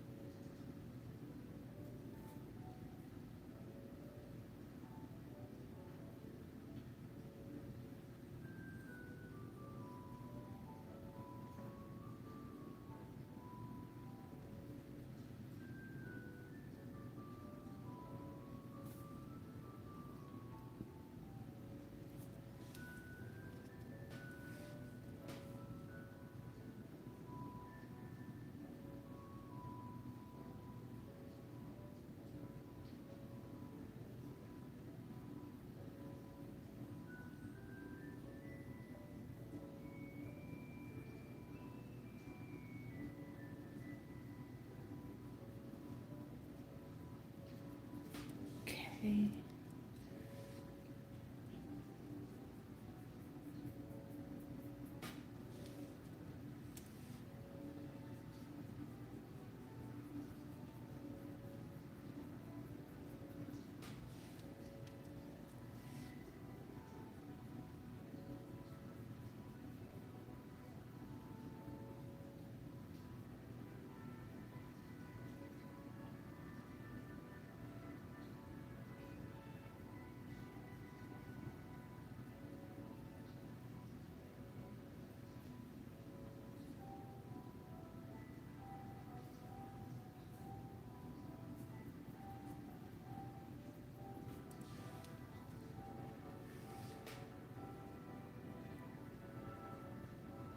A: Okay.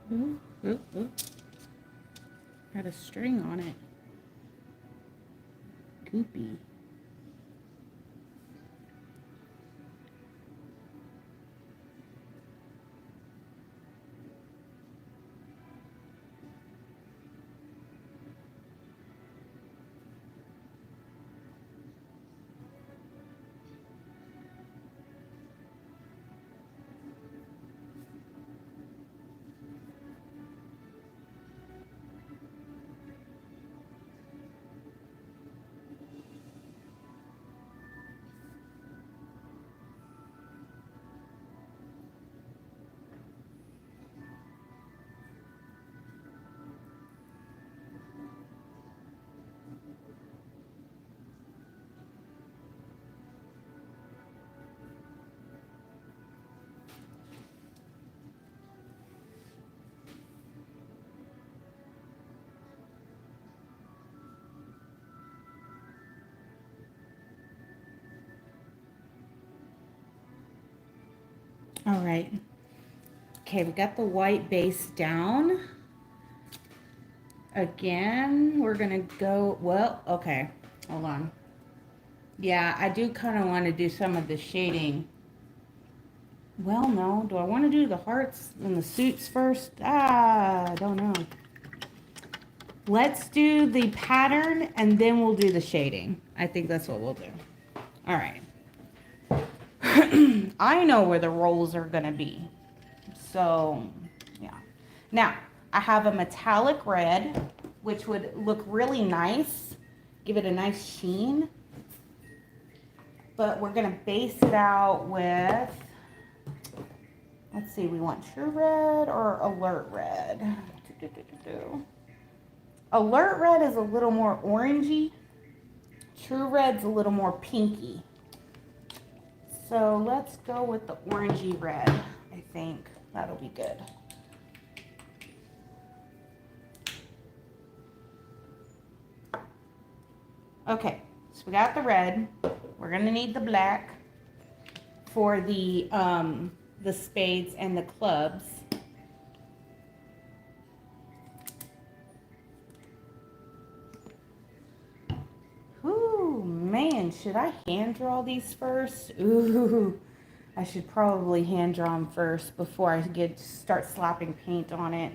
A: Ooh, ooh, ooh. Got a string on it. Goopy. All right. Okay, we got the white base down. Again, we're gonna go, well, okay, hold on. Yeah, I do kind of want to do some of the shading. Well, no, do I want to do the hearts and the suits first? I don't know. Let's do the pattern and then we'll do the shading. I think that's what we'll do. All right. I know where the rolls are gonna be. So, yeah. Now, I have a metallic red, which would look really nice, give it a nice sheen. But we're gonna base it out with, let's see, we want true red or alert red? Alert red is a little more orangey. True red's a little more pinky. So let's go with the orangey red. I think that'll be good. Okay, so we got the red. We're gonna need the black for the spades and the clubs. Ooh, man, should I hand draw these first? Ooh, I should probably hand draw them first before I start slapping paint on it.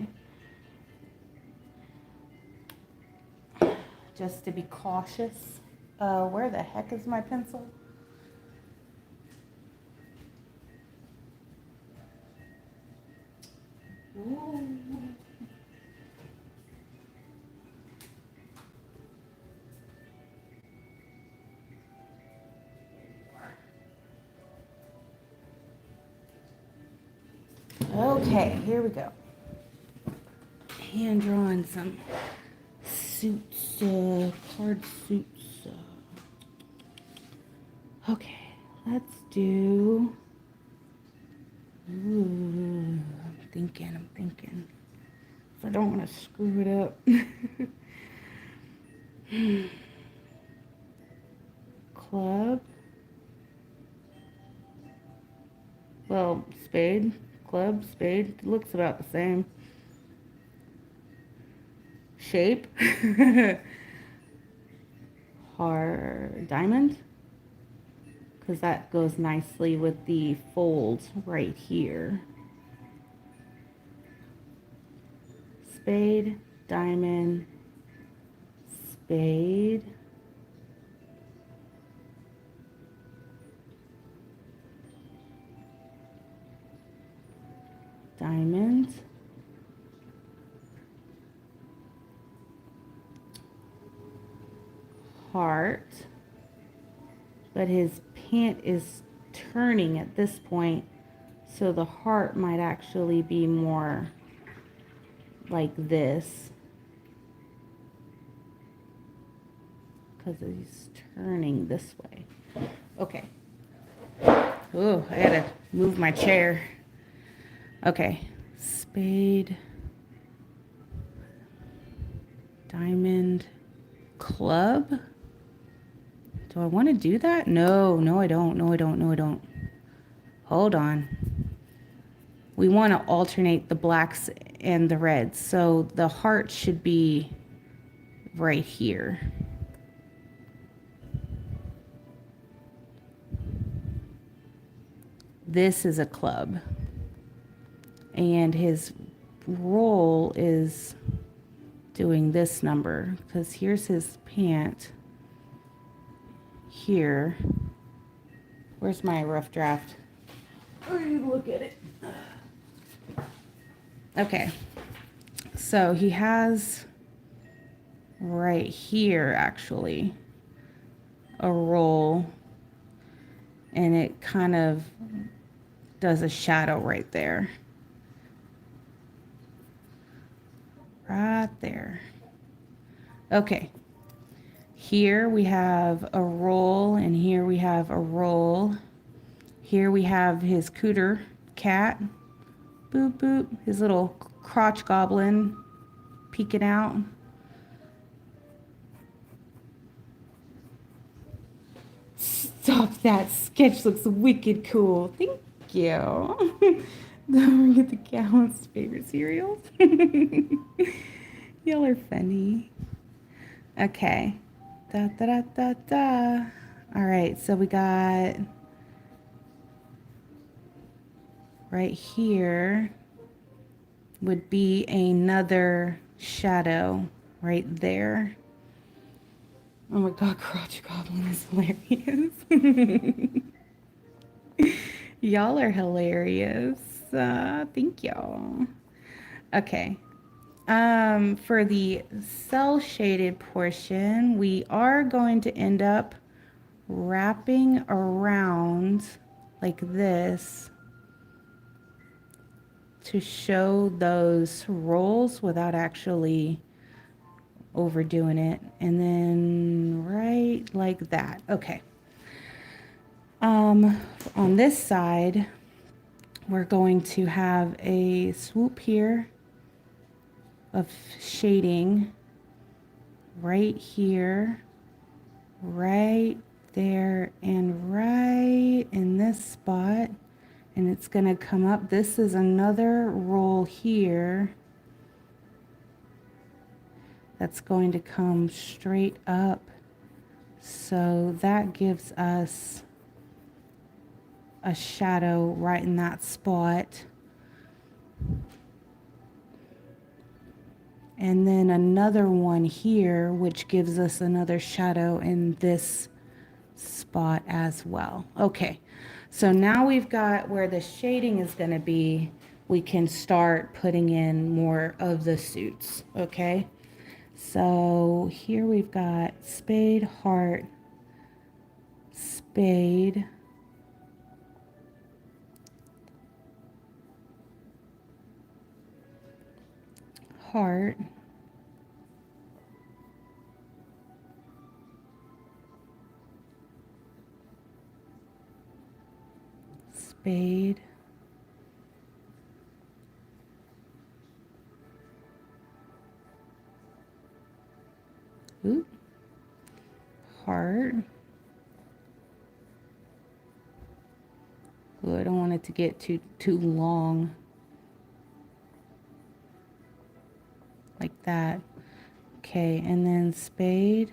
A: Just to be cautious. Where the heck is my pencil? Ooh. Okay, here we go. Hand drawing some suits, card suits. Okay, let's do. Ooh, I'm thinking. If I don't want to screw it up. Club. Well, spade, club, spade. It looks about the same. Shape. Hard diamond. Because that goes nicely with the folds right here. Spade, diamond, spade. Diamond. Heart. But his pant is turning at this point, so the heart might actually be more like this, because he's turning this way. Okay. Oh, I gotta move my chair. Okay. Spade, diamond, club. Do I want to do that? No, I don't. Hold on. We want to alternate the blacks and the reds. So the heart should be right here. This is a club. And his roll is doing this number, because here's his pant. Here. Where's my rough draft? Oh, you look at it. Okay. So he has right here actually a roll, and it kind of does a shadow right there. Right there. Okay. Here we have a roll, and here we have a roll. Here we have his cooter cat. Boop, boop. His little crotch goblin peeking out. Stop, that sketch looks wicked cool. Thank you. Don't forget the Gaom's favorite cereals. Y'all are funny. Okay. Da, da, da, da, da. All right, so we got right here would be another shadow right there. Oh my God, Crotch Goblin is hilarious. Y'all are hilarious. Thank y'all. Okay. For the cell shaded portion, we are going to end up wrapping around like this to show those rolls without actually overdoing it. And then right like that. Okay. On this side, we're going to have a swoop here of shading right here, right there and right in this spot, and it's going to come up. This is another roll here that's going to come straight up, so that gives us a shadow right in that spot. And then another one here, which gives us another shadow in this spot as well. Okay, so now we've got where the shading is going to be. We can start putting in more of the suits. Okay, so here we've got spade, heart, spade, heart, spade, oop, heart. Ooh, I don't want it to get too long. Like that. Okay, and then spade.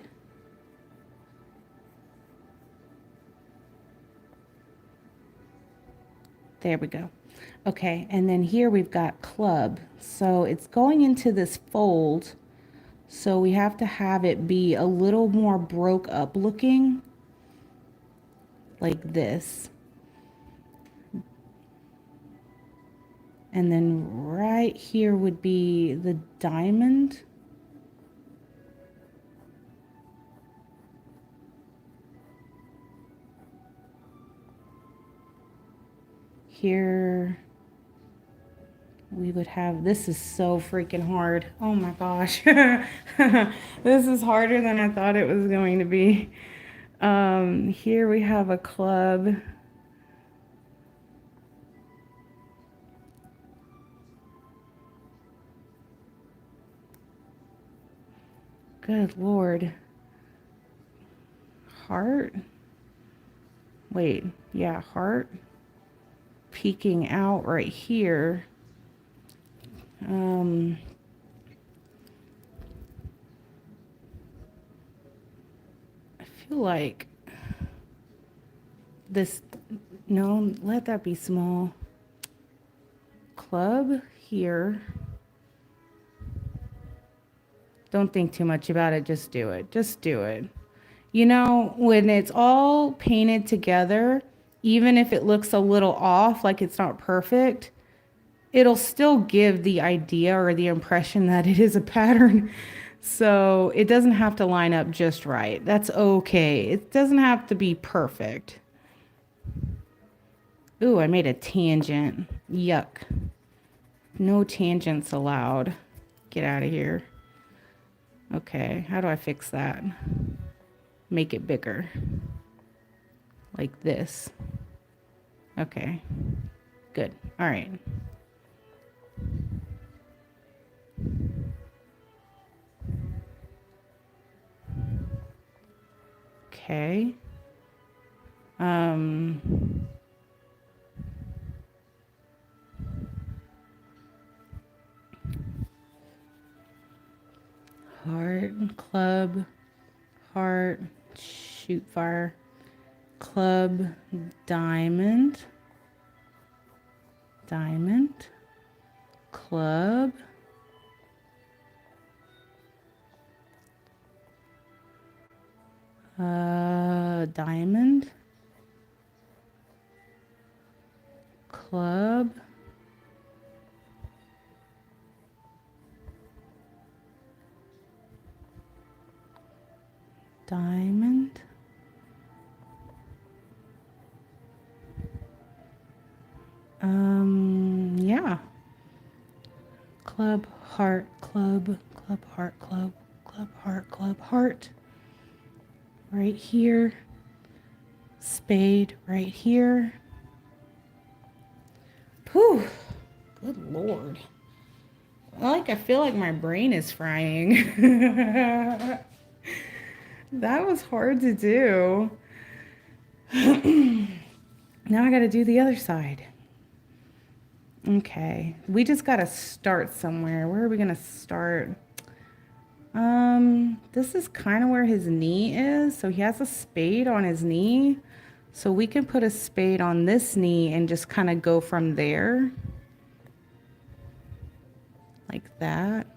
A: There we go. Okay, and then here we've got club. So it's going into this fold. So we have to have it be a little more broke up looking. Like this. And then right here would be the diamond. Here we would have, this is so freaking hard. Oh my gosh. This is harder than I thought it was going to be. Here we have a club. Good Lord. Heart. Wait, yeah, heart. Peeking out right here. I feel like this, no, let that be small. Club here. Don't think too much about it. Just do it. Just do it. You know, when it's all painted together, even if it looks a little off, like it's not perfect, it'll still give the idea or the impression that it is a pattern. So it doesn't have to line up just right. That's okay. It doesn't have to be perfect. Ooh, I made a tangent. Yuck. No tangents allowed. Get out of here. Okay, how do I fix that? Make it bigger. Like this. Okay, good. All right. Okay. Heart, club, heart, shoot fire, club, diamond, diamond, club, diamond, club, diamond, yeah, club, heart, club, club, heart, club, club, heart, club, heart, right here, spade right here. Whew, good Lord. I feel like my brain is frying. That was hard to do. Now I got to do the other side. Okay, we just got to start somewhere. Where are we going to start? This is kind of where his knee is. So he has a spade on his knee. So we can put a spade on this knee and just kind of go from there. Like that.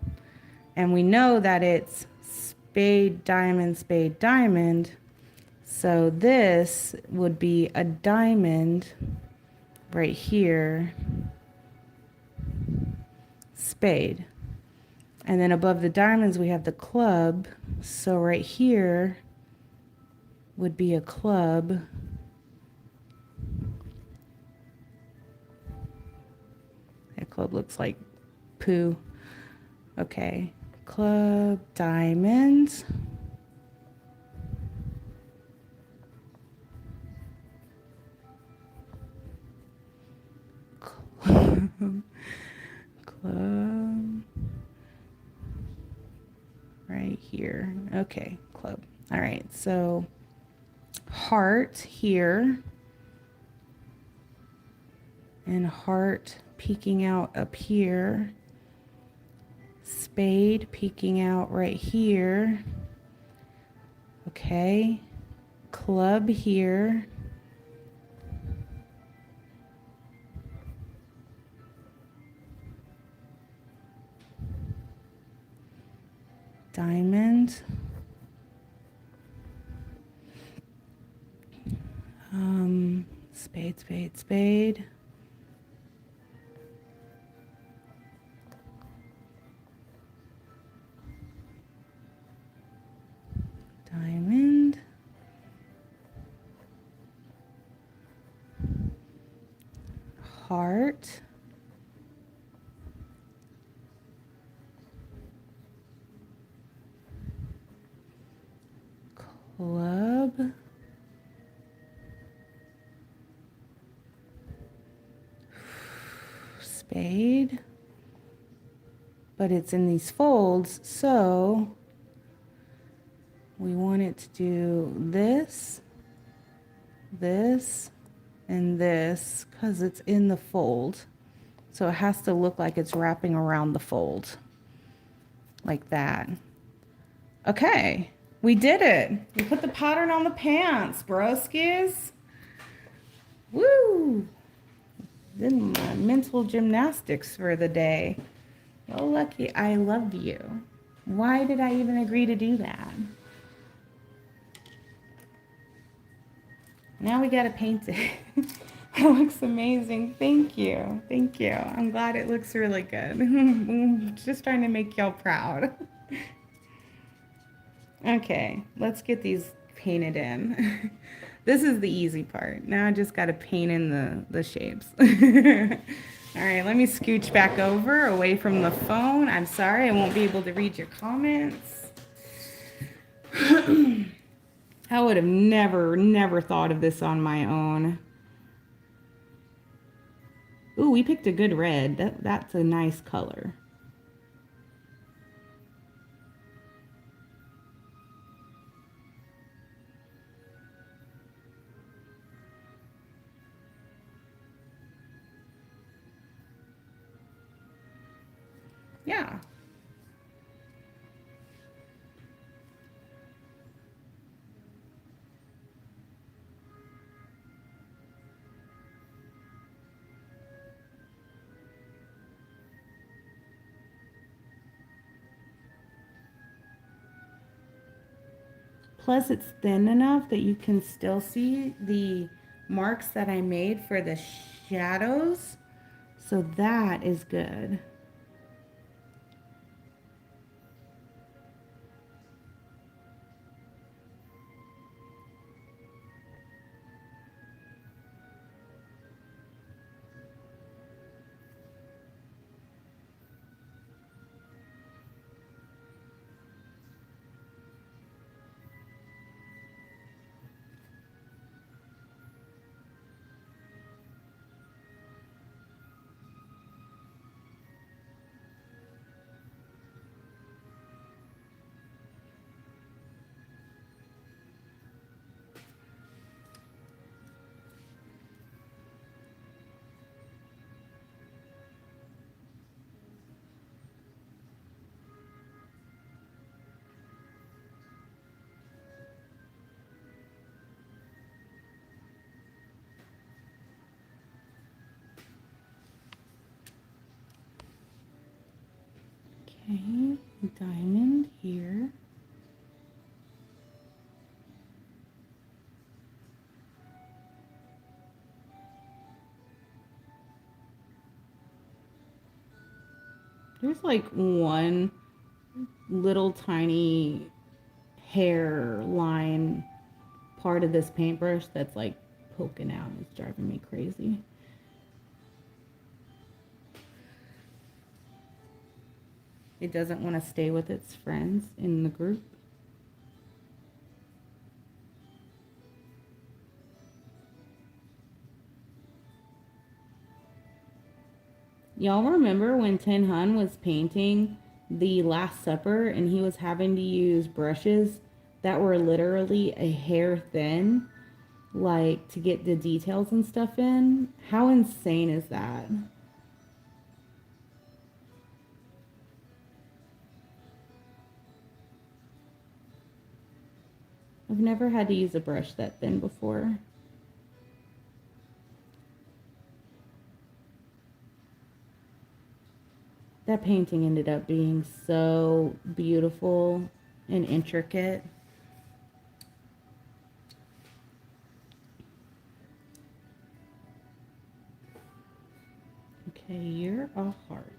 A: And we know that it's spade, diamond, spade, diamond. So this would be a diamond right here. Spade. And then above the diamonds, we have the club. So right here would be a club. That club looks like poo. Okay. Club, diamonds. Club. Club. Right here. Okay, club. All right, so heart here. And heart peeking out up here. Spade peeking out right here. Okay. Club here. Diamond. Spade, spade, spade. Diamond. Heart. Club. Spade. But it's in these folds, so we want it to do this, this, and this, because it's in the fold. So it has to look like it's wrapping around the fold. Like that. Okay, we did it. We put the pattern on the pants, broskies. Woo! Did my mental gymnastics for the day. Oh, lucky, I love you. Why did I even agree to do that? Now we gotta paint it. It looks amazing. Thank you. Thank you. I'm glad it looks really good. Just trying to make y'all proud. Okay, let's get these painted in. This is the easy part. Now I just gotta paint in the shapes. All right, let me scooch back over away from the phone. I'm sorry, I won't be able to read your comments. I would have never thought of this on my own. Ooh, we picked a good red. That's a nice color. Yeah. Plus it's thin enough that you can still see the marks that I made for the shadows. So that is good. Okay, diamond here. There's like one little tiny hairline part of this paintbrush that's like poking out. It's driving me crazy. It doesn't want to stay with its friends in the group. Y'all remember when Tenhun was painting the Last Supper and he was having to use brushes that were literally a hair thin, like to get the details and stuff in? How insane is that? I've never had to use a brush that thin before. That painting ended up being so beautiful and intricate. Okay, you're a heart.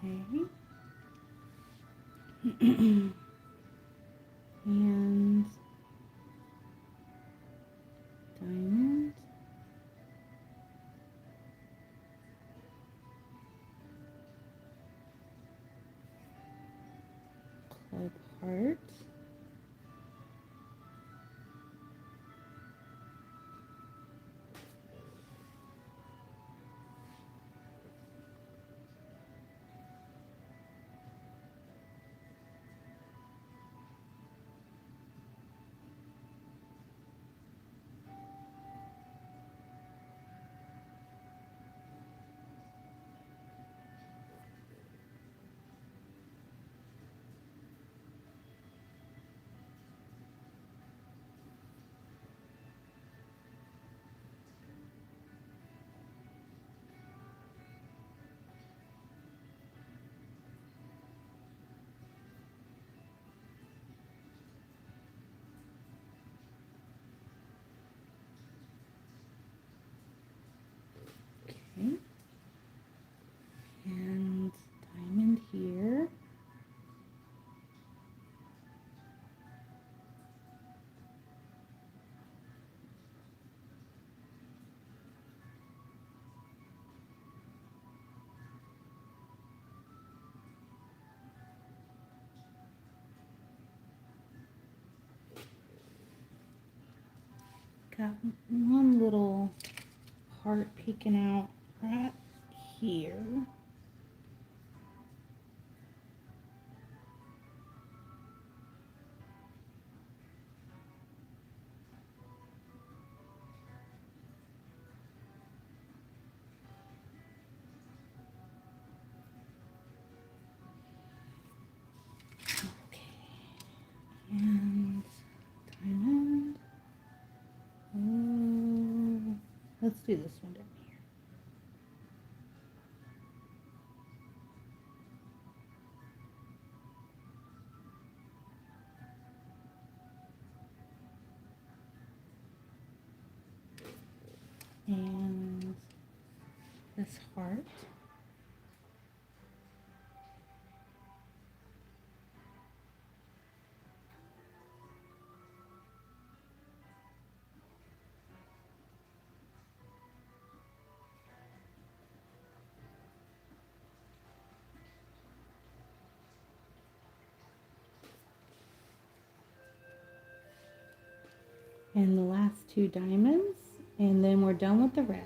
A: Okay. And diamond. Club heart. Okay. And diamond here. Got one little heart peeking out right here. Okay. And diamond. Oh, let's do this one down here. And part. And the last two diamonds, and then we're done with the red.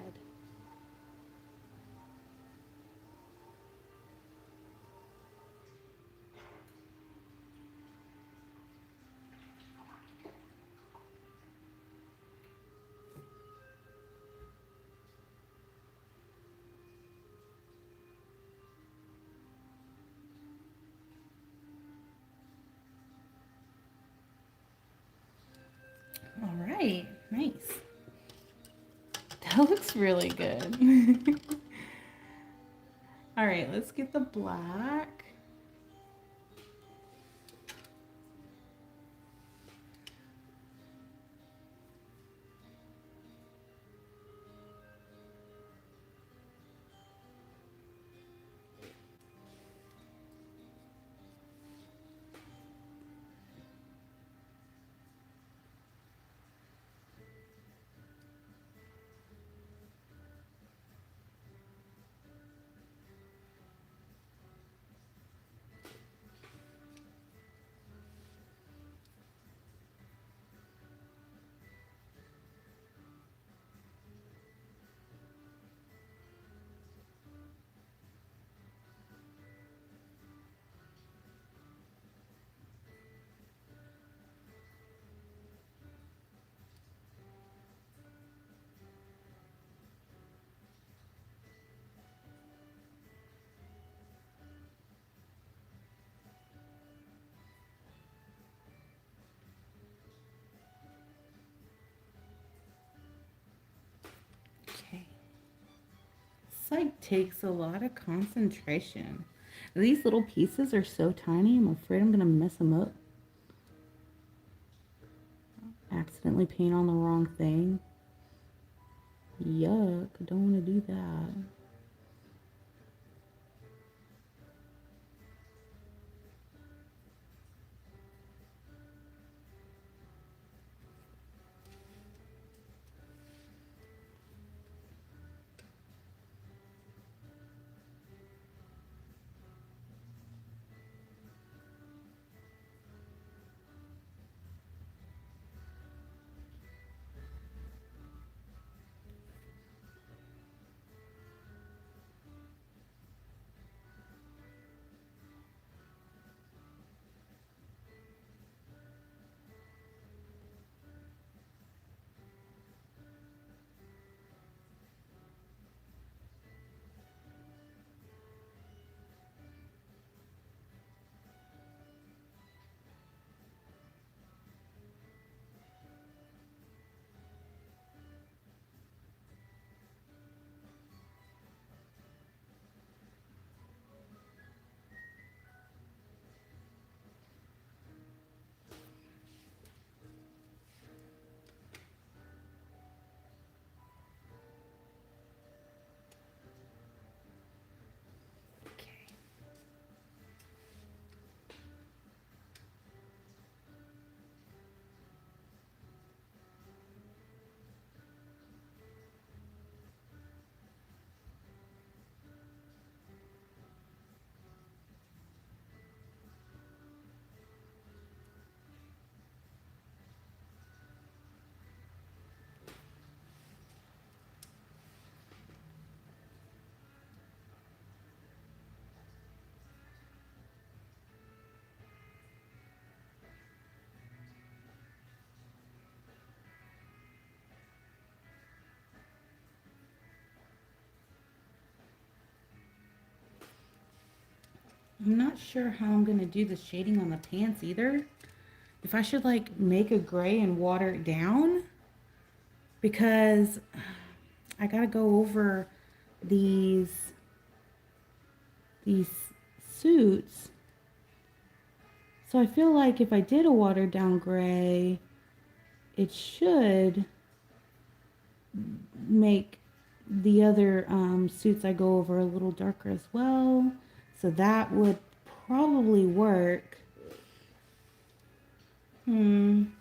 A: All right, nice. That looks really good. All right, let's get the black. Okay. This like takes a lot of concentration. These little pieces are so tiny, I'm afraid I'm gonna mess them up. Accidentally paint on the wrong thing. Yuck, I don't want to do that. I'm not sure how I'm gonna do the shading on the pants either. If I should like make a gray and water it down, because I gotta go over these suits. So I feel like if I did a watered down gray, it should make the other suits I go over a little darker as well. So that would probably work. I'm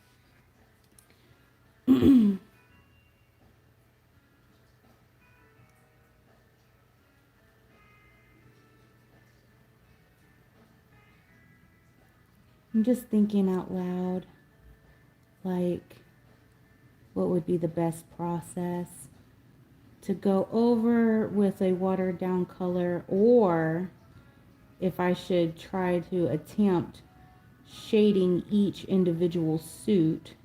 A: just thinking out loud, like, what would be the best process to go over with a watered down color, or if I should try to attempt shading each individual suit,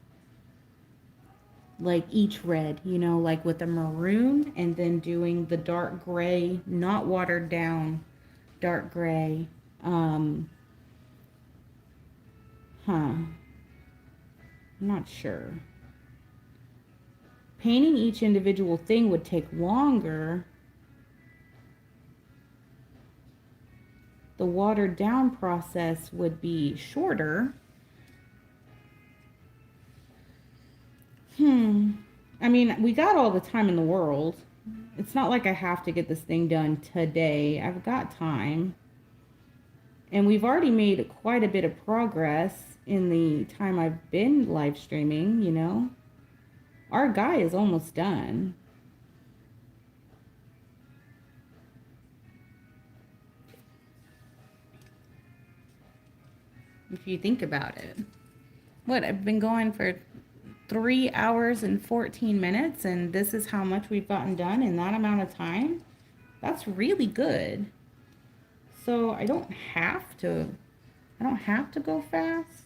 A: like each red, you know, like with a maroon, and then doing the dark gray, not watered down dark gray. I'm not sure. Painting each individual thing would take longer. The watered down process would be shorter. I mean, we got all the time in the world. It's not like I have to get this thing done today. I've got time. And we've already made quite a bit of progress in the time I've been live streaming, you know. Our guy is almost done. If you think about it. What, I've been going for 3 hours and 14 minutes, and this is how much we've gotten done in that amount of time? That's really good. So I don't have to go fast.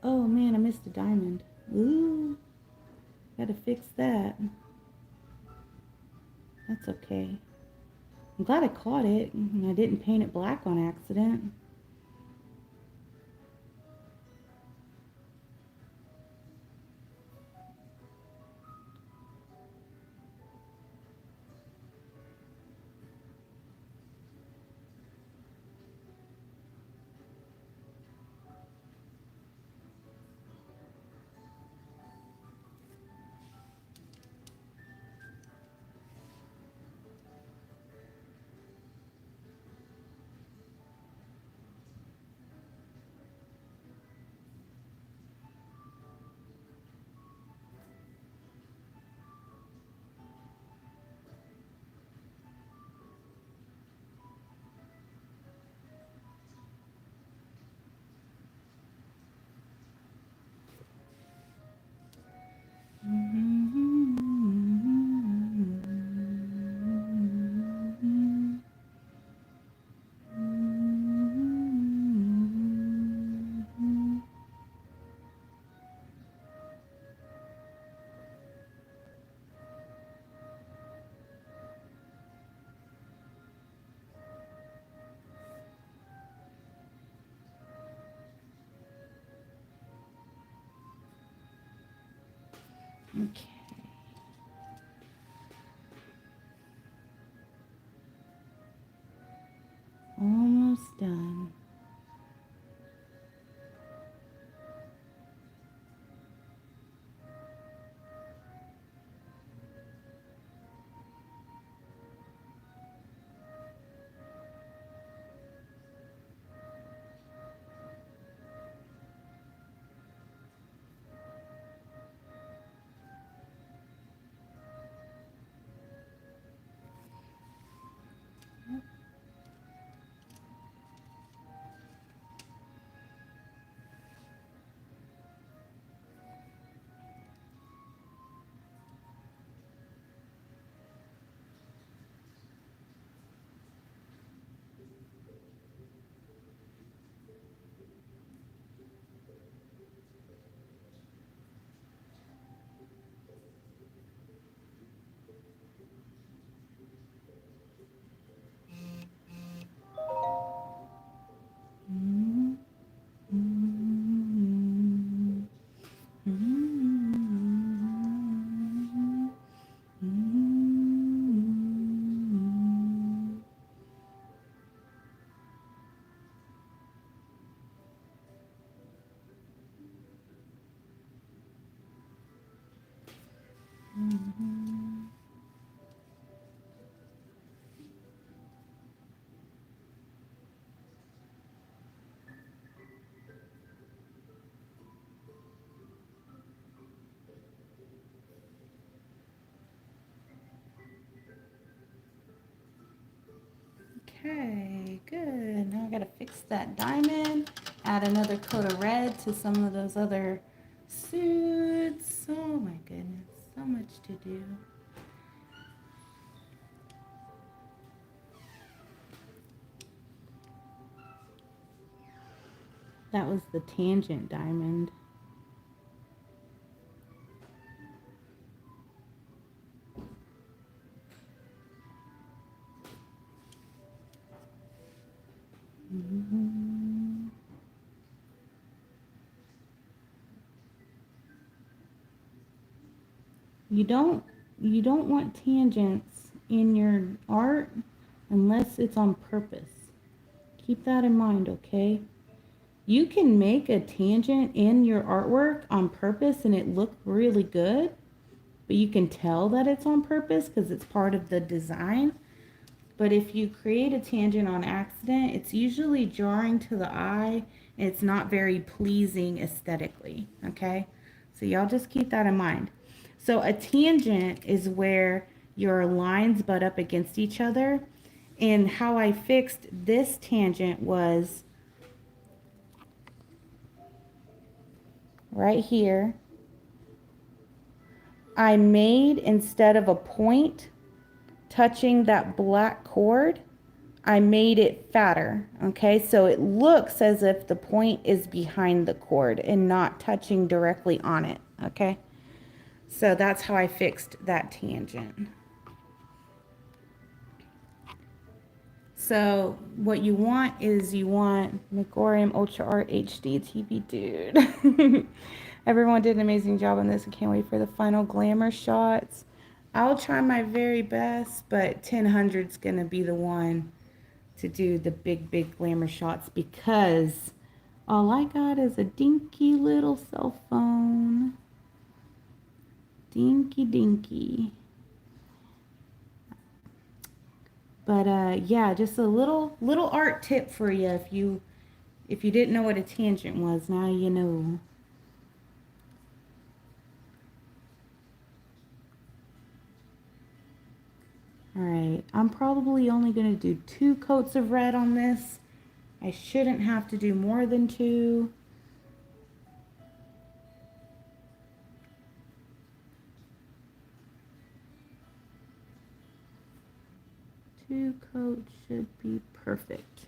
A: Oh man, I missed a diamond. Ooh, gotta fix that. That's okay. I'm glad I caught it and I didn't paint it black on accident. Okay. Almost done. Okay, good. Now I gotta fix that diamond, add another coat of red to some of those other suits. Oh my goodness, so much to do. That was the tangent diamond. You don't want tangents in your art unless it's on purpose. Keep that in mind, okay? You can make a tangent in your artwork on purpose and it look really good, but you can tell that it's on purpose because it's part of the design. But if you create a tangent on accident, it's usually jarring to the eye and it's not very pleasing aesthetically, okay? So y'all just keep that in mind. So a tangent is where your lines butt up against each other. And how I fixed this tangent was right here. I made, instead of a point touching that black cord, I made it fatter, okay? So it looks as if the point is behind the cord and not touching directly on it, okay? So that's how I fixed that tangent. So what you want is you want Megorium Ultra Art HD TV, dude. Everyone did an amazing job on this. I can't wait for the final glamour shots. I'll try my very best, but 1000's gonna be the one to do the big glamour shots because all I got is a dinky little cell phone. Dinky. But yeah, just a little art tip for you if you didn't know what a tangent was. Now you know. All right, I'm probably only going to do 2 coats of red on this. I shouldn't have to do more than 2. Two coats should be perfect.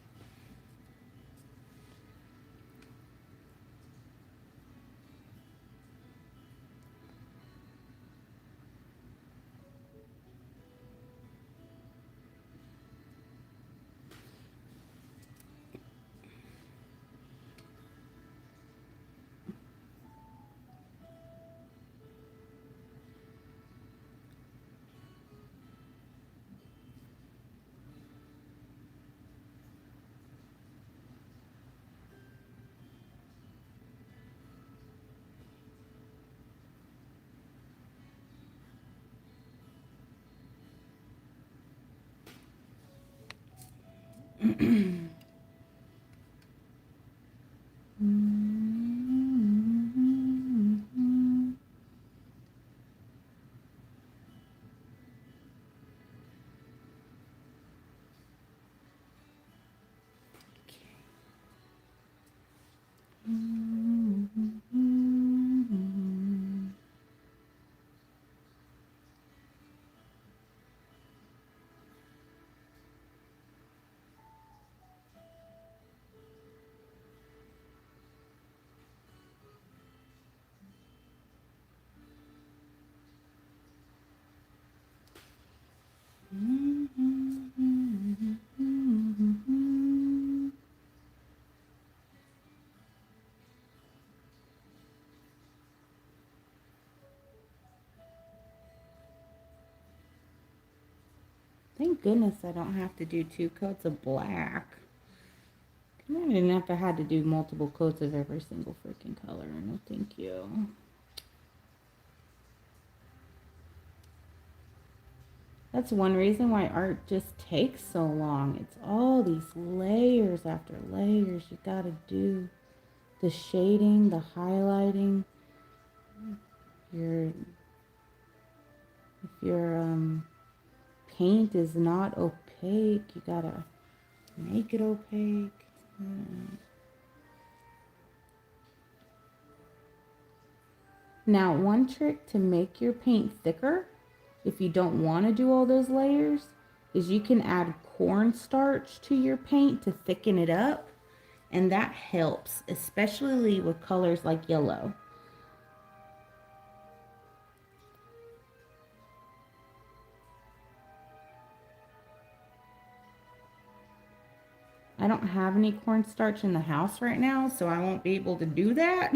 A: Thank goodness I don't have to do 2 coats of black. I didn't have to have to do multiple coats of every single freaking color. No, thank you. That's one reason why art just takes so long. It's all these layers after layers you gotta do. The shading, the highlighting. If your paint is not opaque, you gotta make it opaque. Now, one trick to make your paint thicker, if you don't want to do all those layers, is you can add cornstarch to your paint to thicken it up, and that helps, especially with colors like yellow. I don't have any cornstarch in the house right now, so I won't be able to do that.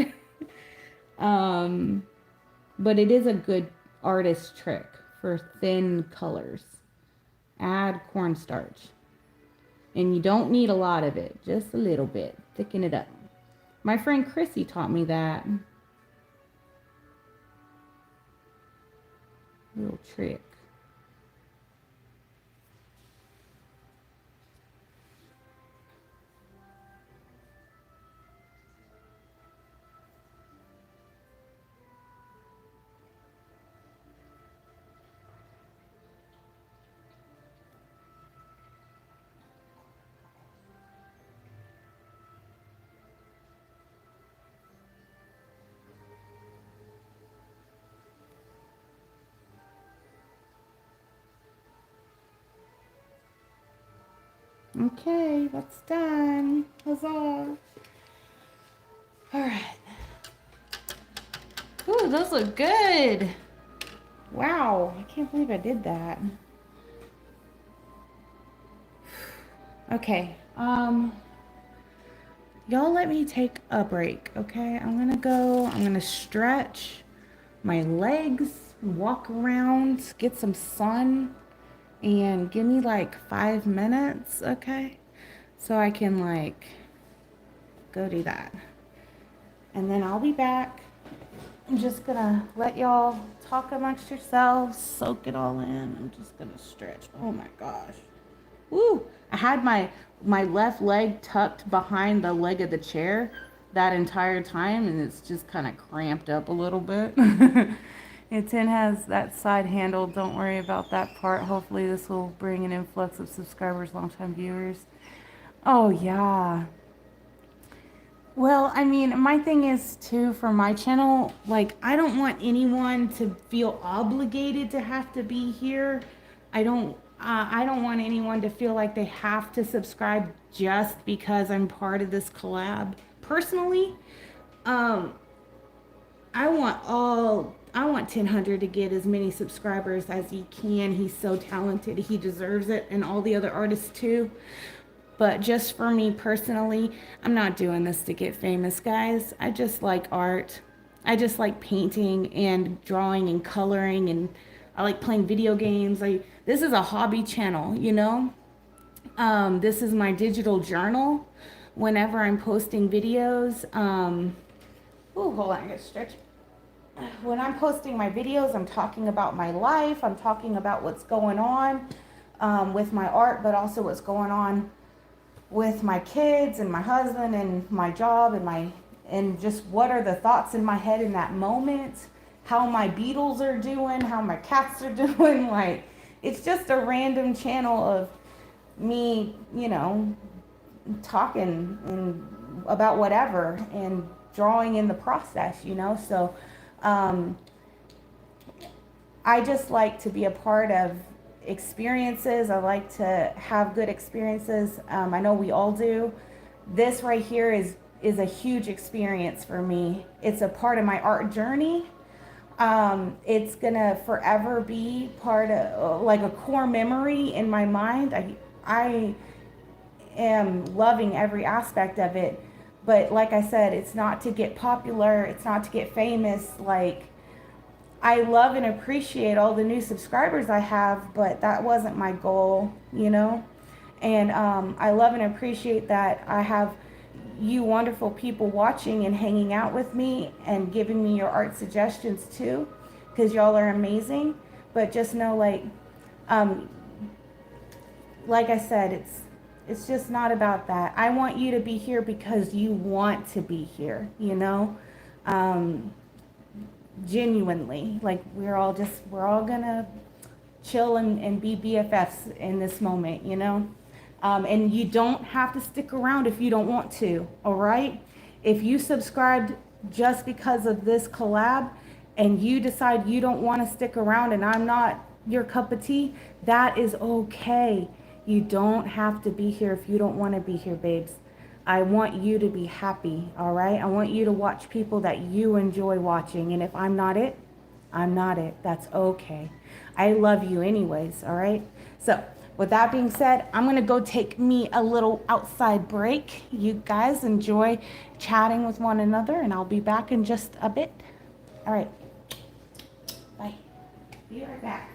A: But it is a good artist trick for thin colors. Add cornstarch. And you don't need a lot of it, just a little bit. Thicken it up. My friend Chrissy taught me that. Little trick. Okay, that's done. Huzzah. All right. Ooh, those look good. Wow, I can't believe I did that. Okay, y'all let me take a break, okay? I'm gonna stretch my legs, walk around, get some sun, and give me like 5 minutes, okay? So I can like go do that. And then I'll be back. I'm just gonna let y'all talk amongst yourselves, soak it all in. I'm just gonna stretch. Oh my gosh. Woo! I had my left leg tucked behind the leg of the chair that entire time, and it's just kind of cramped up a little bit. Ten has that side handle. Don't worry about that part. Hopefully this will bring an influx of subscribers, longtime viewers. Oh yeah. Well, I mean, my thing is too, for my channel, like, I don't want anyone to feel obligated to have to be here. I don't want anyone to feel like they have to subscribe just because I'm part of this collab. Personally, I want Tenhun to get as many subscribers as he can. He's so talented. He deserves it, and all the other artists too. But just for me personally, I'm not doing this to get famous, guys. I just like art. I just like painting and drawing and coloring, and I like playing video games. This is a hobby channel, you know? This is my digital journal. Whenever I'm posting videos, hold on, I gotta stretch. When I'm posting my videos, I'm talking about my life. I'm talking about what's going on with my art, but also what's going on with my kids and my husband and my job and just what are the thoughts in my head in that moment, how my beetles are doing, how my cats are doing. Like, it's just a random channel of me, you know, talking and about whatever and drawing in the process, you know. So I just like to be a part of experiences. I like to have good experiences. I know we all do. This right here is a huge experience for me. It's a part of my art journey. It's gonna forever be part of like a core memory in my mind. I am loving every aspect of it. But like I said, it's not to get popular. It's not to get famous. Like, I love and appreciate all the new subscribers I have, but that wasn't my goal, you know? And I love and appreciate that I have you wonderful people watching and hanging out with me and giving me your art suggestions too, because y'all are amazing. But just know, like I said, it's just not about that. I want you to be here because you want to be here, you know? Genuinely, like we're all gonna chill and be BFFs in this moment, you know? And you don't have to stick around if you don't want to, all right? If you subscribed just because of this collab and you decide you don't want to stick around and I'm not your cup of tea, that is okay. You don't have to be here if you don't want to be here, babes. I want you to be happy, all right? I want you to watch people that you enjoy watching. And if I'm not it, I'm not it. That's okay. I love you anyways, all right? So with that being said, I'm going to go take me a little outside break. You guys enjoy chatting with one another, and I'll be back in just a bit. All right. Bye. Be right back.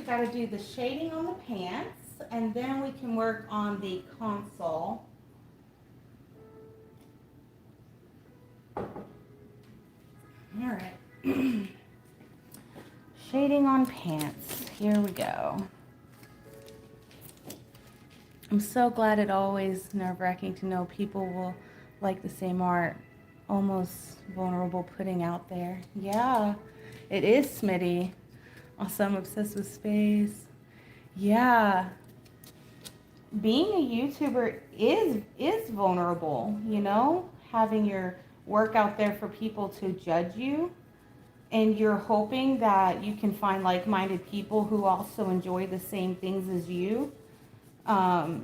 A: got to do the shading on the pants, and then we can work on the console. All right. Shading on pants. Here we go. I'm so glad. It always nerve-wracking to know people will like the same art. Almost vulnerable putting out there. Yeah, it is, Smitty. Also, I'm obsessed with space. Yeah. Being a YouTuber is vulnerable, you know? Having your work out there for people to judge you. And you're hoping that you can find like-minded people who also enjoy the same things as you. I've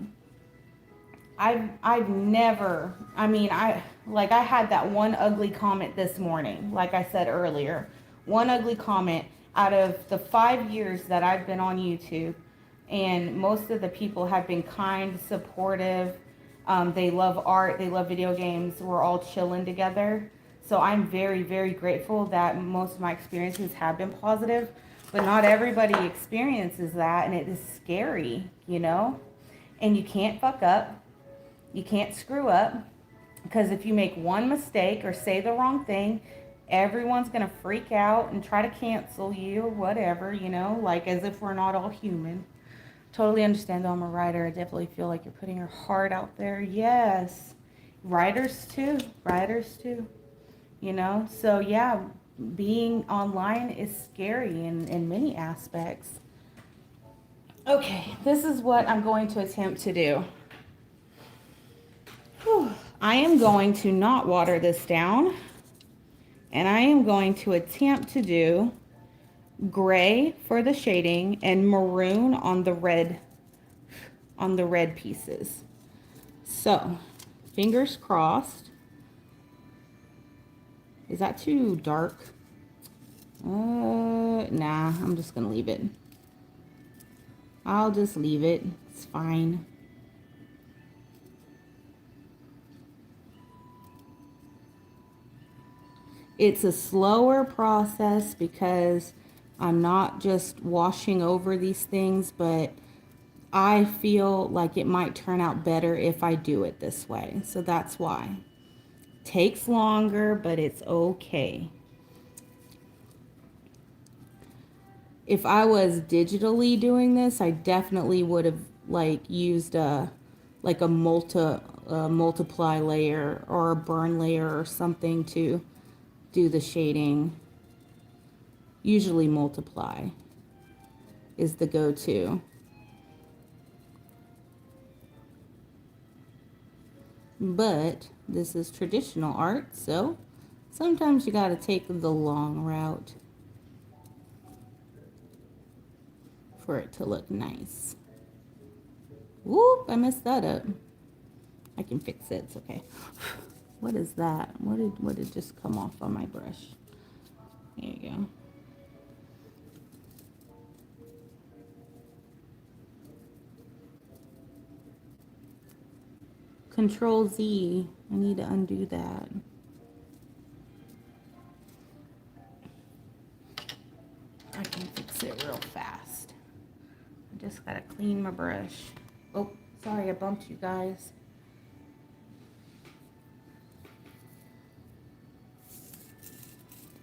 A: never, I had that one ugly comment this morning, like I said earlier. One ugly comment out of the 5 years that I've been on YouTube. And most of the people have been kind, supportive. They love art, they love video games. We're all chilling together. So I'm very, very grateful that most of my experiences have been positive, but not everybody experiences that, and it is scary, you know? And you can't fuck up. You can't screw up, because if you make one mistake or say the wrong thing, everyone's going to freak out and try to cancel you or whatever, you know, like as if we're not all human. Totally understand though, I'm a writer. I definitely feel like you're putting your heart out there. Yes. Writers too. You know, so yeah, being online is scary in many aspects. Okay, this is what I'm going to attempt to do. Whew. I am going to not water this down, and I am going to attempt to do gray for the shading and maroon on the red pieces. So, fingers crossed. Is that too dark? Nah, I'm just gonna leave it. I'll just leave it. It's fine. It's a slower process because I'm not just washing over these things, but I feel like it might turn out better if I do it this way. So that's why. Takes longer, but it's okay. If I was digitally doing this, I definitely would have used a multiply layer or a burn layer or something to do the shading. Usually multiply is the go-to. But this is traditional art, so sometimes you gotta take the long route for it to look nice. Whoop, I messed that up. I can fix it, it's okay. What is that? What did just come off on my brush? There you go. Control Z. I need to undo that. I can fix it real fast. I just gotta clean my brush. Oh, sorry, I bumped you guys.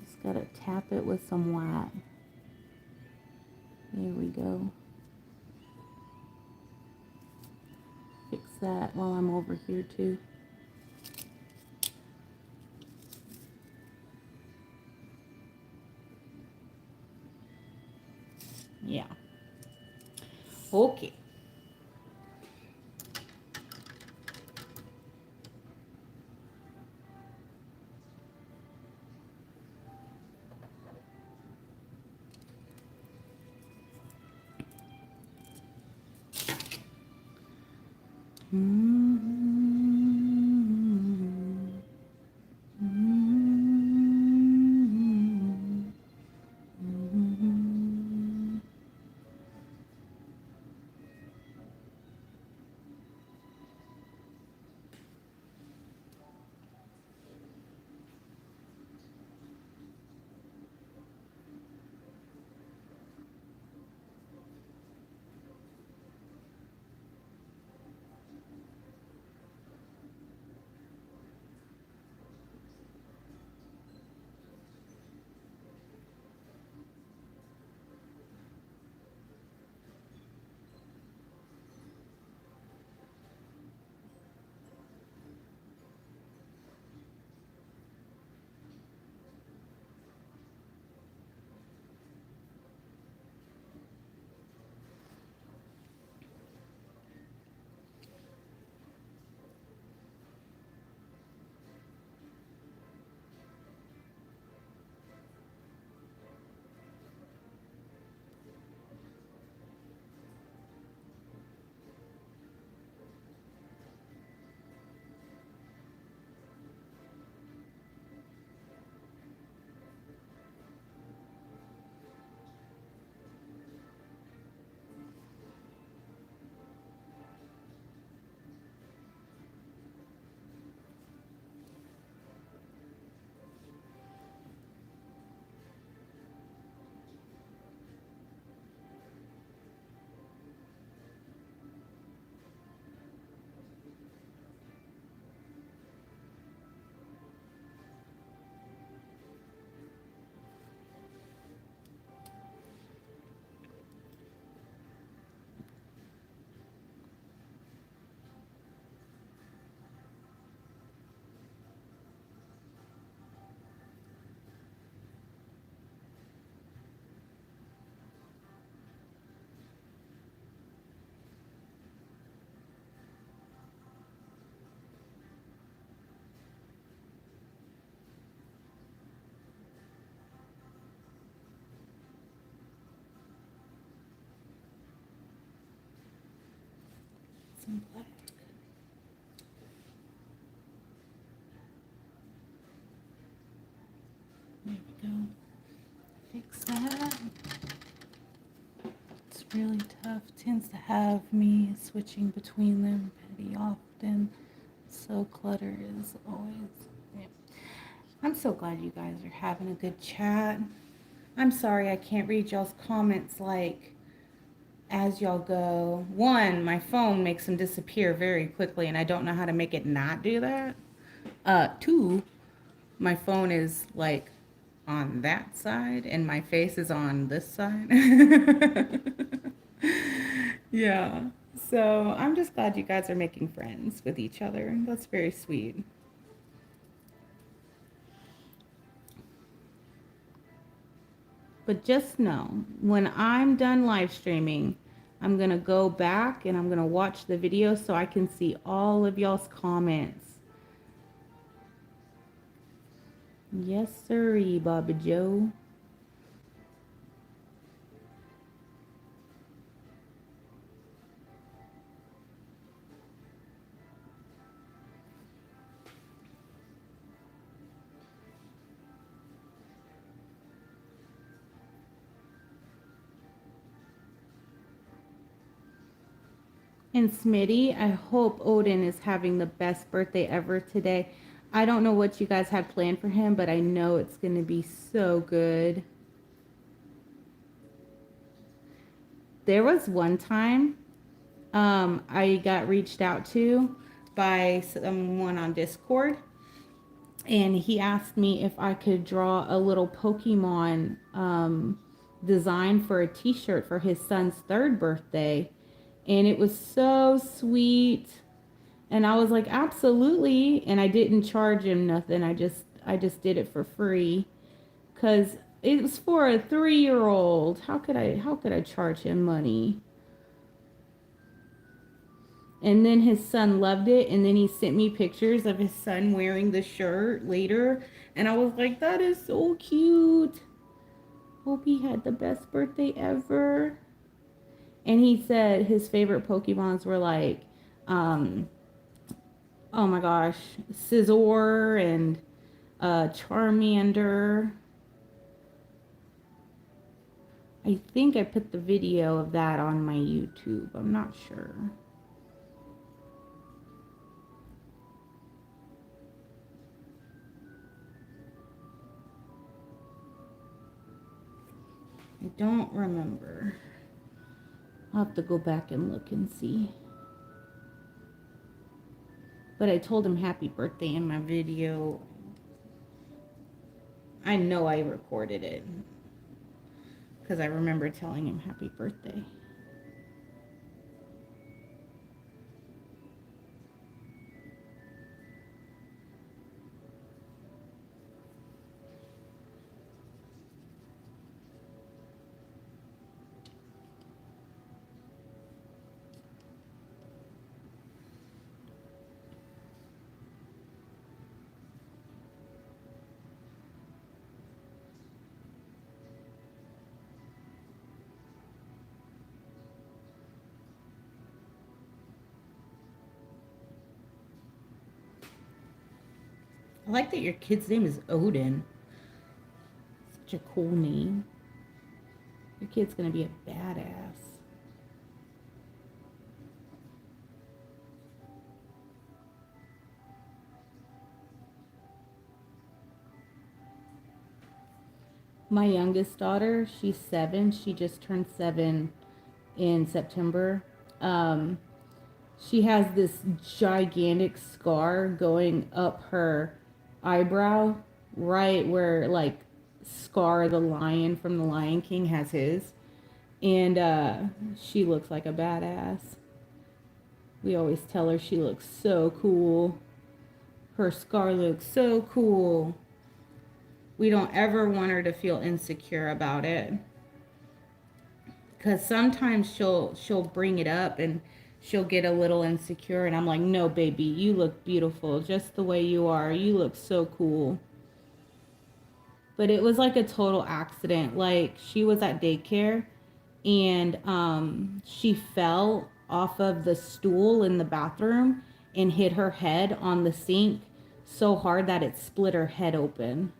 A: Just gotta tap it with some white. There we go. Fix that while I'm over here too. Yeah. Okay. some black. There we go. Fix that. It's really tough. Tends to have me switching between them pretty often. So clutter is always. Yeah. I'm so glad you guys are having a good chat. I'm sorry I can't read y'all's comments like as y'all go. One, my phone makes them disappear very quickly and I don't know how to make it not do that. Two, my phone is like on that side and my face is on this side. Yeah. So I'm just glad you guys are making friends with each other. That's very sweet. But just know, when I'm done live streaming, I'm going to go back and I'm going to watch the video so I can see all of y'all's comments. Yes, sirree, Baba Joe. And Smitty, I hope Odin is having the best birthday ever today. I don't know what you guys have planned for him, but I know it's going to be so good. There was one time I got reached out to by someone on Discord, and he asked me if I could draw a little Pokemon design for a t-shirt for his son's 3rd birthday. And it was so sweet. And I was like, absolutely. And I didn't charge him nothing. I just did it for free. 'Cause it was for a 3-year-old. How could I charge him money? And then his son loved it. And then he sent me pictures of his son wearing the shirt later. And I was like, that is so cute. Hope he had the best birthday ever. And he said his favorite Pokemons were like, oh my gosh, Scizor and Charmander. I think I put the video of that on my YouTube. I'm not sure. I don't remember. I'll have to go back and look and see. But I told him happy birthday in my video. I know I recorded it because I remember telling him happy birthday. I like that your kid's name is Odin. Such a cool name. Your kid's gonna be a badass. My youngest daughter, she's 7. She just turned 7 in September. She has this gigantic scar going up her eyebrow, right where like Scar the lion from the Lion King has his. And she looks like a badass. We always tell her she looks so cool. Her scar looks so cool. We don't ever want her to feel insecure about it. Because sometimes she'll bring it up and she'll get a little insecure. And I'm like, no, baby, you look beautiful just the way you are. You look so cool. But it was like a total accident. Like, she was at daycare and she fell
D: off of the stool in the bathroom and hit her head on the sink so hard that it split her head open.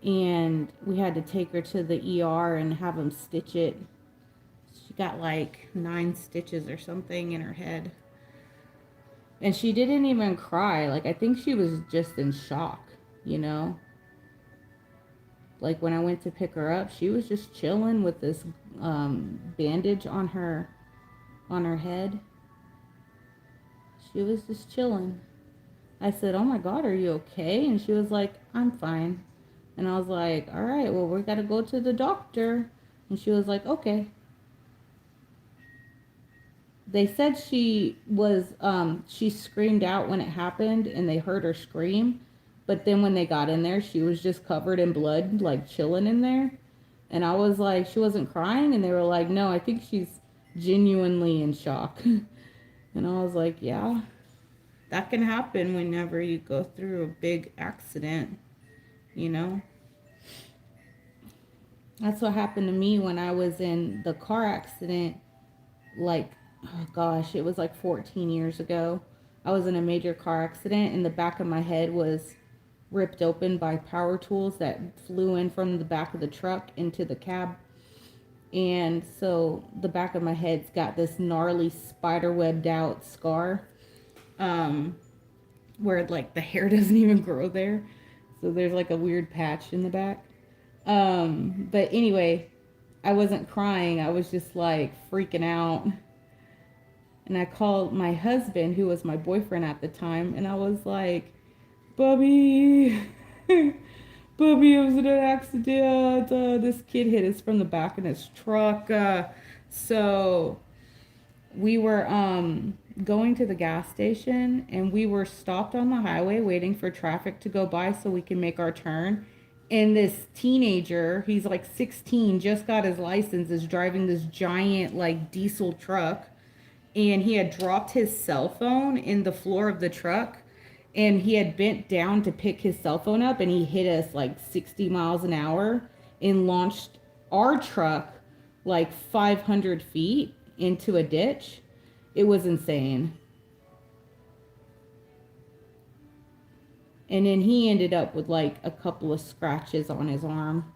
D: And we had to take her to the ER and have them stitch it. She got like 9 stitches or something in her head. And she didn't even cry. Like, I think she was just in shock, you know? Like, when I went to pick her up, she was just chilling with this bandage on her head. She was just chilling. I said, "Oh my God, are you okay?" And she was like, "I'm fine." And I was like, "All right, well, we got to go to the doctor." And she was like, "Okay." They said she was, she screamed out when it happened and they heard her scream. But then when they got in there, she was just covered in blood, like chilling in there. And I was like, she wasn't crying. And they were like, "No, I think she's genuinely in shock." And I was like, yeah, that can happen whenever you go through a big accident, you know? That's what happened to me when I was in the car accident, like, oh gosh, it was like 14 years ago. I was in a major car accident and the back of my head was ripped open by power tools that flew in from the back of the truck into the cab. And so the back of my head's got this gnarly spider webbed out scar, where like the hair doesn't even grow there. So there's like a weird patch in the back. But anyway, I wasn't crying. I was just like freaking out. And I called my husband, who was my boyfriend at the time, and I was like, "Bubby, Bubby, I was in an accident. This kid hit us from the back in his truck." So we were going to the gas station and we were stopped on the highway waiting for traffic to go by so we can make our turn. And this teenager, he's like 16, just got his license, is driving this giant like diesel truck. And he had dropped his cell phone in the floor of the truck. And he had bent down to pick his cell phone up and he hit us like 60 miles an hour and launched our truck like 500 feet into a ditch. It was insane. And then he ended up with like a couple of scratches on his arm.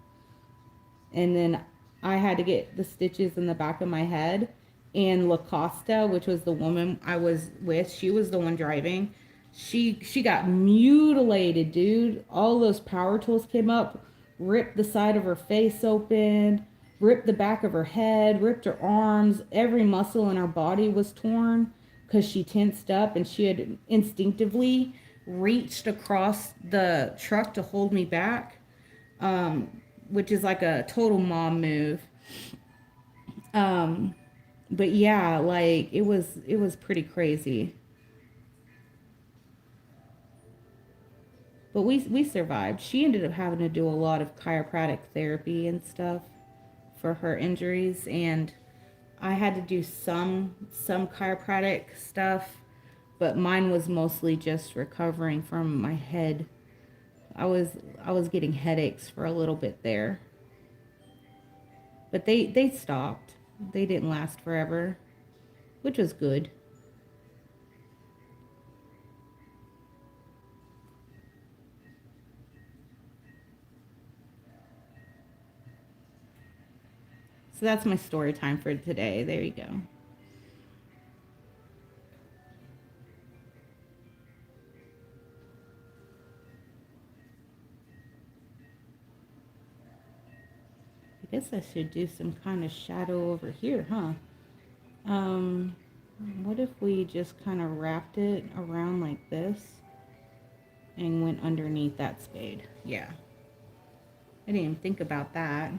D: And then I had to get the stitches in the back of my head. And LaCosta, which was the woman I was with, she was the one driving. She got mutilated, dude. All those power tools came up, ripped the side of her face open, ripped the back of her head, ripped her arms. Every muscle in her body was torn because she tensed up and she had instinctively reached across the truck to hold me back, which is like a total mom move. But yeah, like it was pretty crazy. But we survived. She ended up having to do a lot of chiropractic therapy and stuff for her injuries, and I had to do some chiropractic stuff, but mine was mostly just recovering from my head. I was getting headaches for a little bit there. But they stopped. They didn't last forever, which was good. So that's my story time for today. There you go. I guess I should do some kind of shadow over here, huh? What if we just kind of wrapped it around like this and went underneath that spade? Yeah. I didn't even think about that.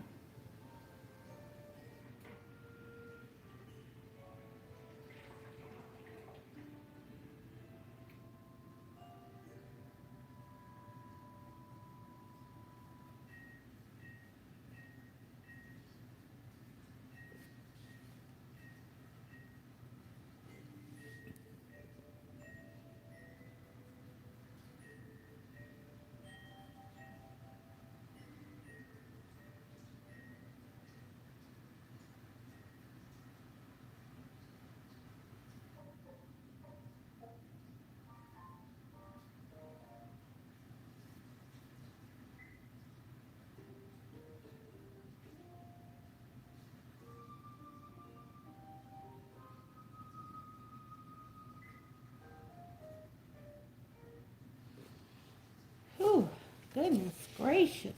D: Goodness gracious.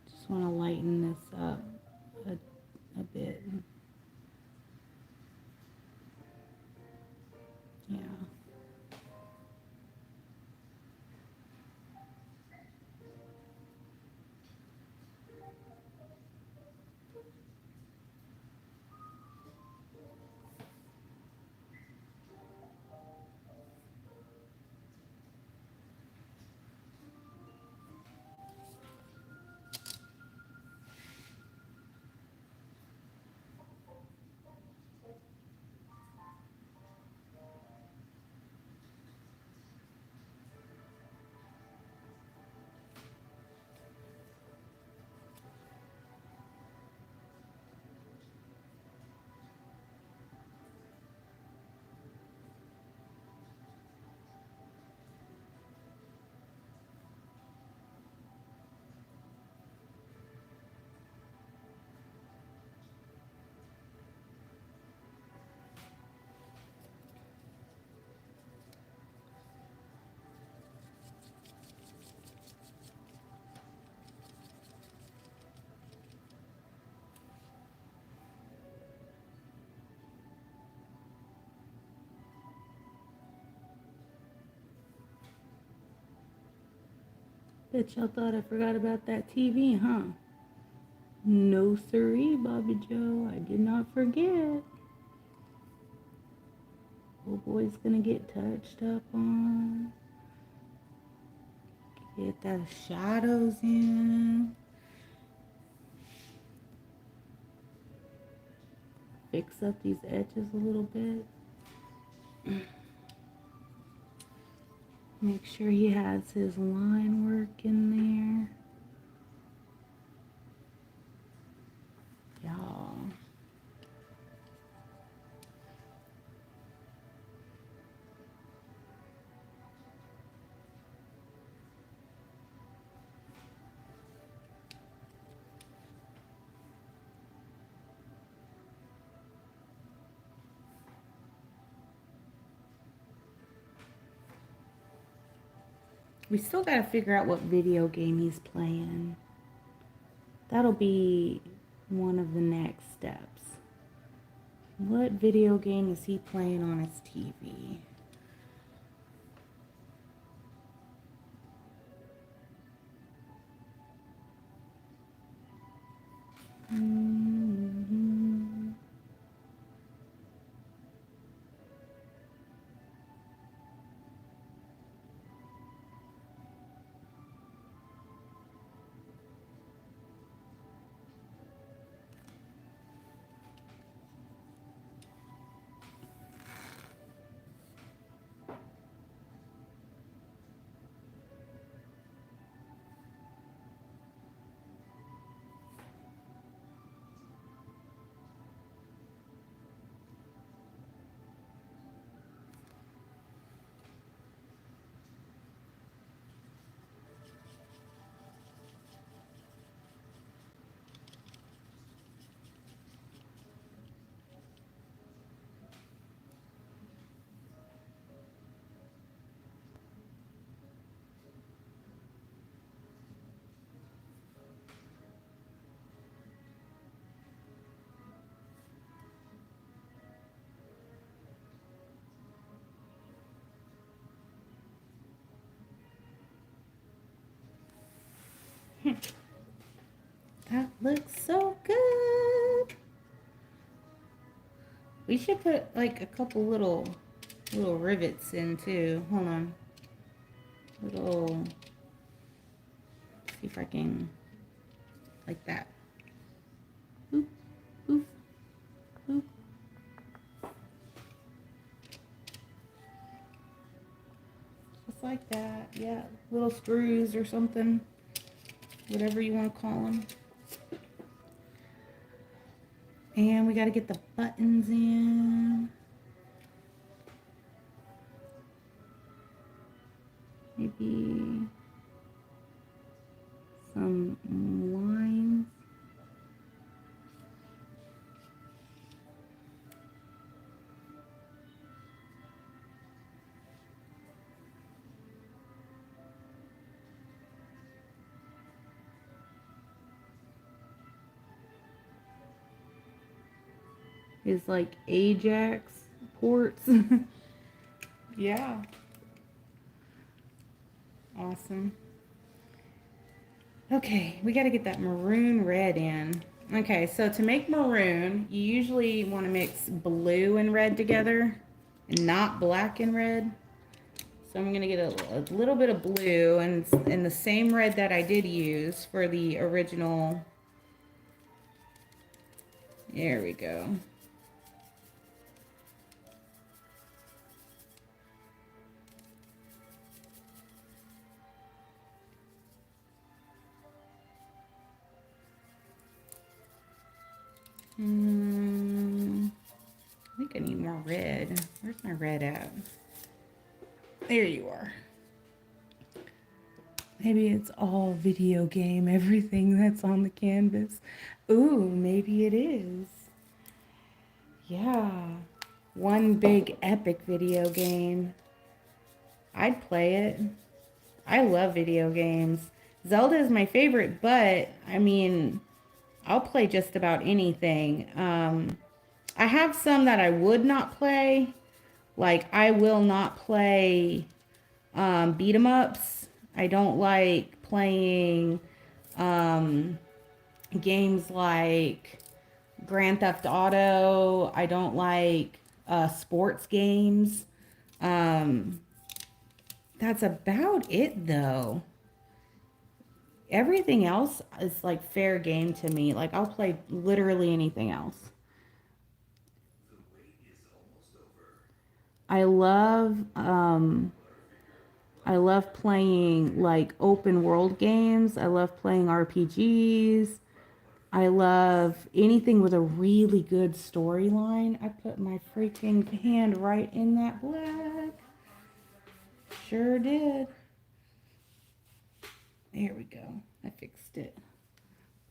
D: Just want to lighten this up a bit. Yeah. Bet y'all thought I forgot about that TV, huh? No siree, Bobby Joe. I did not forget. Old boy's gonna get touched up on. Get those shadows in. Fix up these edges a little bit. Make sure he has his line work in there. Y'all. We still gotta figure out what video game he's playing. That'll be one of the next steps. What video game is he playing on his TV? That looks so good. We should put like a couple little rivets in too. Hold on. See if I can, like that. Boop, boop, boop. Just like that. Yeah, little screws or something. Whatever you want to call them. And we got to get the buttons in. Let me maybe some lines. Is like Ajax ports. Yeah. Awesome. Okay, we got to get that maroon red in. Okay, so to make maroon, you usually want to mix blue and red together and not black and red. So I'm going to get a little bit of blue and the same red that I did use for the original. There we go. I think I need more red. Where's my red at? There you are. Maybe it's all video game, everything that's on the canvas. Ooh, maybe it is. Yeah. One big epic video game. I'd play it. I love video games. Zelda is my favorite, but I mean, I'll play just about anything. I have some that I would not play. Like, I will not play beat 'em ups. I don't like playing games like Grand Theft Auto. I don't like sports games. That's about it, though. Everything else is like fair game to me. Like, I'll play literally anything else. I love playing like open world games. I love playing RPGs. I love anything with a really good storyline. I put my freaking hand right in that black. Sure did. There we go. I fixed it.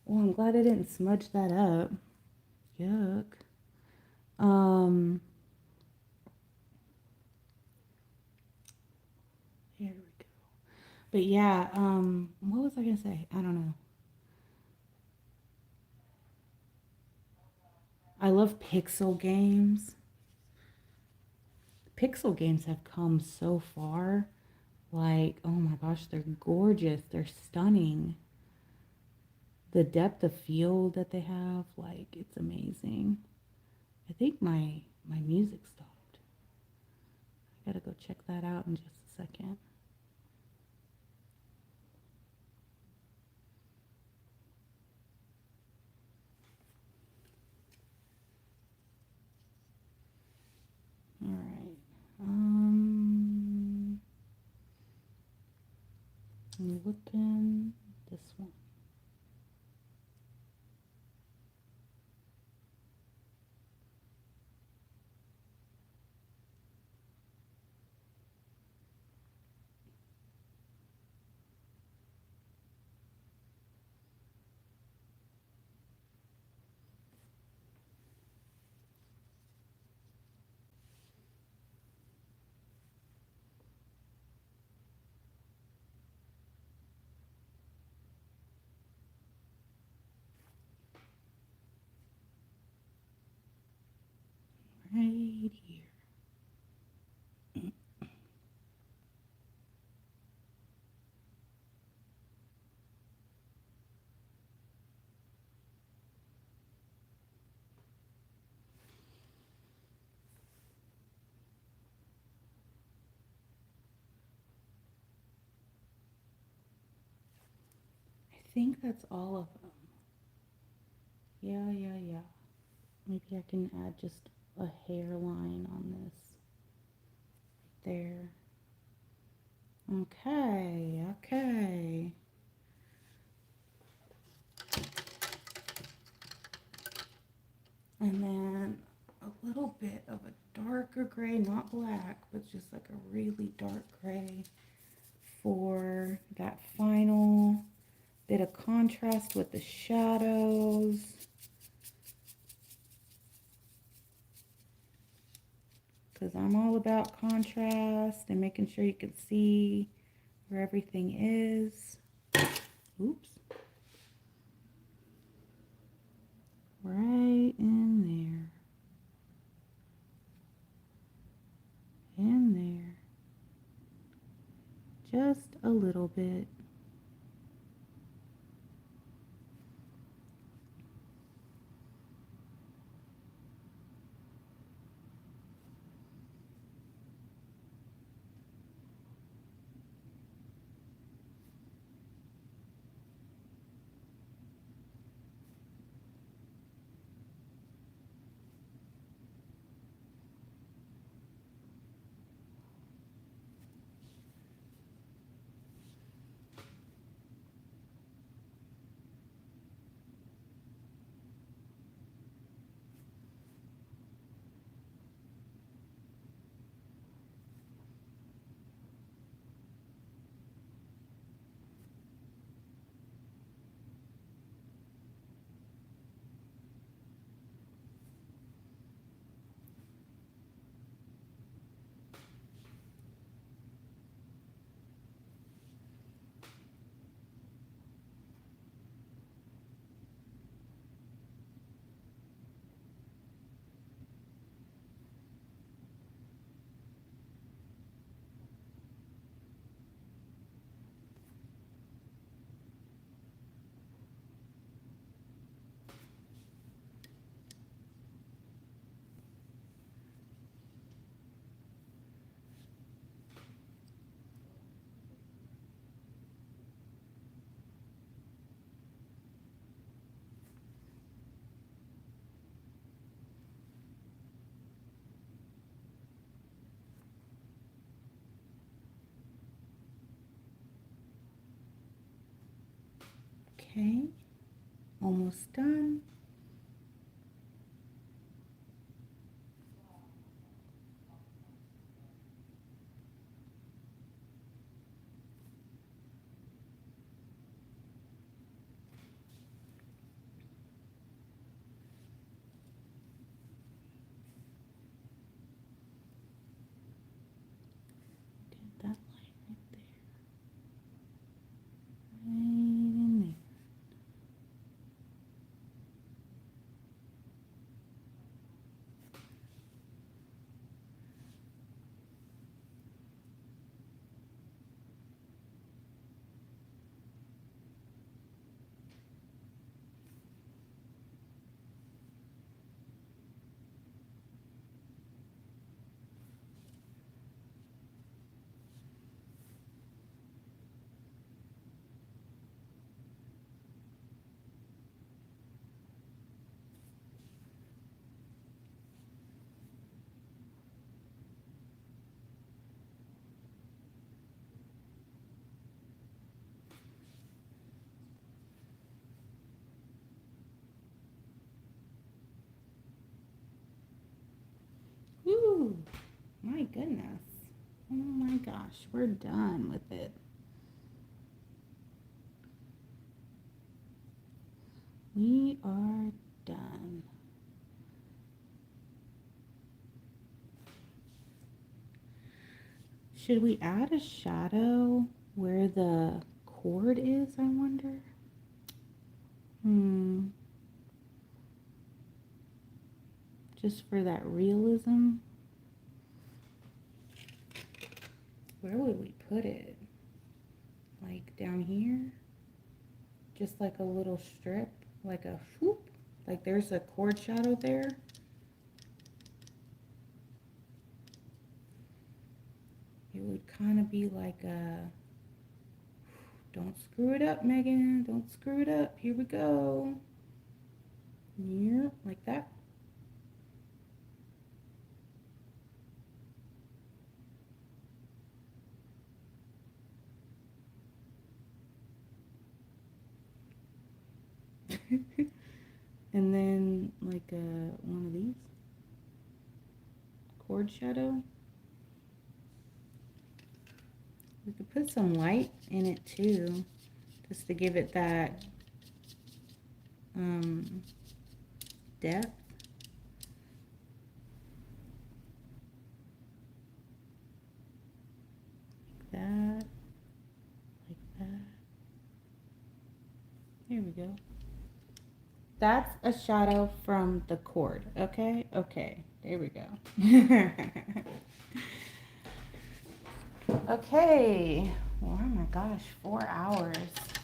D: Well, I'm glad I didn't smudge that up. Yuck. Here we go. But yeah, what was I gonna say? I don't know. I love pixel games. Pixel games have come so far. Like, oh my gosh, they're gorgeous. They're stunning. The depth of field that they have, like, it's amazing. I think my music stopped. I gotta go check that out in just a second. All right. I'm looking this one. Right here. I think that's all of them. Yeah. Maybe I can add just a hairline on this. Right there. Okay. And then a little bit of a darker gray, not black, but just like a really dark gray for that final bit of contrast with the shadows. Because I'm all about contrast and making sure you can see where everything is. Oops. Right in there. In there. Just a little bit. Okay, almost done. Did that line right there. Right in there. Woo! My goodness. Oh my gosh, we're done with it. We are done. Should we add a shadow where the cord is, I wonder? Just for that realism. Where would we put it? Like down here? Just like a little strip, like a whoop. Like there's a cord shadow there. It would kind of be like a, don't screw it up, Megan. Don't screw it up. Here we go. Yeah, like that. And then like one of these cord shadow. We could put some white in it too, just to give it that depth. That, like that. There we go. That's a shadow from the cord, okay? Okay, there we go.
A: Okay. Oh my gosh, 4 hours.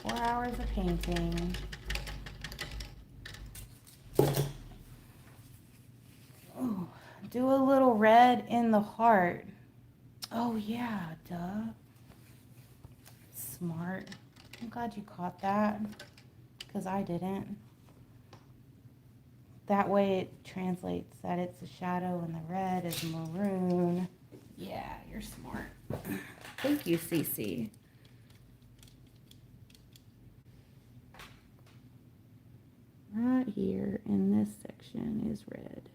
A: 4 hours of painting. Oh, do a little red in the heart. Oh yeah, duh. Smart. I'm glad you caught that, because I didn't. That way it translates that it's a shadow and the red is maroon. Yeah, you're smart. Thank you, Cece. Right here in this section is red.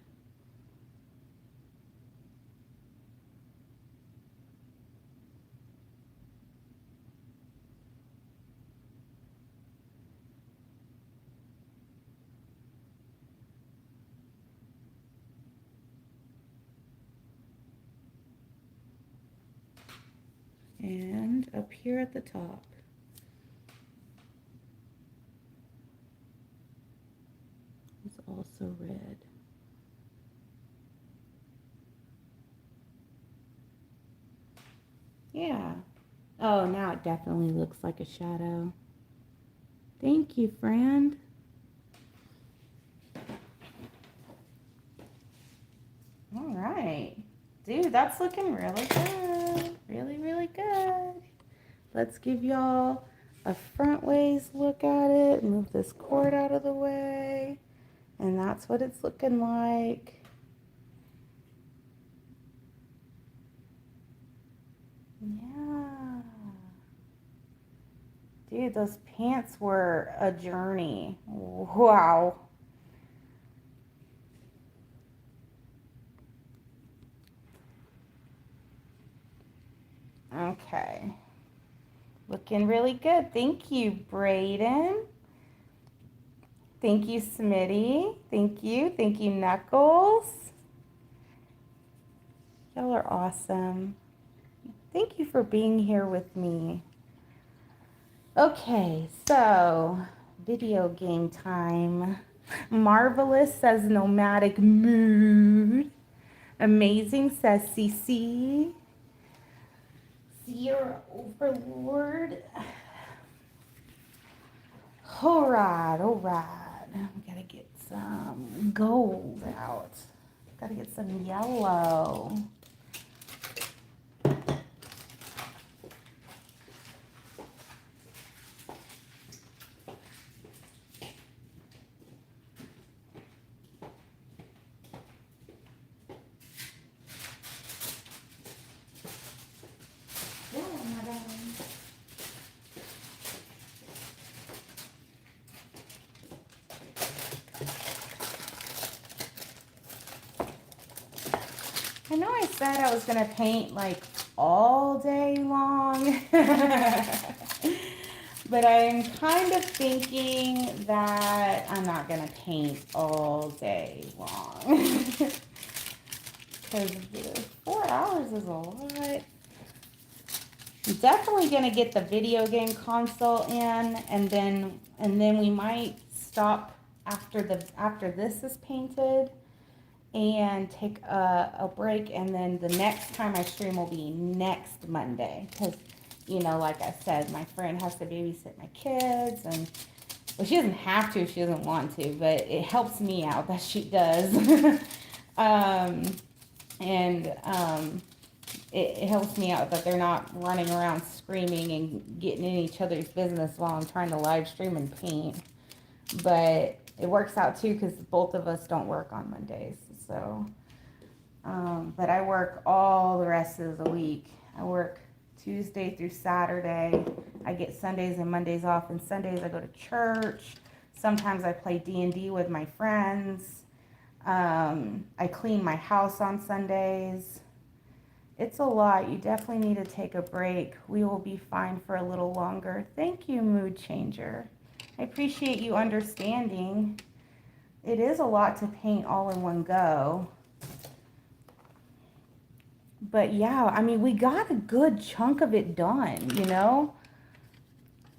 A: And up here at the top. It's also red. Yeah. Oh, now it definitely looks like a shadow. Thank you, friend. All right. Dude, that's looking really good. Really, really good. Let's give y'all a front ways look at it. Move this cord out of the way. And that's what it's looking like. Yeah. Dude, those pants were a journey. Wow. Okay. Looking really good. Thank you, Brayden. Thank you, Smitty. Thank you. Thank you, Knuckles. Y'all are awesome. Thank you for being here with me. Okay, so video game time. Marvelous says nomadic mood. Amazing says CC. Sierra Overlord. Alright, alright. We gotta get some gold out. Gotta get some yellow. I know I said I was gonna paint like all day long, but I'm kind of thinking that I'm not gonna paint all day long. Because 4 hours is a lot. I'm definitely gonna get the video game console in, and then we might stop after this is painted and take a break, and then the next time I stream will be next Monday, because you know, like I said, my friend has to babysit my kids, and well, she doesn't have to if she doesn't want to, but it helps me out that she does. It helps me out that they're not running around screaming and getting in each other's business while I'm trying to live stream and paint. But it works out too, because both of us don't work on Mondays. So, but I work all the rest of the week. I work Tuesday through Saturday. I get Sundays and Mondays off, and Sundays I go to church. Sometimes I play D&D with my friends. I clean my house on Sundays. It's a lot. You definitely need to take a break. We will be fine for a little longer. Thank you, Mood Changer. I appreciate you understanding. It is a lot to paint all in one go. But yeah, I mean, we got a good chunk of it done, you know?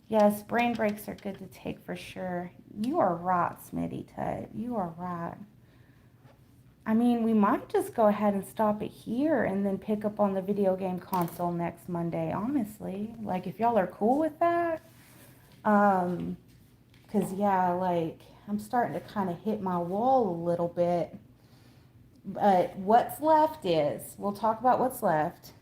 A: Yes, brain breaks are good to take for sure. You are right, Smitty Tut. You are right. I mean, we might just go ahead and stop it here and then pick up on the video game console next Monday, honestly. Like, if y'all are cool with that. 'Cause yeah, like, I'm starting to kind of hit my wall a little bit. But what's left is, we'll talk about what's left.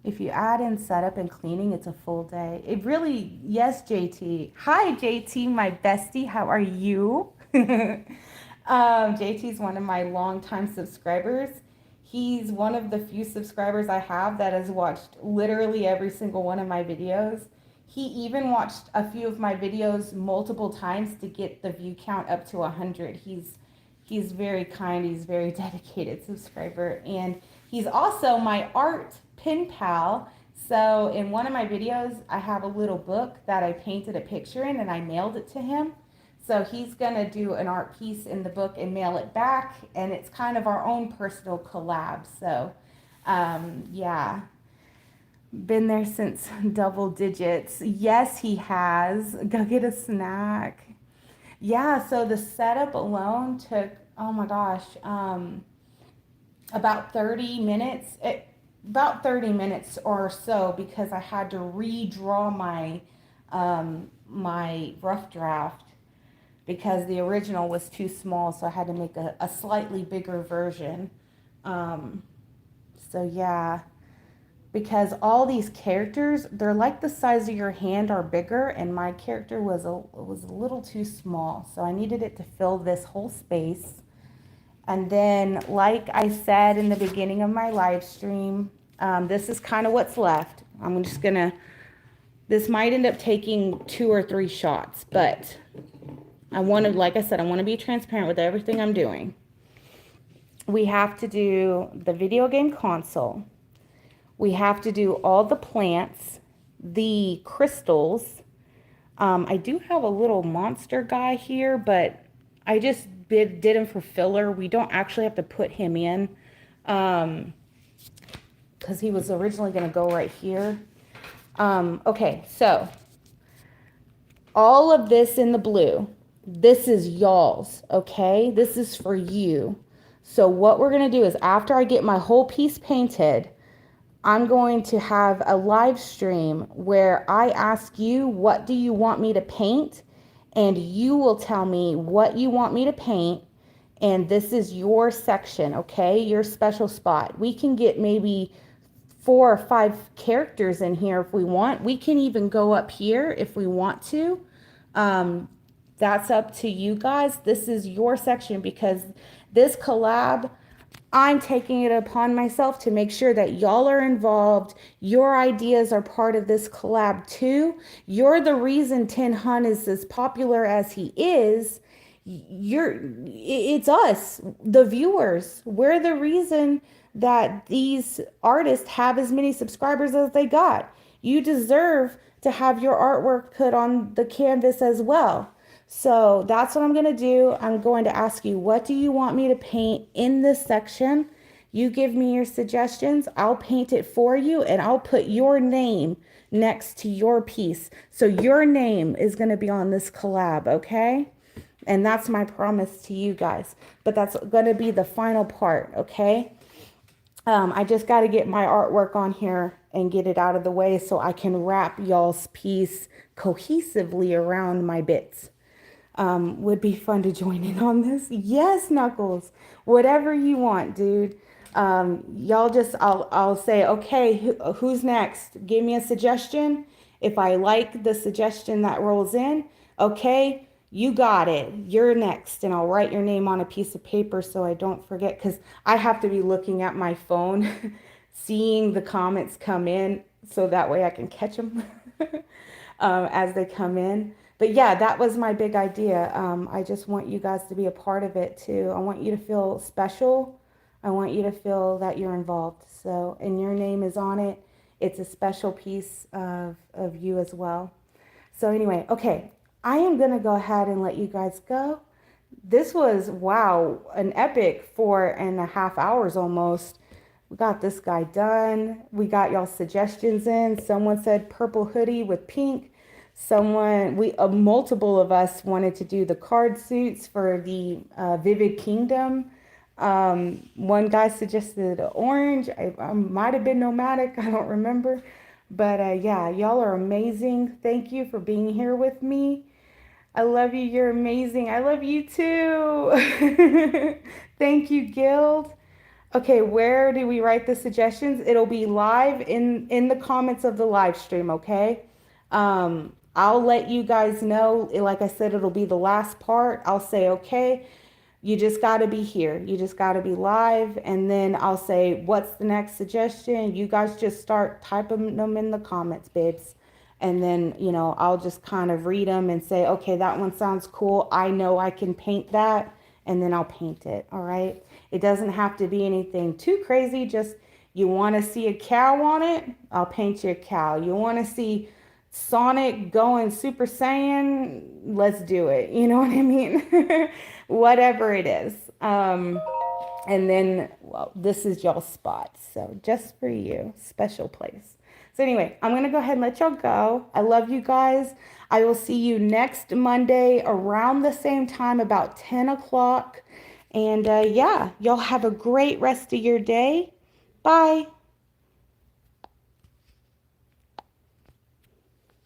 A: If you add in setup and cleaning, it's a full day. It really, yes, JT. Hi, JT, my bestie. How are you? JT's one of my longtime subscribers. He's one of the few subscribers I have that has watched literally every single one of my videos. He even watched a few of my videos multiple times to get the view count up to 100. He's very kind. He's very dedicated subscriber. And he's also my art pen pal. So in one of my videos, I have a little book that I painted a picture in and I mailed it to him. So he's going to do an art piece in the book and mail it back. And it's kind of our own personal collab. So yeah, been there since double digits. Yes, he has. Go get a snack. Yeah, so the setup alone took, oh my gosh, about 30 minutes. About 30 minutes or so, because I had to redraw my my rough draft because the original was too small, so I had to make a slightly bigger version. So yeah, because all these characters, they're like the size of your hand or bigger, and my character was a little too small, so I needed it to fill this whole space. And then, like I said in the beginning of my live stream, this is kind of what's left. I'm just gonna, this might end up taking 2 or 3 shots, but I want to, like I said, I want to be transparent with everything I'm doing. We have to do the video game console. We have to do all the plants, the crystals. I do have a little monster guy here, but I just did him for filler. We don't actually have to put him in because he was originally going to go right here. Okay, so all of this in the blue, this is y'all's, okay? This is for you. So what we're going to do is, after I get my whole piece painted, I'm going to have a live stream where I ask you, what do you want me to paint? And you will tell me what you want me to paint. And this is your section, okay? Your special spot. We can get maybe 4 or 5 characters in here if we want. We can even go up here if we want to. That's up to you guys. This is your section, because this collab, I'm taking it upon myself to make sure that y'all are involved. Your ideas are part of this collab too. You're the reason Tenhun is as popular as he is. It's us, the viewers. We're the reason that these artists have as many subscribers as they got. You deserve to have your artwork put on the canvas as well. So that's what I'm going to do. I'm going to ask you, what do you want me to paint in this section? You give me your suggestions. I'll paint it for you, and I'll put your name next to your piece. So your name is going to be on this collab, okay? And that's my promise to you guys. But that's going to be the final part, okay? I just got to get my artwork on here and get it out of the way so I can wrap y'all's piece cohesively around my bits. Would be fun to join in on this. Yes, Knuckles, whatever you want, dude. Y'all just, I'll say, okay, who's next? Give me a suggestion. If I like the suggestion that rolls in, okay, you got it. You're next. And I'll write your name on a piece of paper so I don't forget, because I have to be looking at my phone, seeing the comments come in so that way I can catch them as they come in. But yeah, that was my big idea. I just want you guys to be a part of it too. I want you to feel special I want you to feel that you're involved. So, and your name is on it. It's a special piece of you as well. So anyway, okay, I am going to go ahead and let you guys go. This was, wow, an epic 4.5 hours almost. We got this guy done. We got y'all suggestions in. Someone said purple hoodie with pink. Multiple of us wanted to do the card suits for the Vivid Kingdom. One guy suggested orange. I might have been nomadic. I don't remember. But yeah, y'all are amazing. Thank you for being here with me. I love you. You're amazing. I love you too. Thank you, Guild. Okay, where do we write the suggestions? It'll be live in the comments of the live stream, okay? I'll let you guys know. Like I said, it'll be the last part. I'll say, okay, you just got to be here. You just got to be live. And then I'll say, what's the next suggestion? You guys just start typing them in the comments, babes. And then, you know, I'll just kind of read them and say, okay, that one sounds cool. I know I can paint that. And then I'll paint it, all right? It doesn't have to be anything too crazy. Just you want to see a cow on it, I'll paint you a cow. You want to see Sonic going Super Saiyan, let's do it. You know what I mean? Whatever it is. And then, well, this is y'all's spot. So just for you, special place. So anyway, I'm going to go ahead and let y'all go. I love you guys. I will see you next Monday around the same time, about 10 o'clock. And yeah, y'all have a great rest of your day. Bye.